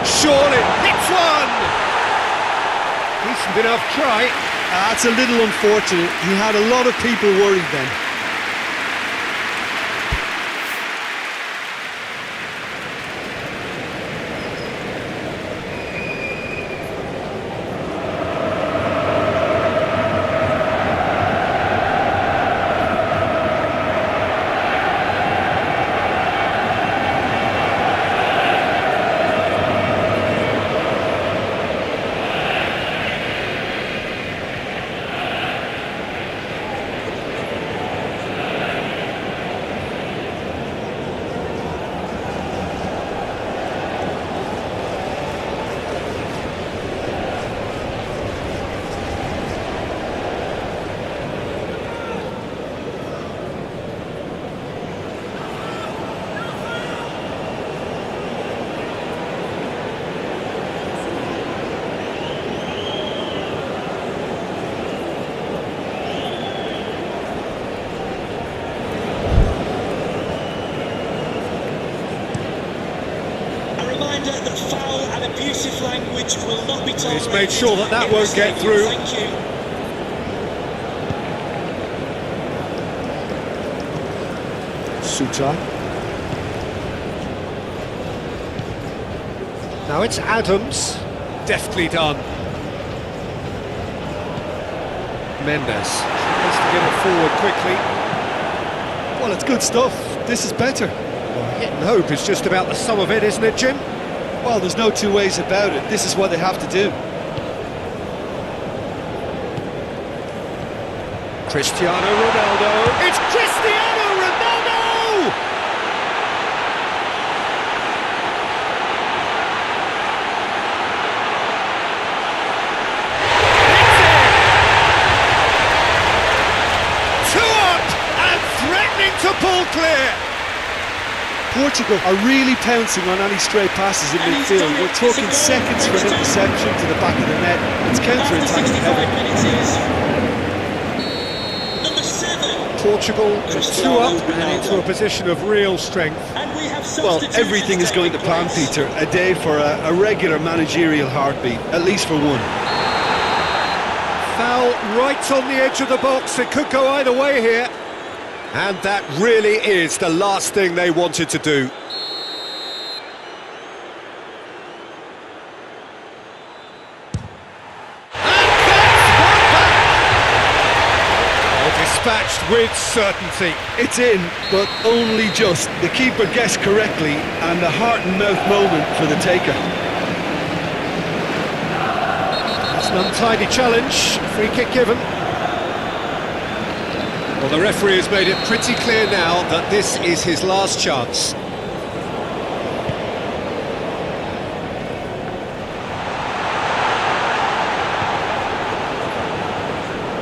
Surely, hits one! Decent enough try. That's a little unfortunate. He had a lot of people worried then. That foul and abusive language will not be tolerated. He's made sure that that won't get through. Thank you. Suta. Now it's Adams. Deftly done. Mendes tries to get it forward quickly. Well, it's good stuff. This is better. Well, hit and hope is just about the sum of it, isn't it, Jim? Well, there's no two ways about it. This is what they have to do. Cristiano Ronaldo. It's Cristiano Ronaldo! Two up and threatening to pull clear. Portugal are really pouncing on any stray passes in midfield. We're talking seconds for an interception to the back of the net. It's counter-attacking heavy. Number 7. Portugal is two up and into a position of real strength. And we have Well, substitutions everything is going to taking plan, place. Peter. A day for a regular managerial heartbeat, at least for one. Foul right on the edge of the box. It could go either way here. And that really is the last thing they wanted to do. And that's one back! Well, dispatched with certainty. It's in, but only just. The keeper guessed correctly, and a heart-and-mouth moment for the taker. It's an untidy challenge. Free kick given. Well, the referee has made it pretty clear now that this is his last chance.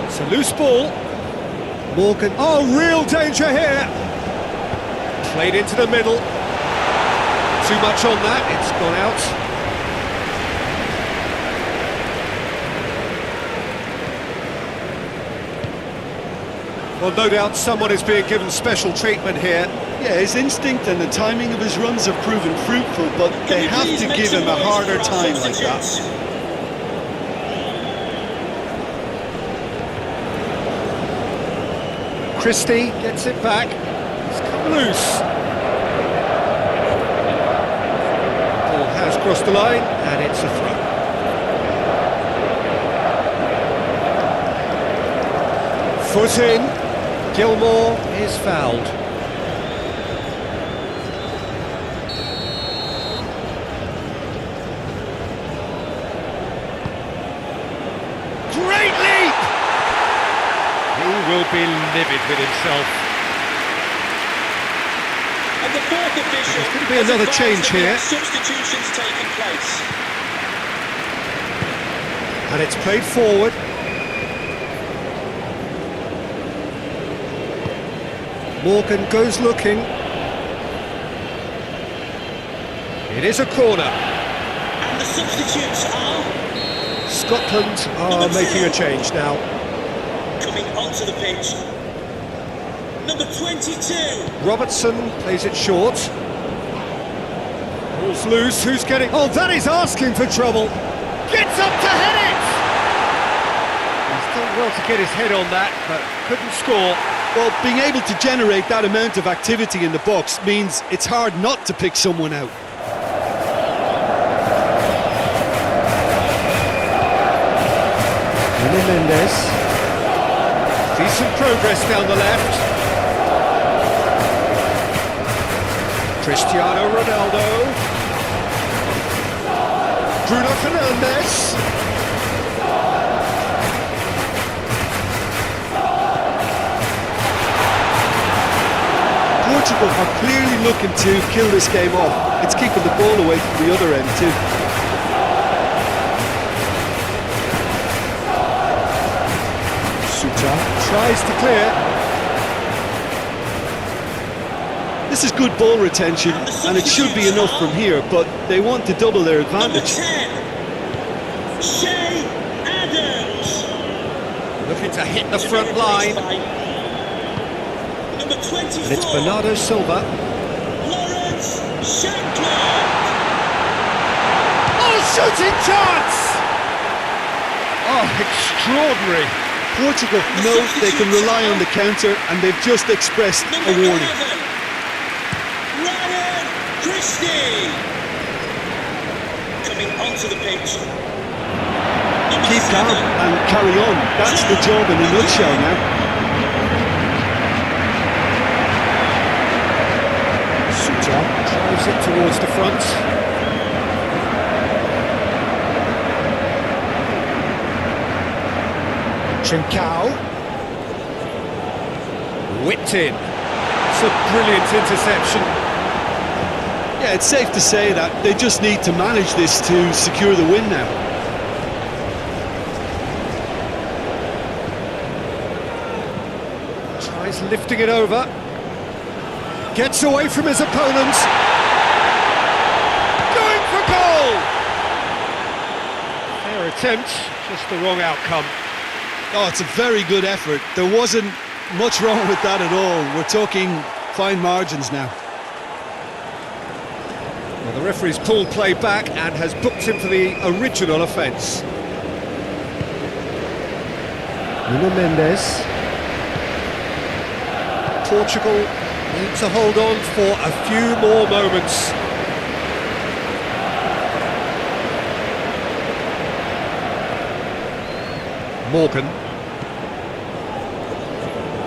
It's a loose ball. Morgan. Oh, real danger here. Played into the middle. Too much on that. It's gone out. Well, no doubt someone is being given special treatment here. Yeah, his instinct and the timing of his runs have proven fruitful, but they have to give him a harder time like that. Christie gets it back. It's come loose. Ball has crossed the line, and it's a throw. Foot in. Gilmore is fouled. Great leap! He will be livid with himself. And the fourth official. There's going to be another change here. Substitutions taking place. And it's played forward. Morgan goes looking. It is a corner. And the substitutes are Scotland are making a change now. coming onto the pitch. Number 22. Robertson plays it short. Ball's loose, who's getting... Oh, that is asking for trouble. Gets up to head it! He's done well to get his head on that, but couldn't score. Well, being able to generate that amount of activity in the box means it's hard not to pick someone out. Mendes. Decent progress down the left. Cristiano Ronaldo. Bruno Fernandes. Portugal are clearly looking to kill this game off. It's keeping the ball away from the other end too. Tries to clear. This is good ball retention, and it should be enough from here, but they want to double their Number advantage. 10. Shea Adams. Looking to hit the front line. Number 24. And it's Bernardo Silva. Lawrence Shankland. Oh, shooting chance! Oh, extraordinary. Portugal know they can rely on the counter, and they've just expressed a Number warning. 11. Ryan Christie. Coming onto the pitch. Number Keep calm 7. and carry on. That's the job in a nutshell now. Suter drives it towards the front. Trincao. Whipped in. It's a brilliant interception. Yeah, it's safe to say that they just need to manage this to secure the win now. Tries lifting it over. Gets away from his opponent. Going for goal! Fair attempt, just the wrong outcome. Oh, it's a very good effort. There wasn't much wrong with that at all. We're talking fine margins now. Well, the referee's pulled play back and has booked him for the original offence. Nuno Mendes. Portugal need to hold on for a few more moments. Morgan.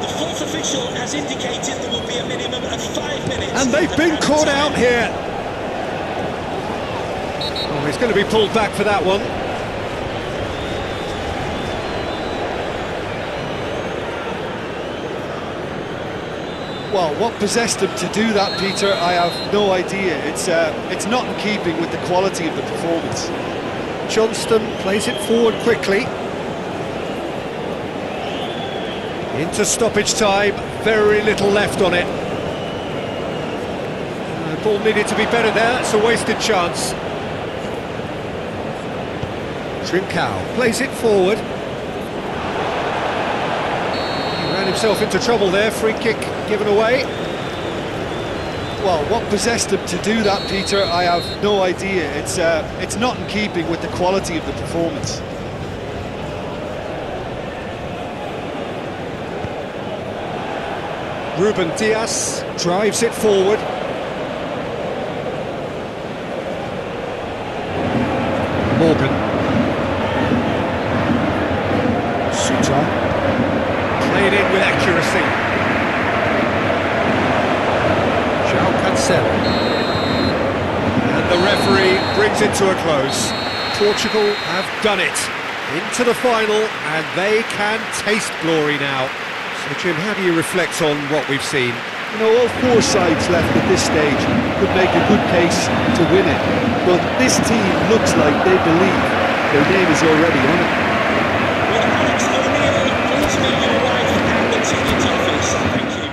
The fourth official has indicated there will be a minimum of 5 minutes. And they've been caught out here. Oh, he's going to be pulled back for that one. Well, what possessed him to do that, Peter, I have no idea. It's not in keeping with the quality of the performance. Johnston plays it forward quickly. Into stoppage time, very little left on it. The ball needed to be better there, it's a wasted chance. Trincao plays it forward. He ran himself into trouble there, free kick given away. Well, what possessed him to do that, Peter, I have no idea. It's not in keeping with the quality of the performance. Ruben Dias drives it forward. Morgan. Suter. Played in with accuracy. João Cancelo. And the referee brings it to a close. Portugal have done it. Into the final, and they can taste glory now. So, Jim, how do you reflect on what we've seen? You know, all four sides left at this stage could make a good case to win it, but this team looks like they believe Their name is already on it. With Alex O'Neill, please make your wife and the ticket office. Thank you.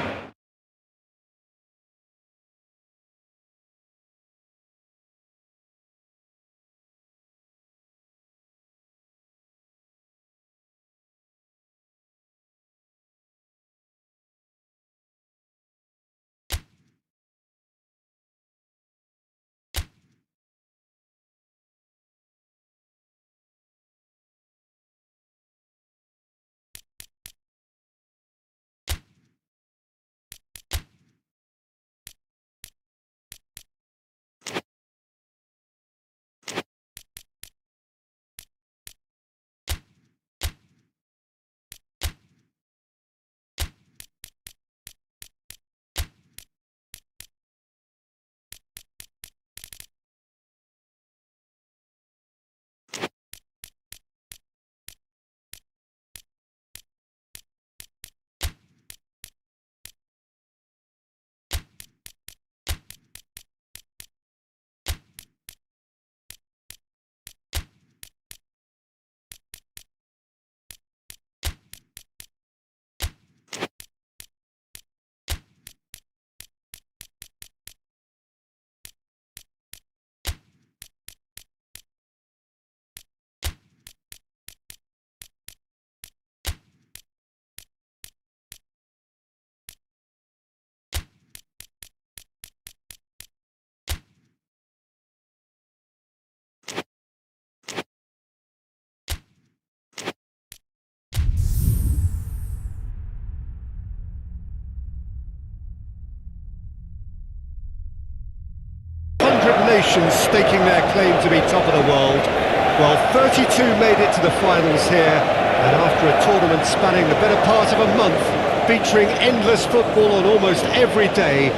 Nations staking their claim to be top of the world. Well, 32 made it to the finals here, and after a tournament spanning the better part of a month, featuring endless football on almost every day,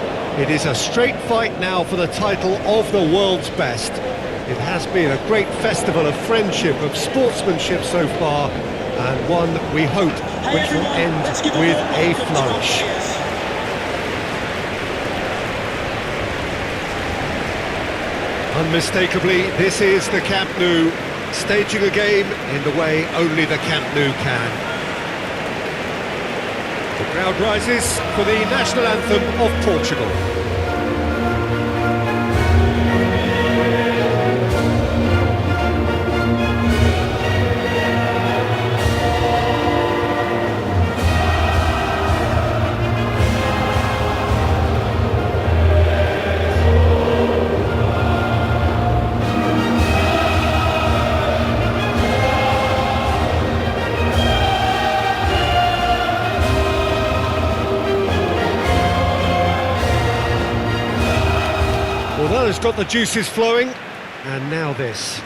it is a straight fight now for the title of the world's best. It has been a great festival of friendship, of sportsmanship so far, and one that we hope which will end with a flourish. Unmistakably, this is the Camp Nou, staging a game in the way only the Camp Nou can. The crowd rises for the national anthem of Portugal. Well, that has got the juices flowing, and now this.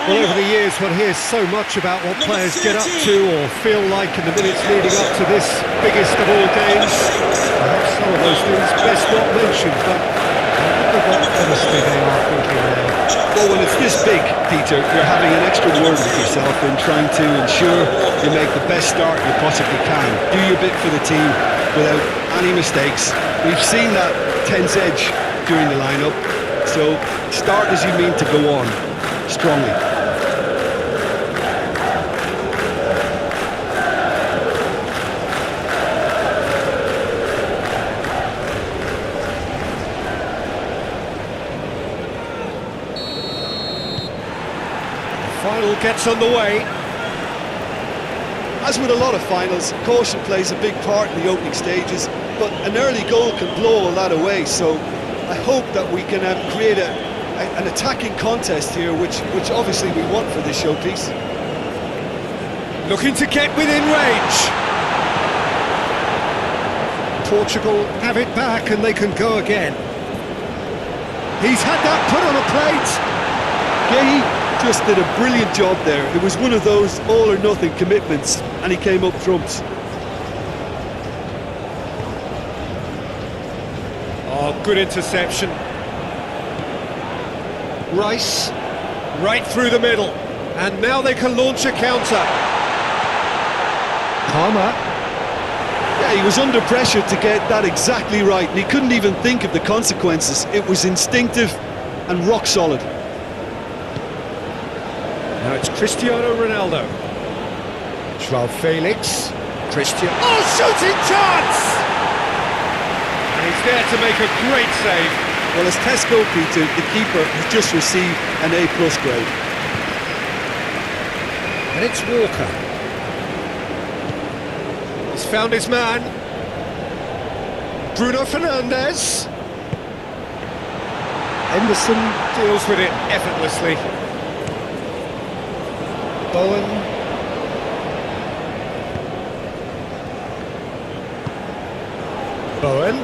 Well, over the years, one hears so much about what players get up to or feel like in the minutes leading up to this biggest of all games. Perhaps some of those things best not mentioned, but I wonder what honesty they are thinking now. Well, when it's this big, Peter, you're having an extra word with yourself and trying to ensure you make the best start you possibly can. Do your bit for the team without any mistakes. We've seen that tense edge during the lineup, so start as you mean to go on, strongly. Final gets underway. As with a lot of finals, caution plays a big part in the opening stages, but an early goal can blow all that away, so I hope that we can create an attacking contest here, which obviously we want for this showpiece. Looking to get within range. Portugal have it back and they can go again. He's had that put on a plate. Gay just did a brilliant job there. It was one of those all-or-nothing commitments, and he came up trumps. Oh, good interception. Rice, right through the middle. And now they can launch a counter. Palmer. Yeah, he was under pressure to get that exactly right, and he couldn't even think of the consequences. It was instinctive and rock solid. Now it's Cristiano Ronaldo. Joao Felix. Cristiano. Oh, shooting chance! And he's there to make a great save. Well, as Tesco, Peter, the keeper has just received an A+ grade. And it's Walker. He's found his man. Bruno Fernandes. Henderson deals with it effortlessly. Bowen. Bowen.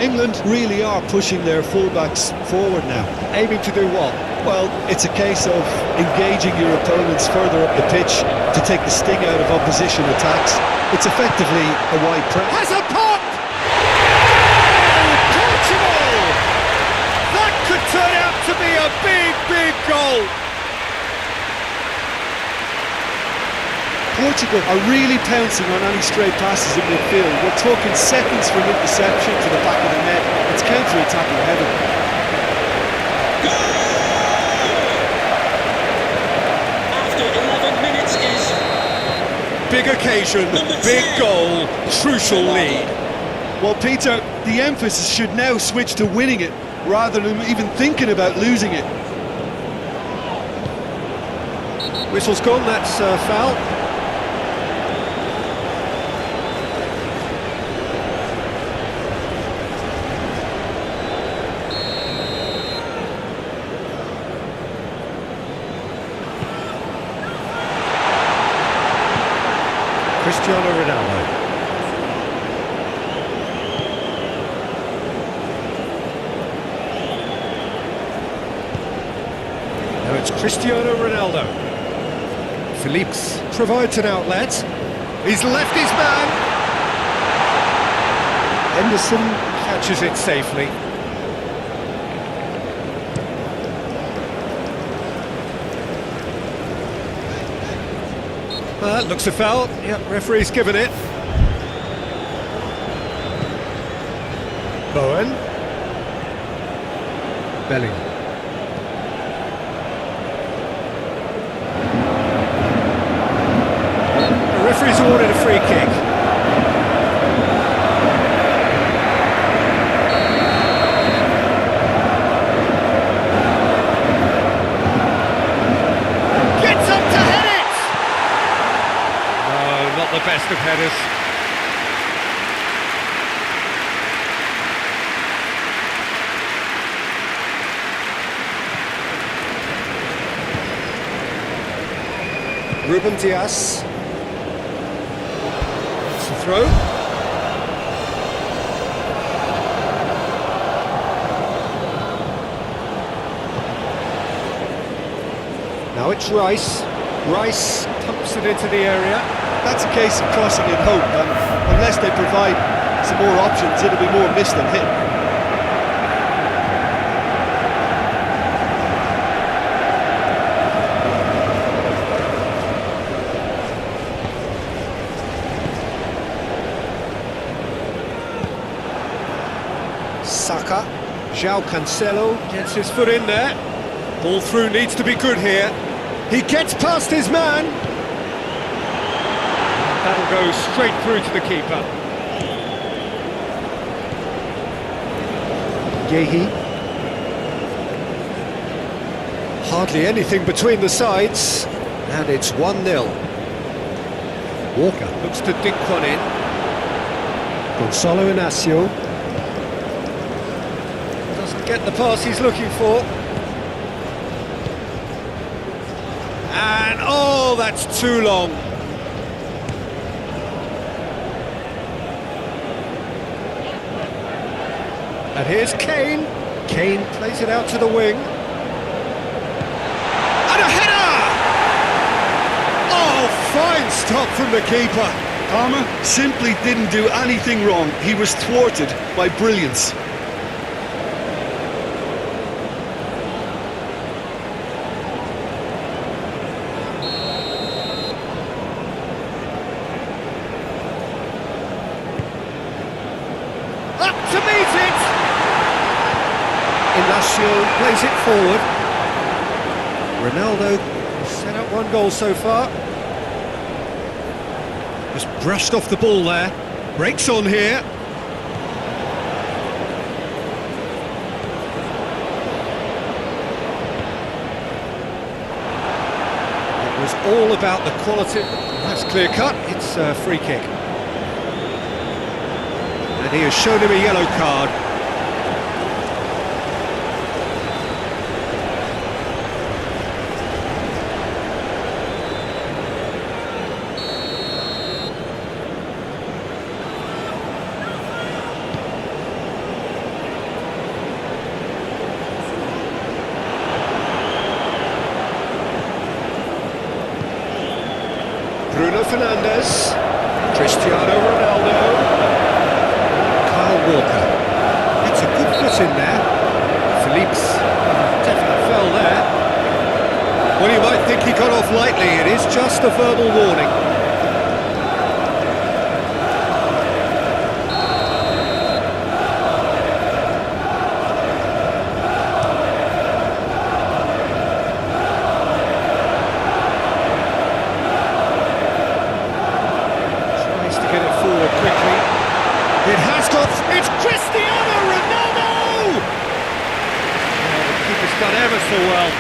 England really are pushing their fullbacks forward now. Aiming to do what? Well, it's a case of engaging your opponents further up the pitch to take the sting out of opposition attacks. It's effectively a wide press. Has a pop! Oh, Portugal! That could turn out to be a big, big goal. Portugal are really pouncing on any stray passes in midfield. We're talking seconds from interception to the back of the net. It's counter-attacking heaven. After 11 minutes is Big occasion, big goal, crucial lead. Well, Peter, the emphasis should now switch to winning it rather than even thinking about losing it. Whistle's gone, that's a foul. Cristiano Ronaldo. Now it's Cristiano Ronaldo. Felix provides an outlet. He's left his man. Henderson catches it safely. That looks a foul. Yep, referee's given it. Bowen. Bellingham. The referee's awarded a free kick. Gets up to head it! No, not the best of headers. Ruben Dias. It's a throw. Now it's Rice. Rice pumps it into the area. That's a case of crossing in hope, and unless they provide some more options, it'll be more miss than hit. Saka. João Cancelo gets his foot in there. Ball through needs to be good here. He gets past his man. That'll go straight through to the keeper. Gehi. Hardly anything between the sides. And it's 1-0. Walker looks to dink one in. Gonzalo Inacio. Doesn't get the pass he's looking for. And oh, that's too long. And here's Kane. Kane plays it out to the wing. And a header! Oh, fine stop from the keeper. Palmer simply didn't do anything wrong. He was thwarted by brilliance. Up to meet it! Inacio plays it forward. Ronaldo set up one goal so far. Just brushed off the ball there. Breaks on here. It was all about the quality. That's clear cut. It's a free kick. And he has shown him a yellow card. Bruno Fernandes, Cristiano Ronaldo, Kyle Walker. It's a good foot in there. Phillips definitely fell there. Well, you might think he got off lightly. It is just a verbal warning. Quickly. It has got... It's Cristiano Ronaldo! Oh, the keeper's done ever so well.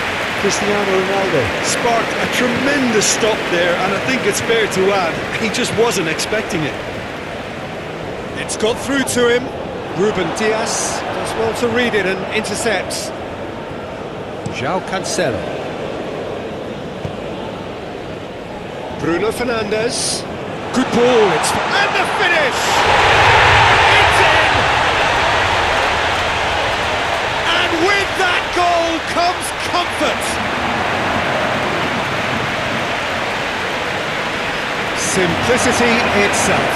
Cristiano Ronaldo sparked a tremendous stop there, and I think it's fair to add, he just wasn't expecting it. It's got through to him. Ruben Dias does well to read it and intercepts. João Cancelo. Bruno Fernandes. Good ball, and the finish! It's in! And with that goal comes comfort! Simplicity itself.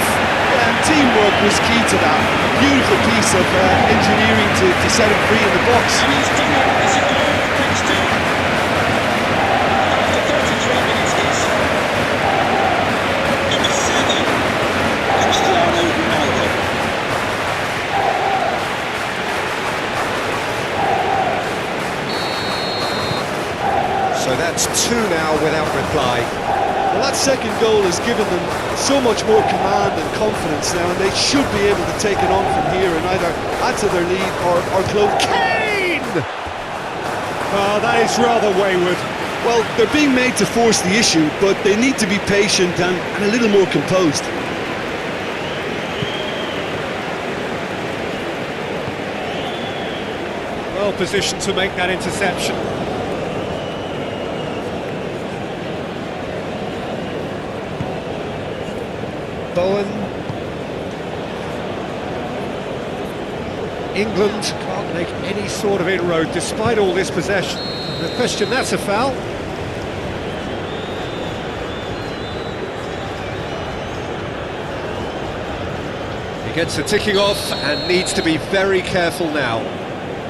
Yeah, teamwork was key to that. A beautiful piece of engineering to set him free in the box. And he's done it. Is it goal? Thanks to after 33 minutes this. Number 7, Cristiano Ronaldo. So that's 2 now without reply. Well, that second goal has given them so much more command and confidence now, and they should be able to take it on from here and either add to their lead or close. Kane! Oh, that is rather wayward. Well, they're being made to force the issue, but they need to be patient and a little more composed. Well positioned to make that interception. Bowen. England can't make any sort of inroad despite all this possession. The question, that's a foul. He gets a ticking off and needs to be very careful now.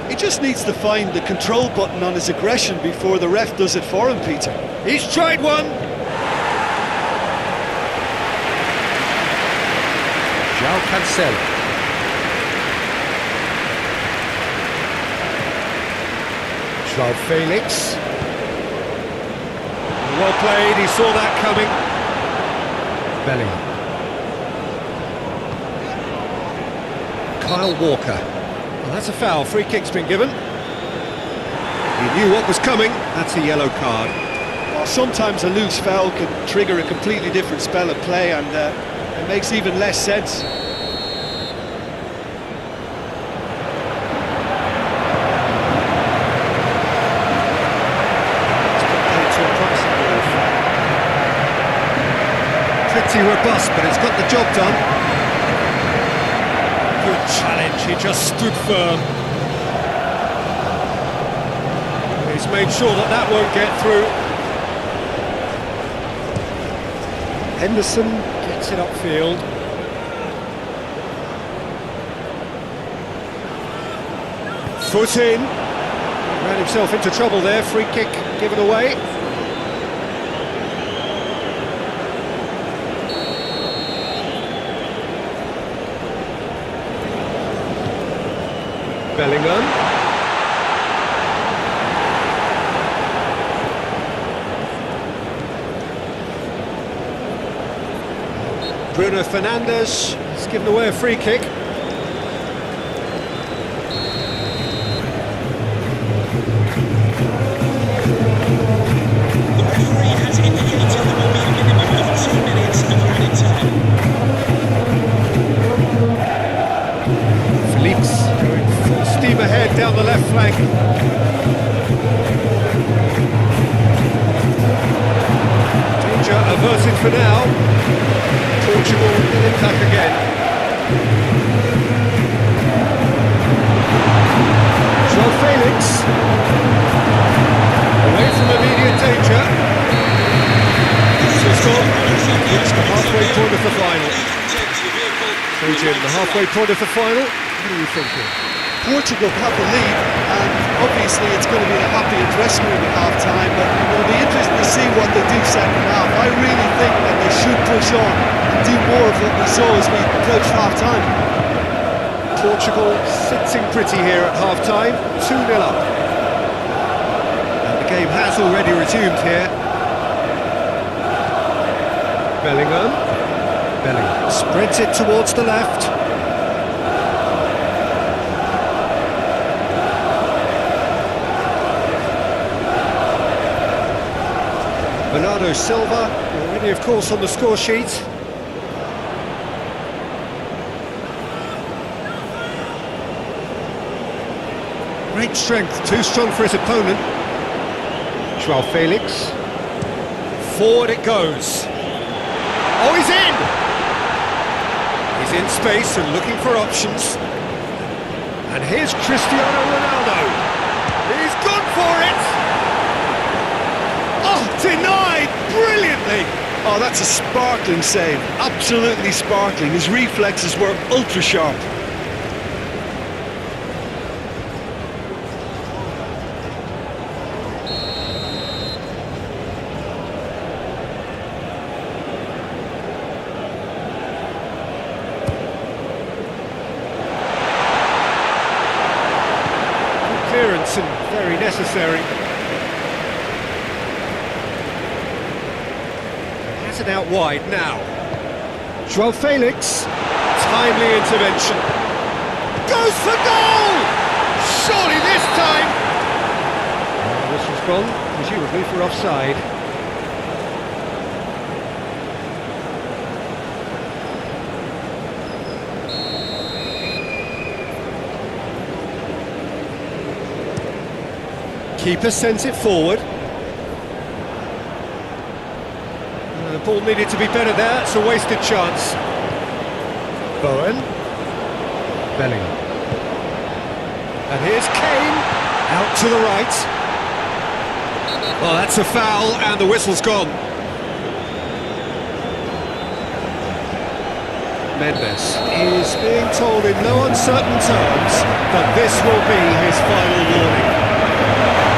He just needs to find the control button on his aggression before the ref does it for him, Peter. He's tried one. João Cancelo. João Felix. Well played, he saw that coming. Bellingham. Kyle Walker. Well, that's a foul, free kick's been given. He knew what was coming, that's a yellow card. Well, sometimes a loose foul can trigger a completely different spell of play, and it makes even less sense. Pretty robust, but it's got the job done. Good challenge. She just stood firm. He's made sure that that won't get through. Henderson gets it upfield. Foot in. Ran himself into trouble there. Free kick given away. Bellingham. Bruno Fernandes has given away a free kick. The referee has indicated there will be a minimum of 2 minutes of added time. Felix going full steam ahead down the left flank. Danger averted for now. Portugal in attack again. João Felix. Away from immediate danger. It's gone. It's the halfway point of the final. So Jim, the halfway point of the final, what are you thinking? Portugal have the lead, and obviously it's going to be a happy and dressing room at half-time, but it'll be interesting to see what they do second half. I really think that they should push on and do more of what we saw as we approached half-time. Portugal sitting pretty here at half-time, 2-0 up. And the game has already resumed here. Bellingham spreads it towards the left. Bernardo Silva, already of course on the score sheet. Great strength, too strong for his opponent. João Felix. Forward it goes. Oh, he's in! He's in space and looking for options. And here's Cristiano Ronaldo. He's gone for it! Oh, denied brilliantly! Oh, that's a sparkling save, absolutely sparkling. His reflexes were ultra sharp. Clearance and very necessary. Has it out wide now. João Felix, timely intervention. Goes for goal! Surely this time! This was gone, presumably for offside. Keeper sends it forward. The ball needed to be better there, it's a wasted chance. Bowen. Bellingham. And here's Kane, out to the right. Oh, that's a foul, and the whistle's gone. Mendes is being told in no uncertain terms that this will be his final warning.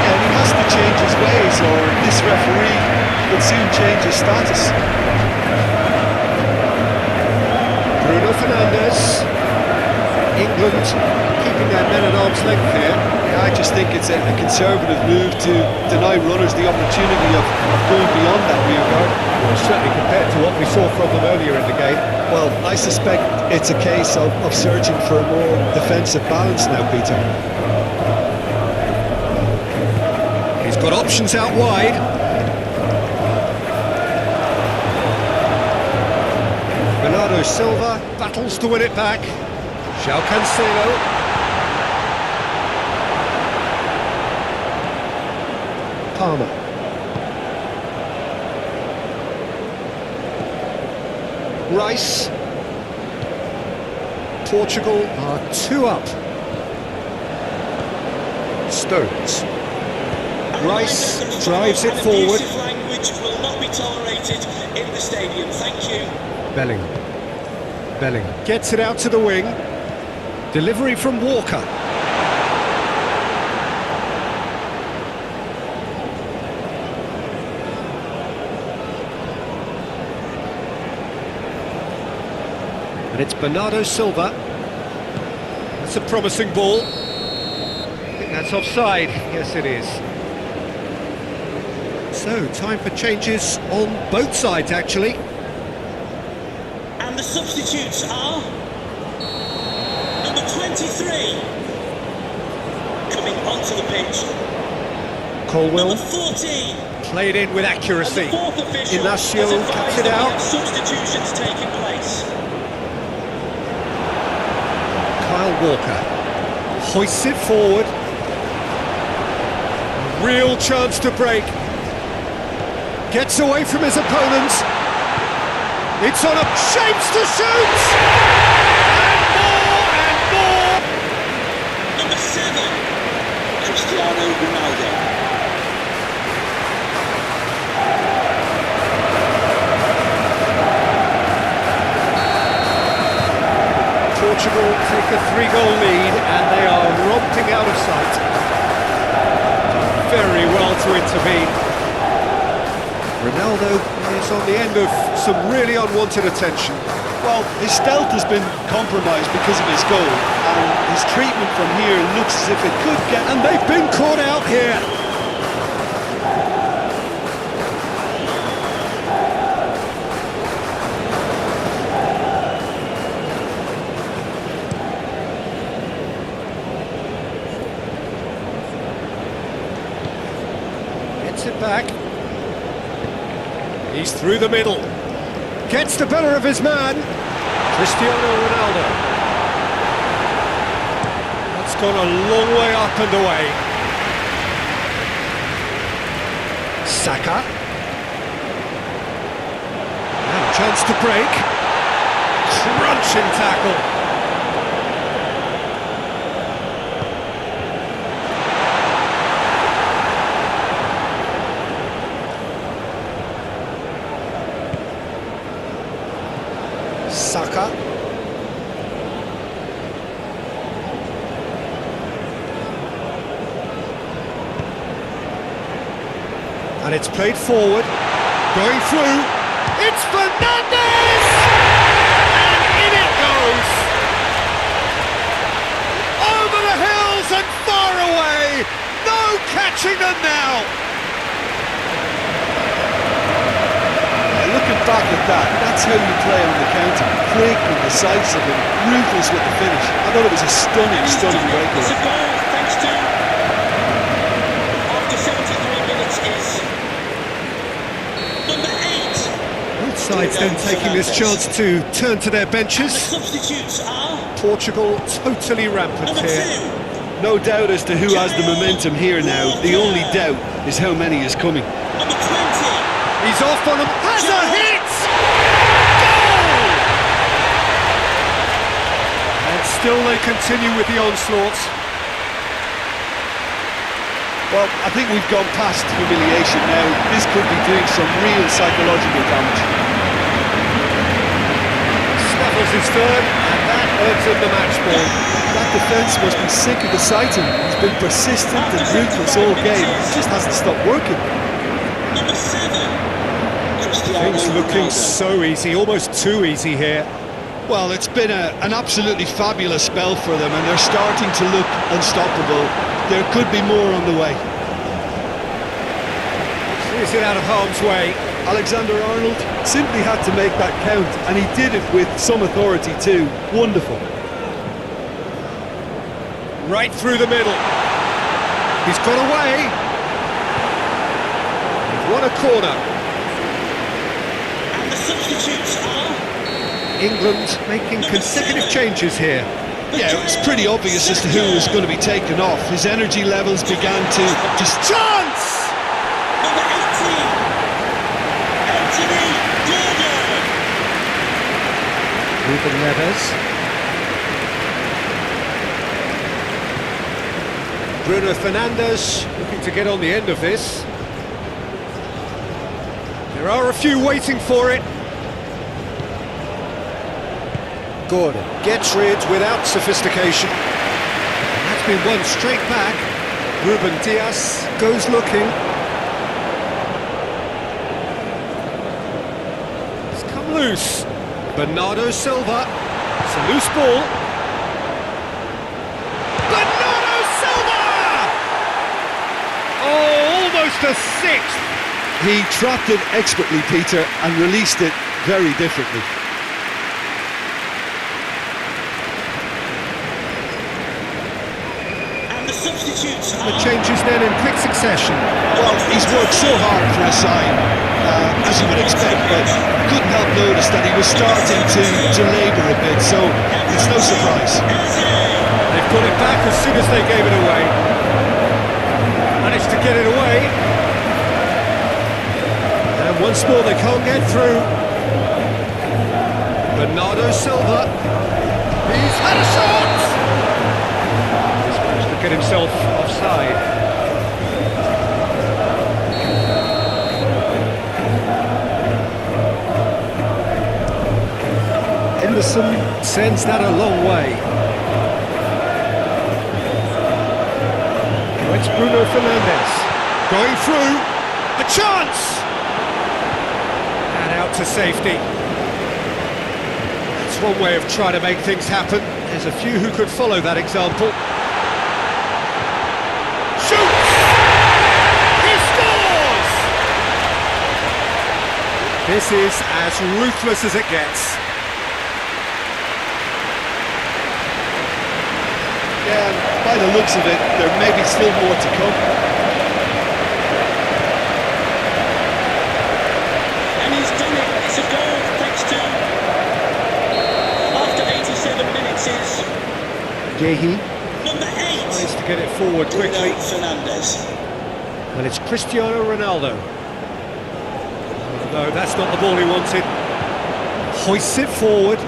And he has to change his ways, or this referee will soon change his status. Bruno Fernandes. England keeping their men at arm's length here. Yeah, I just think it's a conservative move to deny runners the opportunity of going beyond that rear guard. Well, certainly compared to what we saw from them earlier in the game. Well, I suspect it's a case of searching for a more defensive balance now, Peter. He's got options out wide. Bernardo Silva battles to win it back. João Cancelo. Palmer. Rice. Portugal are 2 up. Stones. Rice drives it forward. Abusive language will not be tolerated in the stadium. Thank you. Bellingham gets it out to the wing. Delivery from Walker. And it's Bernardo Silva. That's a promising ball. I think that's offside. Yes, it is. So, time for changes on both sides, actually. And the substitutes are number 23 coming onto the pitch. Colwell Number 14. played in with And accuracy. the fourth official Inacio has advised cuts it that we out. have substitutions taking place. Kyle Walker hoists it forward. Real chance to break. Gets away from his opponents. It's on a shapes to shoot! And more! Number 7. Cristiano Ronaldo. Portugal take a 3-goal lead and they are romping out of sight. Very well to intervene. Ronaldo is on the end of some really unwanted attention. Well, his stealth has been compromised because of his goal, and his treatment from here looks as if it could get... And they've been caught out here. Gets it back. He's through the middle. Gets the better of his man. Cristiano Ronaldo. That's gone a long way up and away. Saka. Now chance to break. Crunching tackle. Saka. And it's played forward. Going through. It's Fernandes! And in it goes! Over the hills and far away! No catching them now! Looking back at that, that's how you play on the counter. Quick and decisive and ruthless with the finish. I thought it was a stunning It's a breakaway. goal thanks to, after 73 minutes, is number 8. Both sides then taking this chance to turn to their And the benches. substitutes are Portugal totally rampant number 2. here. No doubt as to who has the momentum here now. The only doubt is how many is coming. Number 20. He's off on him. Has a hit! Goal! And still they continue with the onslaughts. Well, I think we've gone past humiliation now. This could be doing some real psychological damage. Snuffles his third, and that earns him the match ball. That defence must be sick of the sight of him. He's been persistent and ruthless all game. He just hasn't stopped working. Number 7. Cristiano Things looking Ronaldo. so easy, almost too easy here. Well, it's been an absolutely fabulous spell for them, and they're starting to look unstoppable. There could be more on the way. Clears it out of harm's way. Alexander-Arnold simply had to make that count, and he did it with some authority too. Wonderful. Right through the middle. He's got away. They've won a corner. And the substitutes are England making consecutive changes here. Yeah, it was pretty obvious as to who was going to be taken off. His energy levels began to just... Chance! number 18. Anthony Gordon. Ruben Neves. Bruno Fernandes looking to get on the end of this. There are a few waiting for it. Gordon gets rid without sophistication. That's been won straight back. Ruben Dias goes looking. It's come loose. Bernardo Silva. It's a loose ball. Bernardo Silva! Oh, almost a sixth. He trapped it expertly, Peter, and released it very differently. And the substitutes The are... changes then in quick succession. Well, he's worked so hard for a side, as you would expect, but couldn't help notice that he was starting to labour a bit, so it's no surprise. They've got it back as soon as they gave it away. Managed to get it away. And once more they can't get through. Bernardo Silva. He's had a shot! He's managed to get himself offside. Henderson sends that a long way. Now it's Bruno Fernandes going through, a chance! And out to safety. That's one way of trying to make things happen. There's a few who could follow that example. Shoots! He scores! This is as ruthless as it gets. Yeah, by the looks of it, there may be still more to come. And he's done it. It's a goal thanks to... After 87 minutes is Yehi number 8. tries to get it forward quickly. Bruno Fernandes. Well, it's Cristiano Ronaldo. No, that's not the ball he wanted. Hoists it forward.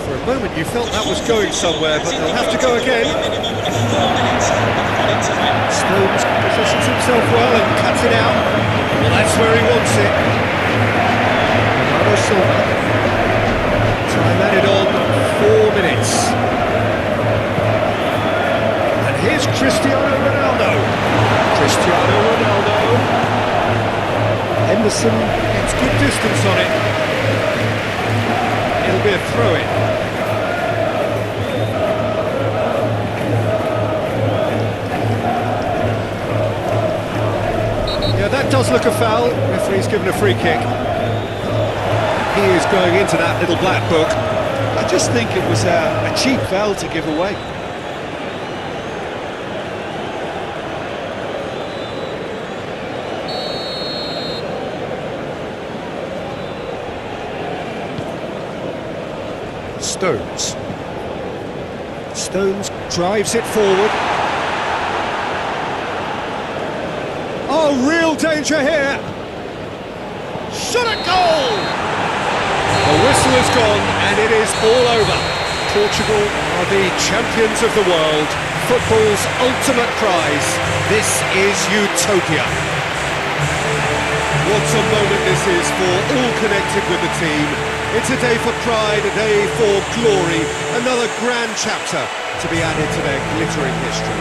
For a moment you felt that was going somewhere, but they'll have to go again. Stones positions himself well and cuts it out. Well, that's where he wants it. Bernardo Silva. Time added on 4 minutes. And here's Cristiano Ronaldo. Cristiano Ronaldo. Henderson gets good distance on it. It'll be a throw-in. Yeah, that does look a foul. Referee's given a free kick. He is going into that little black book. I just think it was a cheap foul to give away. Stones. Stones drives it forward. Oh, real danger here. Shot at goal! The whistle is gone and it is all over. Portugal are the champions of the world. Football's ultimate prize. This is utopia. What a moment this is for all connected with the team. It's a day for pride, a day for glory, another grand chapter to be added to their glittering history.